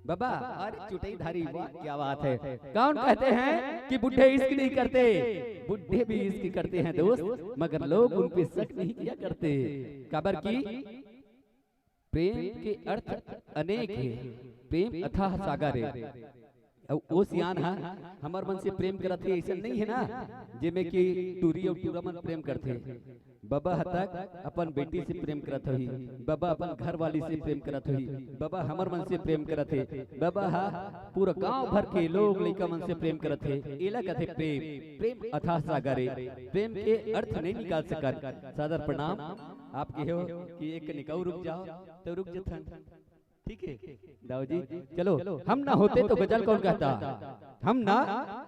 Speaker 10: बाबा अरे चुटई धारी वाह क्या बात है। कौन कहते हैं कि बुढ़े इसकी नहीं करते बुढ़े भी इसकी करते हैं दोस्त मगर लोग उन पे शक नहीं किया करते। काबर की प्रेम के अर्थ अनेक है प्रेम अथाह सागर है वो सियान हा हमार मन से प्रेम करत है ऐसा नहीं है ना जिमे कि टूरी और टूरा मन प्रेम करते बाबा हतक अपन बेटी से प्रेम करत हुई बाबा अपन घर वाली से प्रेम करत हुई बाबा हमार मन से प्रेम करत है बाबा हा पूरा गांव भर के लोग लइका मन से प्रेम करत है एला कहते प्रेम अथाह सागर है प्रेम के अर्थ नहीं निकाल सकत। सादर प्रणाम आपके हो कि एक निकाऊ रुक जाओ तो रुक जथन ठीक है दाऊ जी चलो हम ना होते तो गजल कौन कहता हम ना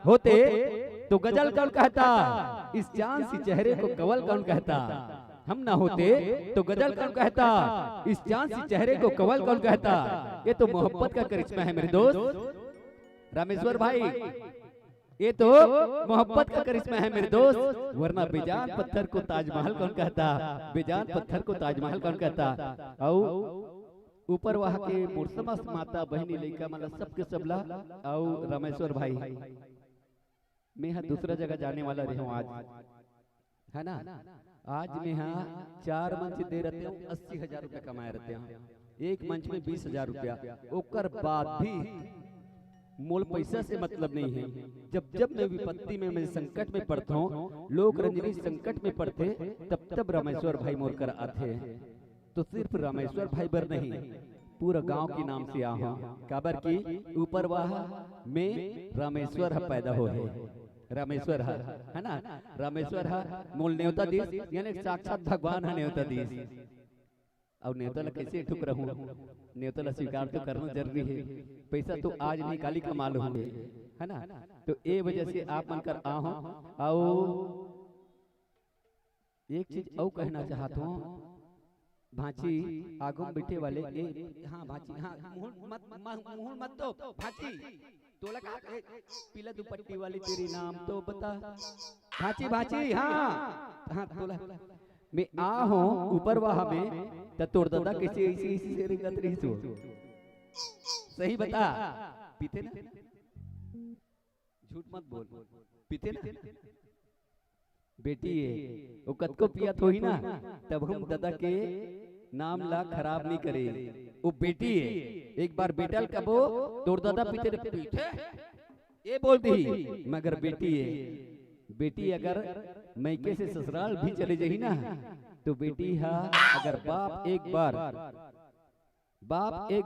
Speaker 10: होते तो गजल कौन कहता इस चांद सी चेहरे को कवल कौन कहता हम ना होते तो गजल कौन कहता इस चांद सी चेहरे को कवल कौन कहता। ये तो मोहब्बत का करिश्मा है मेरे दोस्त रामेश्वर भाई ये तो मोहब्बत का करिश्मा है मेरे दोस्त वरना बेजान पत्थर को ताजमहल कौन कहता बेजान पत्थर को ताजमहल कौन कहता। और ऊपर वहाँ के मुर्समस माता बहनी लइका मतलब सबके सबला और रामेश्वर भाई मैं यहाँ दूसरा जगह जाने वाला रही हूँ आज है ना। आज मैं यहाँ 4 मंच दे रहते हूँ 80,000 रुपया कमाए रहते हैं एक मंच में 20,000 रुपया ओकर बाद भी मोल पैसा से मतलब नहीं है। जब मैं विपत्ति में मैं संकट में पड़ता हूँ लोग रंजनी संकट में पड़ते तब रामेश्वर भाई मोर कर आते हैं। तो सिर्फ रामेश्वर भाई बर नहीं पूरा गांव के नाम से आ काबर की ऊपर वाह में रामेश्वर पैदा हो है रामेश्वर है ना रामेश्वर मूल न्योता देश यानी साक्षात भगवान है न्योता देश। और न्योता ला कैसे ठुक रहूं न्योता ला स्वीकार तो करना जरूरी है पैसा तो आज नहीं काली कमा लो है ना। तो ये वजह से आप मन कर आओ और एक चीज और कहना चाहता हूँ भांची आगू में बैठे वाले हाँ भांची हाँ मुंह मत दो भांची तोला का पीला दुपट्टी वाली तेरी नाम तो बता भांची हाँ तोला मैं आ हूँ ऊपर वहाँ में तो तोड़ दादा कैसे ऐसी से रिंगत रही तो सही बता पीते ना झूठ मत बोल पीते ना बेटी है वो कद को पिया तो ही ना तब हम दादा के नाम ला खराब नहीं करे वो बेटी है एक बार बेटल कबो तोड़ दादा पीते ये बोलती मगर बेटी है बेटी अगर मैके से ससुराल भी चले जाही ना तो बेटी हा अगर बाप एक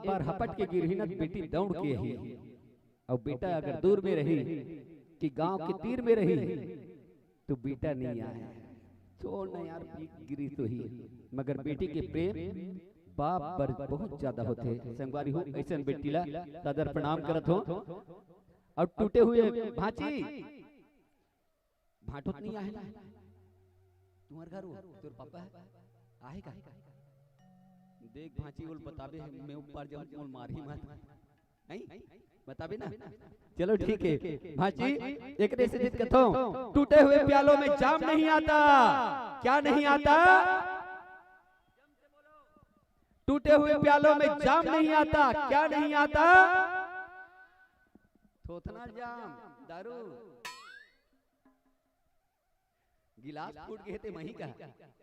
Speaker 10: बार हपट के गिरही ना बेटी दौड़ के ही और बेटा अगर दूर में रही कि गांव के तीर में रही तो बेटा नहीं आया छोड़ ना यार गिरी तो ही मगर बेटी के प्रेम बाप पर बहुत ज्यादा होते संगवारी हो ऐसा बेटी ला सादर प्रणाम करत हो। और टूटे हुए भांची भाटोत नहीं आए तुम्हारे घर तोर पापा आए का देख भांची उल बताबे मैं ऊपर जाऊं मोल मारी मत हैं बताबे ना। चलो ठीक है भांची एक से जित कथो टूटे हुए प्यालों में जाम नहीं आता। क्या नहीं आता? टूटे हुए प्यालों में जाम नहीं आता। क्या नहीं आता? थोथना जाम दारू गिलास फूट गए थे वहीं का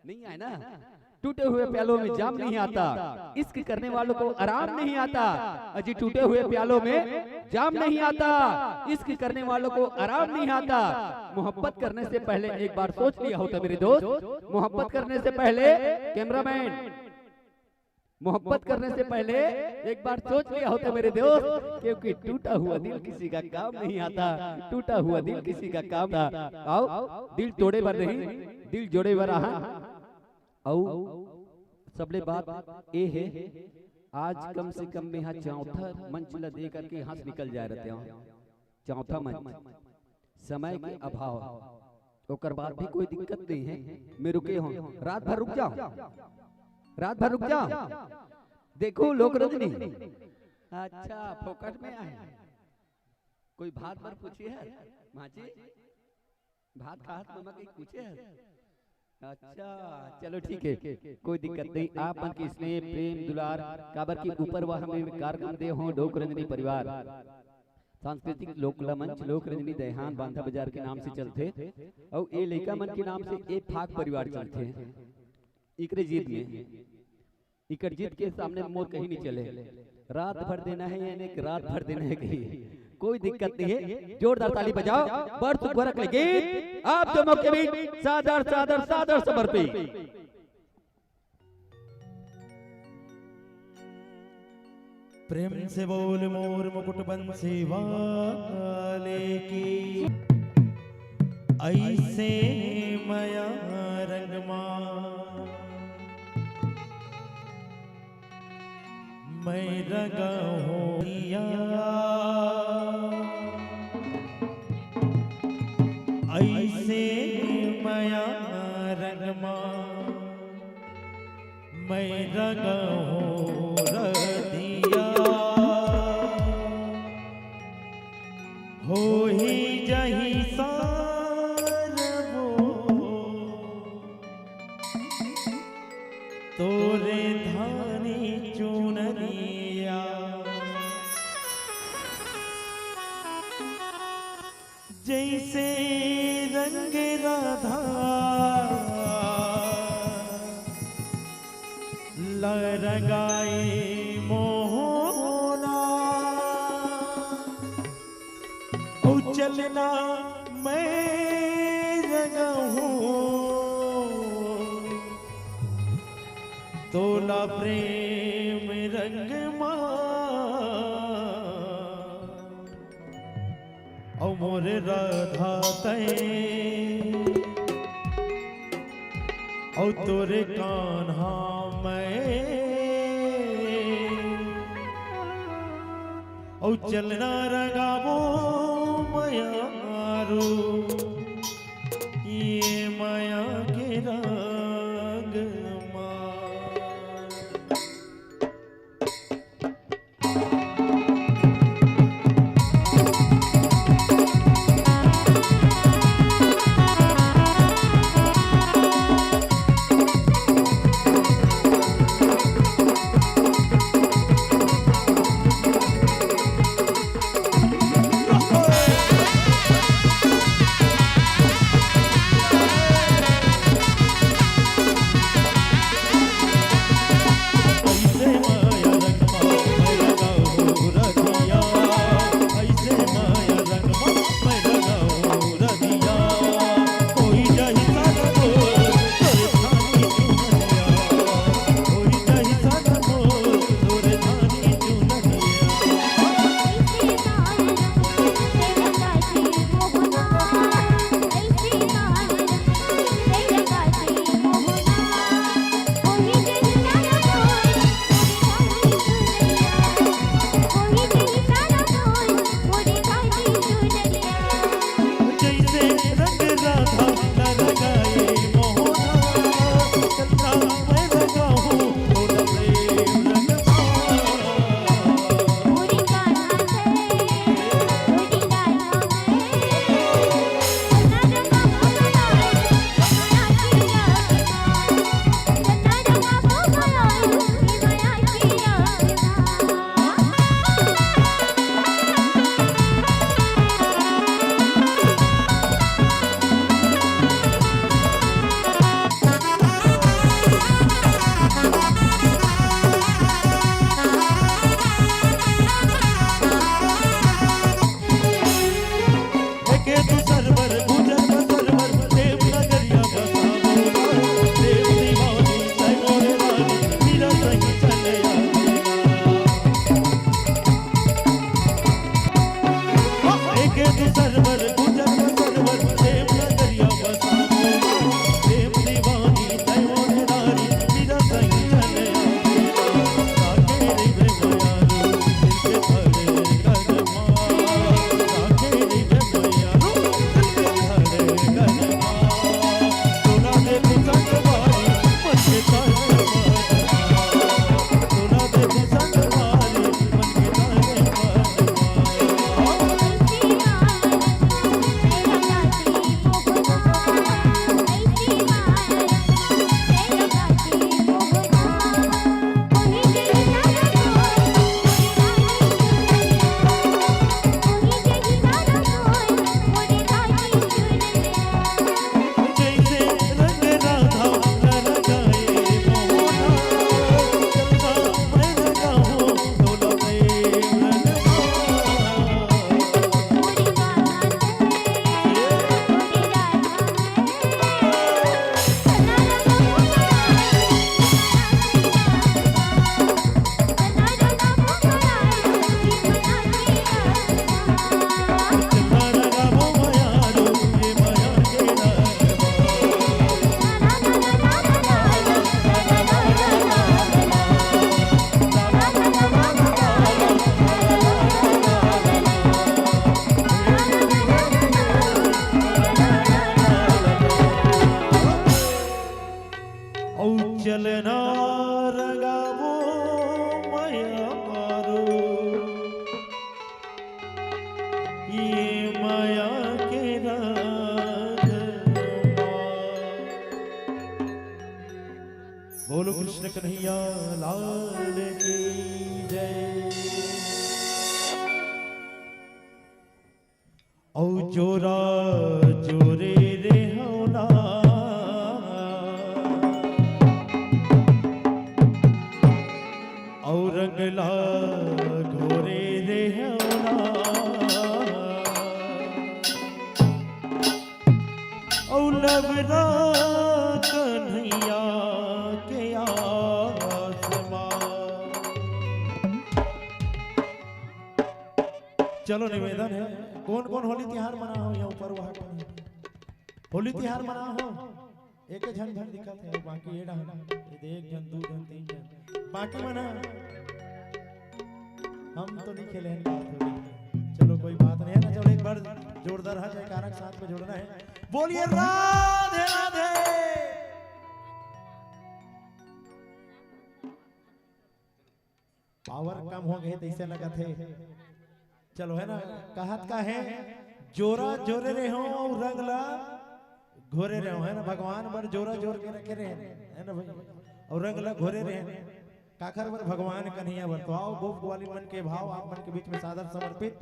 Speaker 10: नहीं है ना। टूटे हुए प्यालों में जाम नहीं आता। इश्क करने वालों को आराम नहीं आता। अजी टूटे हुए प्यालों में जाम नहीं आता। इश्क करने वालों को आराम नहीं आता। मोहब्बत करने से पहले एक बार सोच लिया होता मेरे दोस्त। मोहब्बत करने से पहले कैमरामैन मोहब्बत करने से पहले एक बार सोच लिया होता मेरे दोस्त। क्योंकि टूटा हुआ दिल किसी का काम नहीं आता। टूटा हुआ दिल किसी का काम था। आओ दिल तोड़े बर नहीं दिल जोड़े बर रहा। आओ सबले बात ये है आज कम से कम में यहाँ चौथा मंच ला दे करके यहाँ से निकल जाए रहते हैं। चौथा मंच समय के अभाव ओकर बाद भी कोई दिक्कत नहीं है। मैं रुके हूँ रात भर रुक जाओ रात भर रुक जाओ। देखो लोक रजनी अच्छा फोकट में आए। कोई भात पर पूछिए है माची भात खात मम्मा के पूछे है। अच्छा चलो ठीक है कोई दिक्कत नहीं। आप मन के स्नेह प्रेम दुलार काबर के ऊपर वह हमें कार्यक्रम दे हो लोक रजनी परिवार सांस्कृतिक लोकला मंच लोक रजनी दहहान बांधा बाजार के नाम से चलते और ये लड़का मन के नाम से एक फाक परिवार चलते हैं। इकरे जीत में इकर जीत के सामने मोर कहीं नहीं चले। रात भर देना है यानी रात भर देना है कहीं कोई दिक्कत नहीं है। जोरदार ताली बजाओ बर्थ गोरख ले गीत आप दोनों के बीच सादर सादर सादर समर्पित।
Speaker 3: प्रेम से बोल मोर मुकुट बंसी वाले की ऐसे माया रंगमा मैं रंगा होया ऐसे माया रंगमा मैं रंगा हो रदिया हो ही जही सारबो तोरे धानी चुनरिया जैसे रंग राधा लरगाए मोहना ओ चलना मैं रंगा हूँ तोला प्रेम रंग ओ मोर राधा तय ओ तोरे कान्हा मैं ओ चलना रंगावो मायारो ये माया के रंग लगाए मोहना चलता मैं लगा हूँ
Speaker 6: बोलो कृष्ण कन्हैया लाल की जय। औ जोरा जोरे रे होना और रंगला घोरे रे होना और नवरा कन्हैया के आसमां। चलो निवेदन है, कौन कौन होली त्योहार मना हो, यहाँ ऊपर वहां होली त्योहार मना हो, एक झन झन दिक्कत है, बाकी ये डाला एक जन दो जन तीन जन बाकी मना। हम तो नहीं खेले हैं, चलो कोई बात नहीं है ना। चलो एक बार जोरदार है जयकारा के साथ में जोड़ना है, बोलिए राधे राधे। पावर कम हो गए तो इसे लगा थे, चलो है ना। कहत का है जोरा जोरे रहे हो रंगला घोरे रहे हो, है ना। भगवान बर जोरा जोर के रखे रहे है ना भाई, और रंगला घोरे रहे काखर बर भगवान कन्हैया बर। तो आओ गोप ग्वाली मन के भाव आप मन के बीच में सादर समर्पित।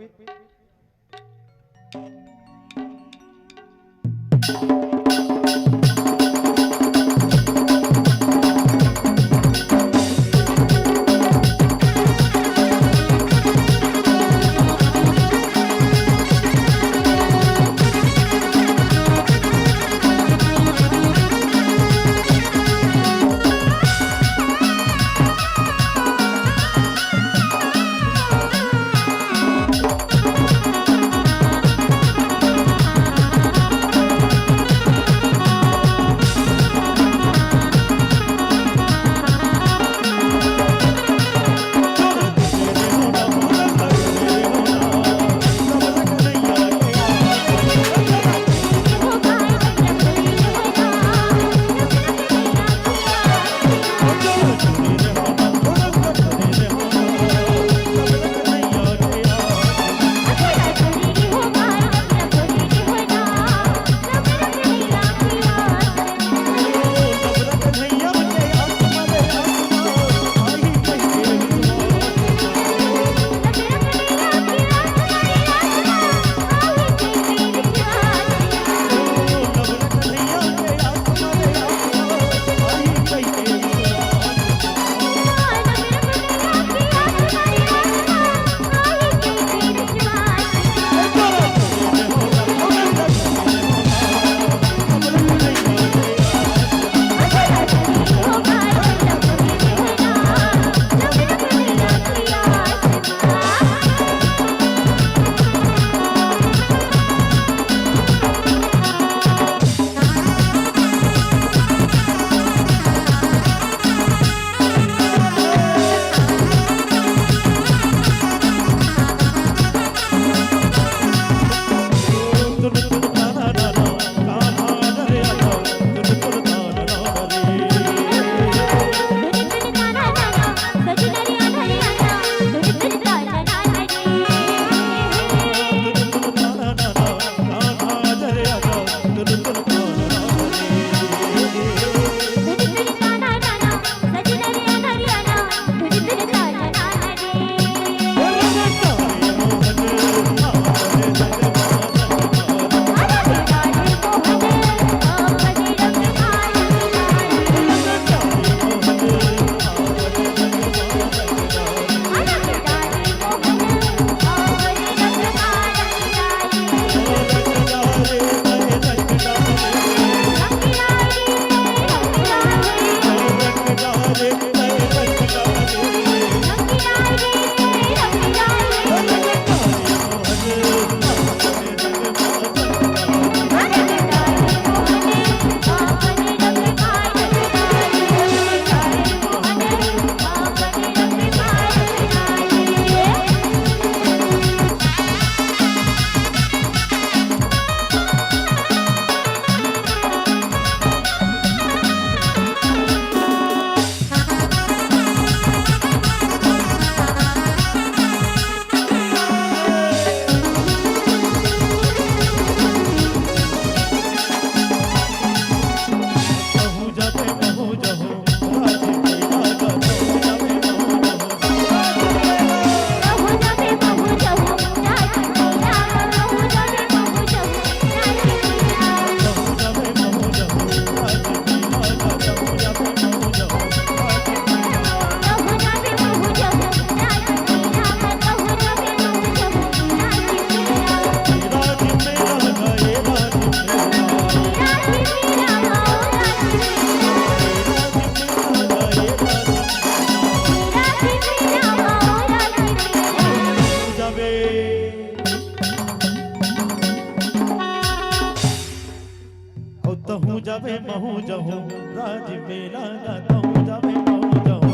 Speaker 6: कहूँ जावे महू जाऊँ राज मेला गाता जावे महू जाऊँ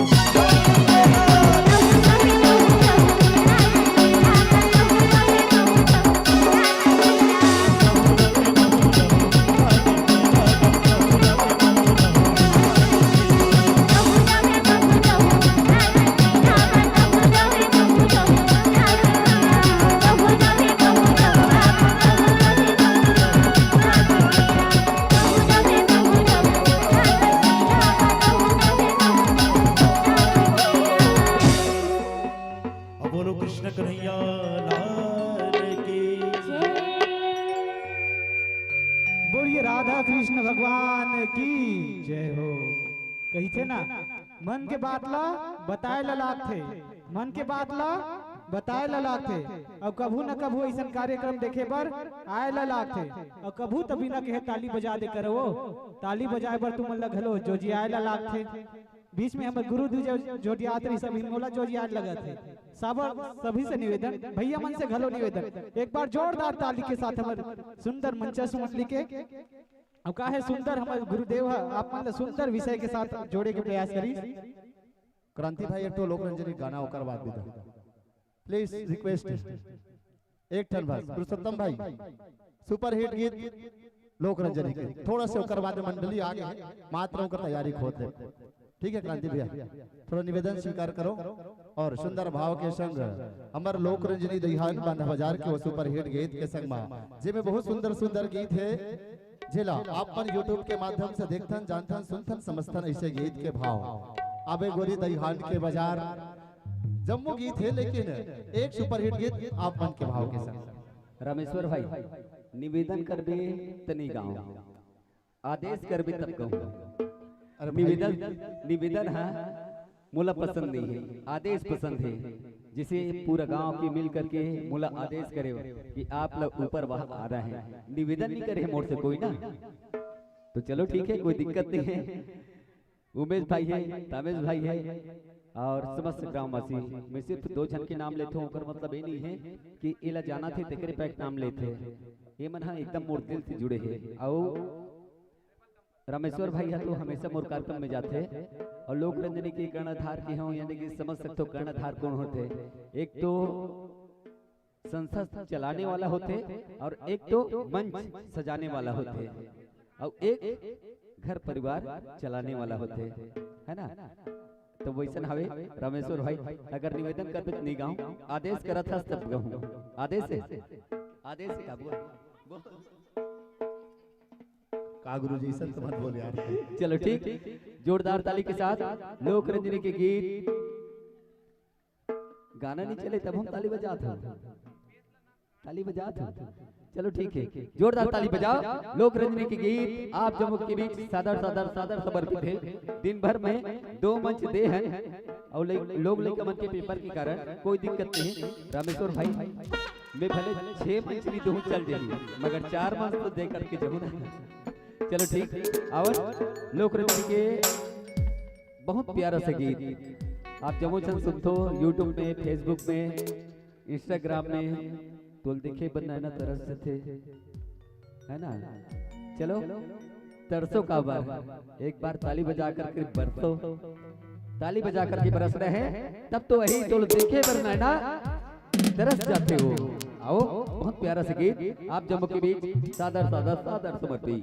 Speaker 6: बोलो कृष्ण कन्हैया लाल की
Speaker 5: बोलिए राधा कृष्ण भगवान की जय हो। कही थे ना मन के बात ला बताए ललाक थे, मन के बात ला बताए ललाक थे। और कभू न कभू ऐसा कार्यक्रम देखे बर आए ललाक थे। और कभू तभी न कहे ताली बजा दे करो, ताली बजाए बर तुम लग हलो जो जी आए ललाक थे। बीच में हमारे गुरु जो यात्री सभी मोला जो याद लगा थे सब सभी से निवेदन भैया मन से घलो निवेदन एक बार जोरदार ताली के साथ हमारे सुंदर मंचस मंडली के अब का है सुंदर हमारे गुरुदेव है आप मान सुंदर विषय के साथ जोड़े के प्रयास करी।
Speaker 4: क्रांति भाई एक तो लोक रंजनी गाना होकर बात भी था प्लीज रिक्वेस्ट एक टन बस पुरुषोत्तम भाई सुपर हिट गीत लोक रंजनी के थोड़ा से होकर बाद मंडली आ गए मात्राओं का तैयारी खोद दे ठीक है क्रांति भैया थोड़ा निवेदन स्वीकार करो और सुंदर भाव के संग अमर लोक रंजनी दहिहान बांधा बाजार के वो सुपर हिट गीत के संग में जिसमें बहुत सुंदर सुंदर गीत है जिला आपन यूट्यूब के माध्यम से देखथन जानथन सुनथन समझथन ऐसे गीत के भाव आबे गोरी दहिहान के बाजार जम्मू गीत है लेकिन एक सुपर हिट गीत आप मन के भाव के संग।
Speaker 10: रामेश्वर भाई निवेदन करबे तनी गाँव आदेश करबे तब कहूँ निवेदन है मोला पसंद नहीं है आदेश पसंद है जिसे पूरा गांव की मिल करके मोला आदेश करे कि आप लोग ऊपर वहां आ रहे हैं निवेदन नहीं करे मोड़ से कोई ना तो चलो ठीक है कोई दिक्कत नहीं है। उमेश भाई है तामेश भाई है और समस्त ग्रामवासी मैं सिर्फ दो जन के नाम लेते हूँ मतलब ये नहीं है कि इला जाना थे तेरे पैक नाम लेते ये मन एकदम मोर दिल से जुड़े है। और रामेश्वर भाई है तो हमेशा मोर कार्यक्रम में जाते और लोक रंजनी के कर्णधार के हों यानी कि समझ सकते हो कर्णधार कौन होते एक तो संस्था चलाने वाला होते और एक तो मंच सजाने वाला होते और एक घर परिवार चलाने वाला होते है ना। तो वैसा हवे रामेश्वर भाई अगर निवेदन कर तो नहीं गाऊं आदेश करा था तब गाऊं आदेश है
Speaker 4: का गुरु जी संत मत बोल यार
Speaker 10: चलो ठीक जोरदार ताली के साथ लोक रंजनी के गीत गाना नहीं चले तब हम ताली बजाते चलो ठीक है जोरदार ताली बजाओ। लोक रंजनी के गीत आप जम्मू के बीच सादर समर्पित है। दिन भर में 2 मंच दे हैं और लोग लेकर मन के पेपर के कारण कोई दिक्कत नहीं है। रामेश्वर भाई मैं भले 6 मंच भी दूं चल जाएगी मगर 4 मंच तो दे करके जरूर चलो ठीक। और लोक रंजनी के बहुत प्यारा सा गीत आप जम्मू चंद सुनते हो यूट्यूब में फेसबुक में इंस्टाग्राम में तो देखे बनना ना तरस से थे है ना। चलो तरसों का बार एक बार ताली बजा करके बरसो ताली बजा करके बरस रहे हैं तब तो वही तो देखे बनना ना तरस जाते हो। आओ बहुत प्यारा सा गीत आप जम्मू के बीच सादर समर्पित।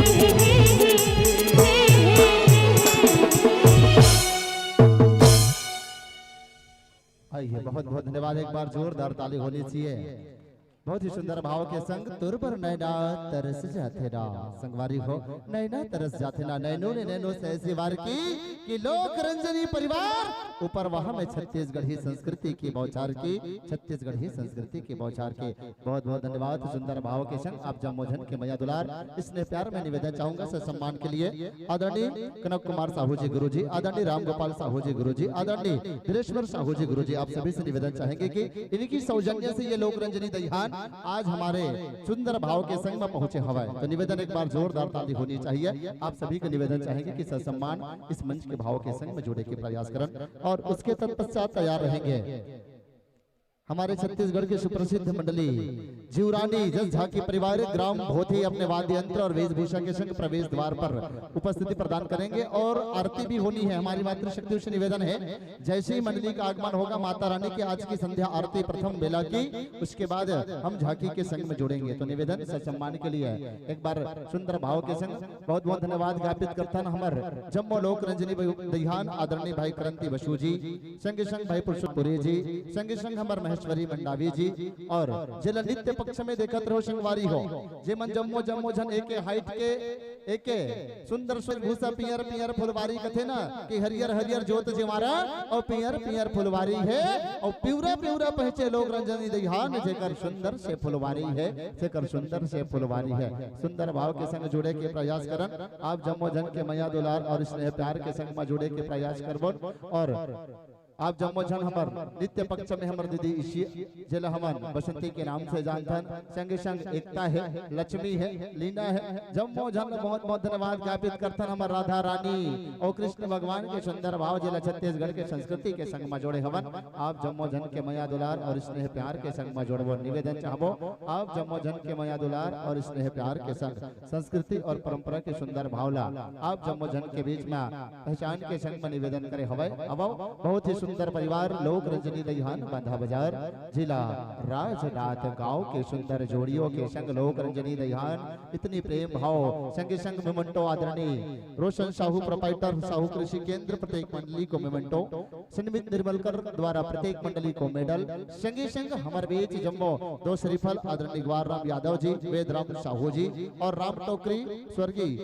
Speaker 4: आइए, बहुत बहुत धन्यवाद। एक बार जोरदार ताली होनी चाहिए। बहुत ही सुंदर भाव के संग तुर पर नैना तरस जाते ना संगवारी हो, नैना तरस जाते ना नैनो ने नैनो से ऐसी वार की कि लोक रंजनी परिवार ऊपर वहां में छत्तीसगढ़ी संस्कृति की बौछार की, छत्तीसगढ़ी संस्कृति की बौछार की। बहुत बहुत धन्यवाद। सुंदर भाव के संग आप जम्मोजन के मैया दुलार इसने प्यार में निवेदन चाहूंगा से सम्मान के लिए आदरणीय कनक कुमार साहू जी गुरु जी, आदरणीय राम गोपाल साहू जी गुरु जी, आदरणीय धीरेश्वर साहू जी गुरु जी, आप सभी से निवेदन चाहेंगे कि इनकी सौजन्य से ये लोक रंजनी दहिहान आज हमारे सुंदर भाव के संग में पहुंचे हवा है। तो निवेदन एक बार जोरदार ताली होनी चाहिए। आप सभी को निवेदन चाहेंगे कि ससम्मान इस मंच के भाव के संग में जुड़े के प्रयास करें और उसके तत्पश्चात तैयार रहेंगे हमारे छत्तीसगढ़ के सुप्रसिद्ध मंडली जीवरानी जस झाकी परिवार ग्राम भोथी अपने वाद्य यंत्र और वेशभूषा के संग प्रवेश द्वार पर उपस्थिति प्रदान करेंगे और आरती भी होनी है। हमारी मातृशक्ति से निवेदन है जैसे ही मंडली का आगमन होगा माता रानी की आज की संध्या आरती प्रथम बेला की, उसके बाद हम झाकी के संग में जुड़ेंगे। तो निवेदन सम्मान के लिए एक बार सुंदर भाव के संग बहुत बहुत धन्यवाद ज्ञापित करता हमारे जम्मो लोक रंजनी दहिहान आदरणीय भाई करंती बसु जी, संगे संग भाई पुरुषोत्तपुरी जी, संगे संग हमारे महेश्वरी मंडावी जी और जिल नित्य पक्ष में देखत रहो संगवारी हो जे मन जम्मो जम्मो जन एके हाइट के एके सुंदर भूषा पियर पियर फुलवारी कथे ना कि हरियर हरियर जोत जिमारा और पियर पियर फुलवारी है और प्यूरा प्यूरा पहचे लोग रंजनी दहिहान जेकर सुंदर से फुलवारी है, जेकर सुंदर से फुलवारी है। सुंदर भाव के संग जुड़े के प्रयास करन आप जम्मो जन के मैया दुलार और स्नेह प्यार के संग में जुड़े के प्रयास करबो और आप जम्मो जन हमर नित्य पक्ष में हमर दीदी इसी जिला हमन बसंती के नाम से जानथन, संगे संग एकता है, लक्ष्मी है, लीना है। जम्मो जन बहुत बहुत धन्यवाद ज्ञापित करथन हमर राधा रानी और कृष्ण भगवान के सुंदर भाव जिला छत्तीसगढ़ के संस्कृति के संग में जोड़े हवन। आप जम्मो जन के मैया दुलार और स्नेह प्यार के संग में जोड़बो। निवेदन चाहबो आप जम्मो जन के मैया दुलार और स्नेह प्यार के संग संस्कृति और परंपरा के सुंदर भावला आप जम्मो जन के बीच में पहचान के संग में निवेदन करे हवे। अब बहुत ही सुंदर परिवार लोक रंजनी दहिहान बांधा बाजार जिला राजनाथ गांव के सुंदर जोड़ियों के संग लोक रंजनी दहिहान इतनी प्रेम भाव संगे संग मेमेंटो आदरणीय रोशन साहू प्रोपाइटर साहू कृषि केंद्र प्रत्येक मंडली को मेमेंटो, सन्मित निर्मलकर द्वारा प्रत्येक मंडली को मेडल, संगे संग हमारे बीच जम्मो दो श्रीफल आदरणीय ग्वार राम यादव जी, वेद राम साहू जी और राम टोकरी स्वर्गीय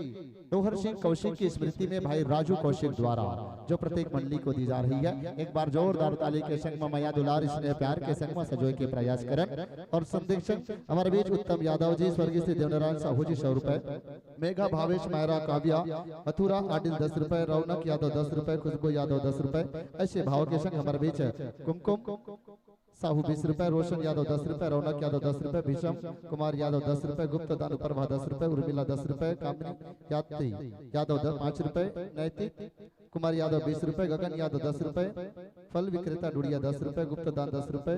Speaker 4: डोहर सिंह कौशिक की स्मृति में भाई राजू कौशिक द्वारा जो प्रत्येक मंडली को दी जा रही है, एक बार जोरदार ताली के संग में मैया दुलार स्नेह प्यार के संग में सजोए के प्रयास करें। और संरक्षक हमारे बीच उत्तम यादव जी, स्वर्गीय श्री देवनारायण साहू जी 100 रुपए, मेघा भावेश मायरा काव्या मथुरा आदिल 10 रुपए, रौनक यादव 10 रुपए, खुशबू यादव 10 रुपए। ऐसे भाव के संग हमारे बीच कुमकुम साहू 20 रुपए, रोशन यादव 10 रुपए, रौनक यादव 10 रुपए, भीषम कुमार यादव 10 रुपए, गुप्त दान प्रभा 10 रुपए, उर्मिला 10 रुपए, कामिनी यादव 5 रुपए, नैतिक कुमार यादव 20 रुपए, गगन यादव 10 रुपए, फल विक्रेता डुड़िया 10 रुपए, गुप्त दान 10 रुपए,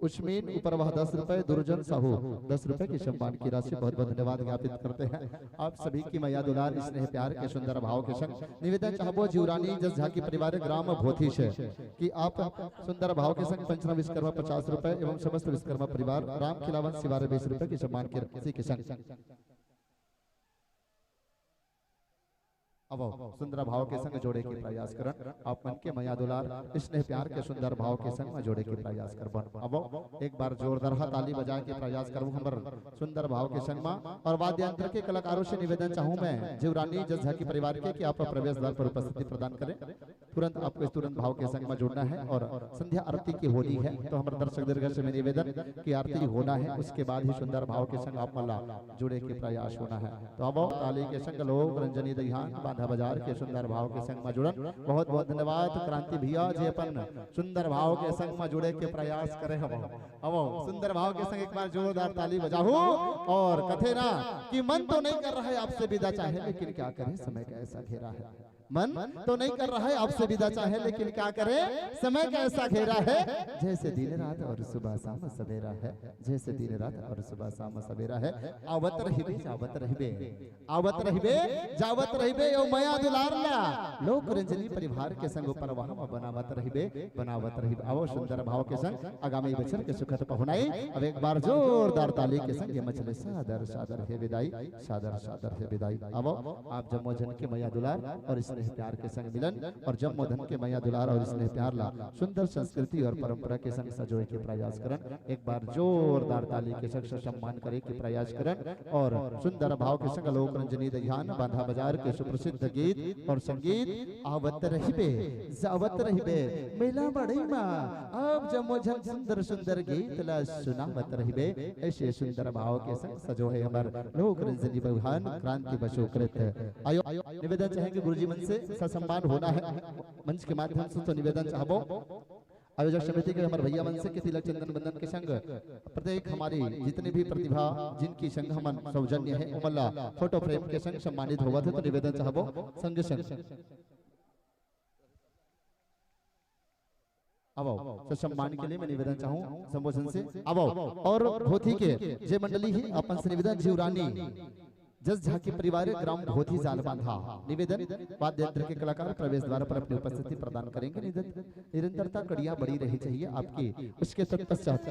Speaker 4: उस्मीन उपरवाह 10 रुपए, दुर्जन साहू 10 रुपए की सम्मान की राशि बहुत बहुत धन्यवाद ज्ञापित करते हैं। आप सभी की मैया दुलार स्नेह प्यार के सुंदर भाव के संग निवेदन चाहबो जीवरानी जस झाकी परिवार ग्राम भोथी से कि आप सुंदर भाव के संग पंचम विश्वकर्मा 50 रुपए एवं समस्त विश्वकर्मा परिवार राम खिलावन शिवारे 20 रुपए की सम्मान की राशि के संग अब सुंदर भाव के संग जोड़े के प्रयास करन। आप मन के मैया दुलार स्नेह प्यार के सुंदर भाव के संग में जोड़े के प्रयास करबन। अब एक बार जोरदार ताली बजा के प्रयास करूं हमर सुंदर भाव के संग में। और वाद्य यंत्र के कलाकारों से निवेदन चाहूं मैं जीवरानी जस झाकी परिवार के कि आप प्रवेश द्वार पर उपस्थिति प्रदान करें। तुरंत आपको इस तुरंत भाव के संग में जुड़ना है। और संध्या आरती की होली है तो हमारे दर्शक दीर्घ से निवेदन की आरती होना है, उसके बाद ही सुंदर भाव के संग आप मला जुड़े के प्रयास होना है। तो अब ताली के संग लोग रंजनी दहियान बाजार के सुंदर भाव के संग में जुड़न। बहुत बहुत धन्यवाद क्रांति भैया जी अपन सुंदर भाव के संग में जुड़े के प्रयास करे। हम अब सुंदर भाव के संग एक बार जोरदार ताली बजाओ। और कथे ना कि मन तो नहीं कर रहा है आपसे विदा चाहे, लेकिन क्या करें समय का ऐसा घेरा है। मन तो नहीं कर रहा है आपसे विदा चाहे, लेकिन क्या करे समय का ऐसा घेरा है। जैसे दिन रात और सुबह शाम सवेरा है, जैसे दिन रात और सुबह शाम सवेरा है। आवत रहिबे जावत रहिबे, आवत रहिबे जावत रहिबे ओ माया दुलारला लोक रंजनी परिवार के संग ऊपर वहां बनावत रहिबे बनावत रहिबे। आओ सुंदर भाव के संग आगामी बचर के सुखद पहुनाई। अब एक बार जोरदार ताली के संग ये मचले सादर सादर है विदाई, सादर सादर है विदाई। आओ आप जम्मो जन के मैया दुलार और स्नेह प्यार के संग मिलन और जम्मो धन के मैया दुलार और स्नेह प्यार ला सुंदर संस्कृति और परंपरा के संग सजोए के प्रयास करन। एक बार जोरदार ताली के संग सम्मान करे के प्रयास करन। और सुंदर भाव के संग लोक रंजनी दहियान बांधा बाजार के सुप्रसिद्ध गीत और संगीत आवत रहिबे जावत रहिबे मेला बड़ईमा अब जम्मो झन सुंदर सुंदर गीत ला सुनावत रहिबे। ऐसे सुंदर भाव के संग सजो है हमार लोक रंजनी भगवान क्रांति बशोकृत। आयो निवेदन चाहेंगे गुरुजी मन से सम्मान होना है मंच के माध्यम से। तो निवेदन चाहबो आयोजक समिति के हमारे भैया मन से कि तिलक चंदन बंदन के संग प्रत्येक हमारी जितनी भी प्रतिभा जिनकी संग हम सौजन्य है उमल्ला फोटो फ्रेम के संग सम्मानित हुआ थे। तो निवेदन चाहबो संग संग अब सम्मान के लिए मैं निवेदन चाहूं संबोधन से। अब और भोथी के जे मंडली ही अपन से निवेदन जीवरानी जस झाकी परिवार ग्राम भोथी जाल बांधा निवेदन वाद्य यंत्र के कलाकार प्रवेश द्वार पर अपनी उपस्थिति प्रदान करेंगे। निरंतरता कड़िया बड़ी रही चाहिए आपकी। उसके तत्पश्चात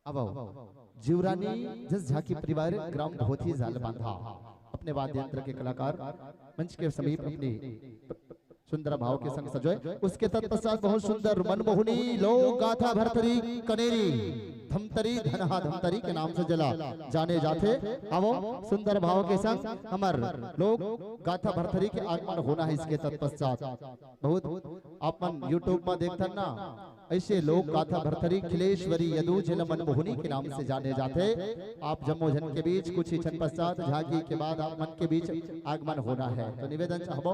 Speaker 4: अब जीवरानी जस झाकी परिवार ग्राम भोथी जाल बांधा अपने वाद्य यंत्र के कलाकार मंच के समीप अपनी सुंदर भाव के संग सजोए। उसके तत्पश्चात बहुत सुंदर मनमोहनी लोक गाथा भरतरी कनेरी धमतरी धनहा धमतरी के नाम से जला जाने जाते। अब सुंदर भाव के संग हमार लोक गाथा भरतरी के आगमन होना है। इसके तत्पश्चात बहुत अपन यूट्यूब में देखते ना ऐसे लोक गाथा भरतरी खिलेश्वरी यदु जिन मनमोहनी के नाम से जाने जाते। आप जम्मो जन के बीच कुछ ही क्षण पश्चात झांकी के बाद आप मन के बीच आगमन होना है। तो निवेदन चाहबो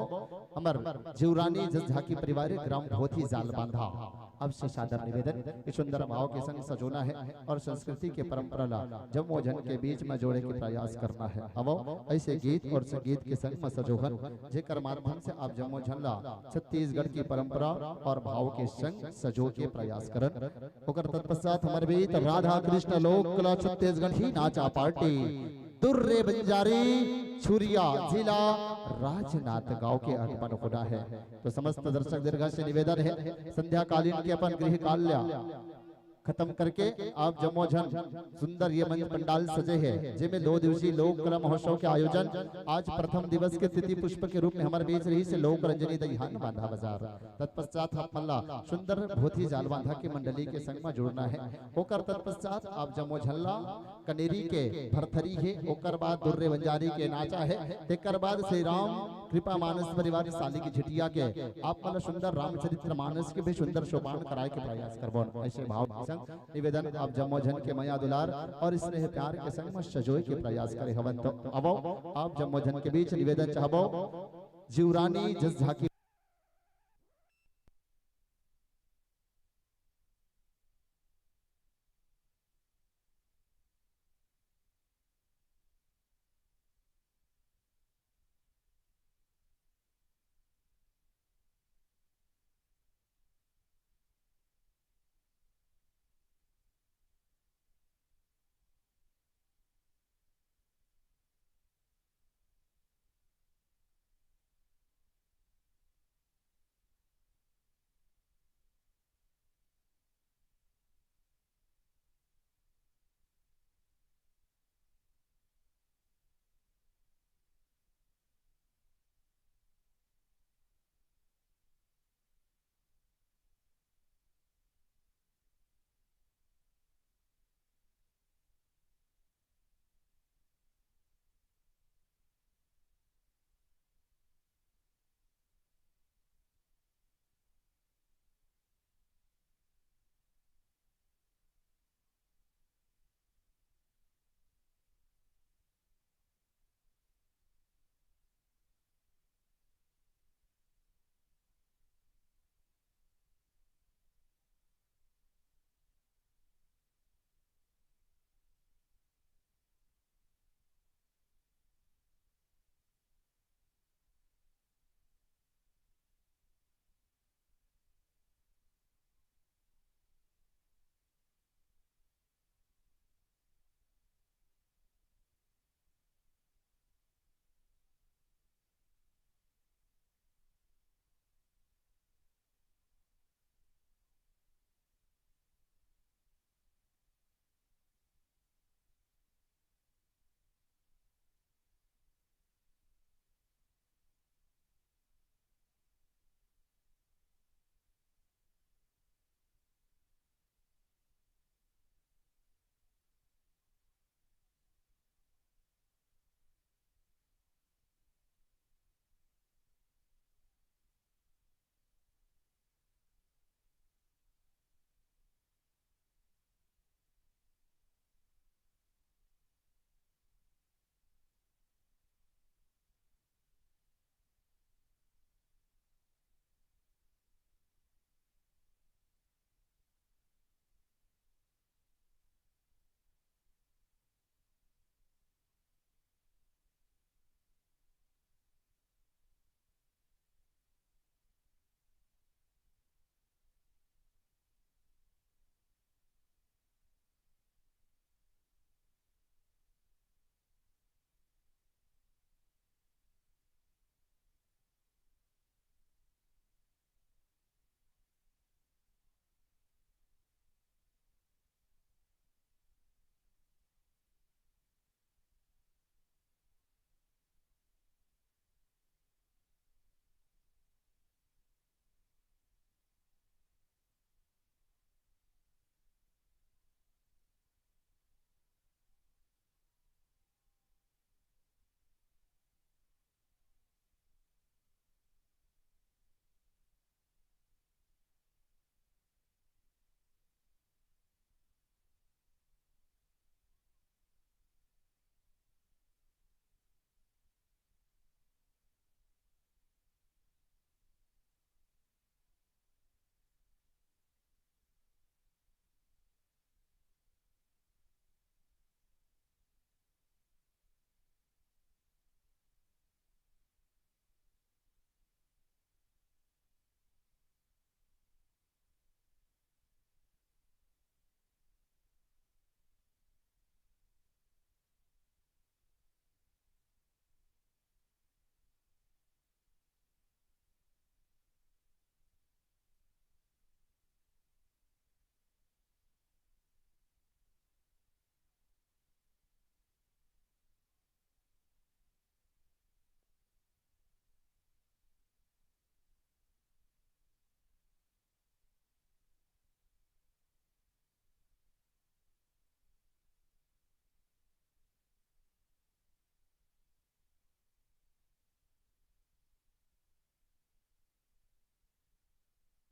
Speaker 4: हमार जीवरानी जस झाकी परिवार ग्राम भोथी जाल बांधा अब से सादर निवेदन इस सुंदर भाव के संग सजोना है और संस्कृति के परंपरा ला जम्मो जन के बीच में जोड़े के प्रयास करना है। अब ऐसे गीत और संगीत के संग में सजोहन जेकर माध्यम से आप जम्मो जन ला छत्तीसगढ़ की परंपरा और भाव के संग सजो के प्रयास करन। ओकर तत्पश्चात हमारे बीच राधा कृष्ण लोक कला छत्तीसगढ़ ही नाचा पार्टी दुर्रे बंजारी छुरिया जिला राजनाथ गांव के आगमन होना है। तो समस्त दर्शक दीर्घ से निवेदन है संध्या कालीन के अपन गृह काल्या खत्म करके आप जमोजन सुंदर ये मंच पंडाल सजे है जिसमें 2 दिवसीय लोक कला महोत्सव के आयोजन आज प्रथम दिवस के तिथि पुष्प के रूप में हमारे बीच रही से लोक रंजनी दहिहान बांधा बाजार तत्पश्चात मल्ला सुंदर भूथी जाल बांधा की मंडली के संग में जुड़ना है होकर तत्पश्चात आप जमोझल्ला कनेरी के भरथरी है होकर बाद दुर्रे बंजारी के नाचा है तेकर बाद श्री राम कृपा मानस परिवार साली की झिटिया के आप मतलब सुंदर रामचरित्र मानस के भी सुंदर शोभान कराए के प्रयास करबो ऐसे भाव के संग निवेदन आप जमोजन के मया दुलार और स्नेह प्यार के संग में सजोए के प्रयास करे हवन तो अब आप जमोजन के बीच निवेदन चाहबो जीवरानी जस झाकी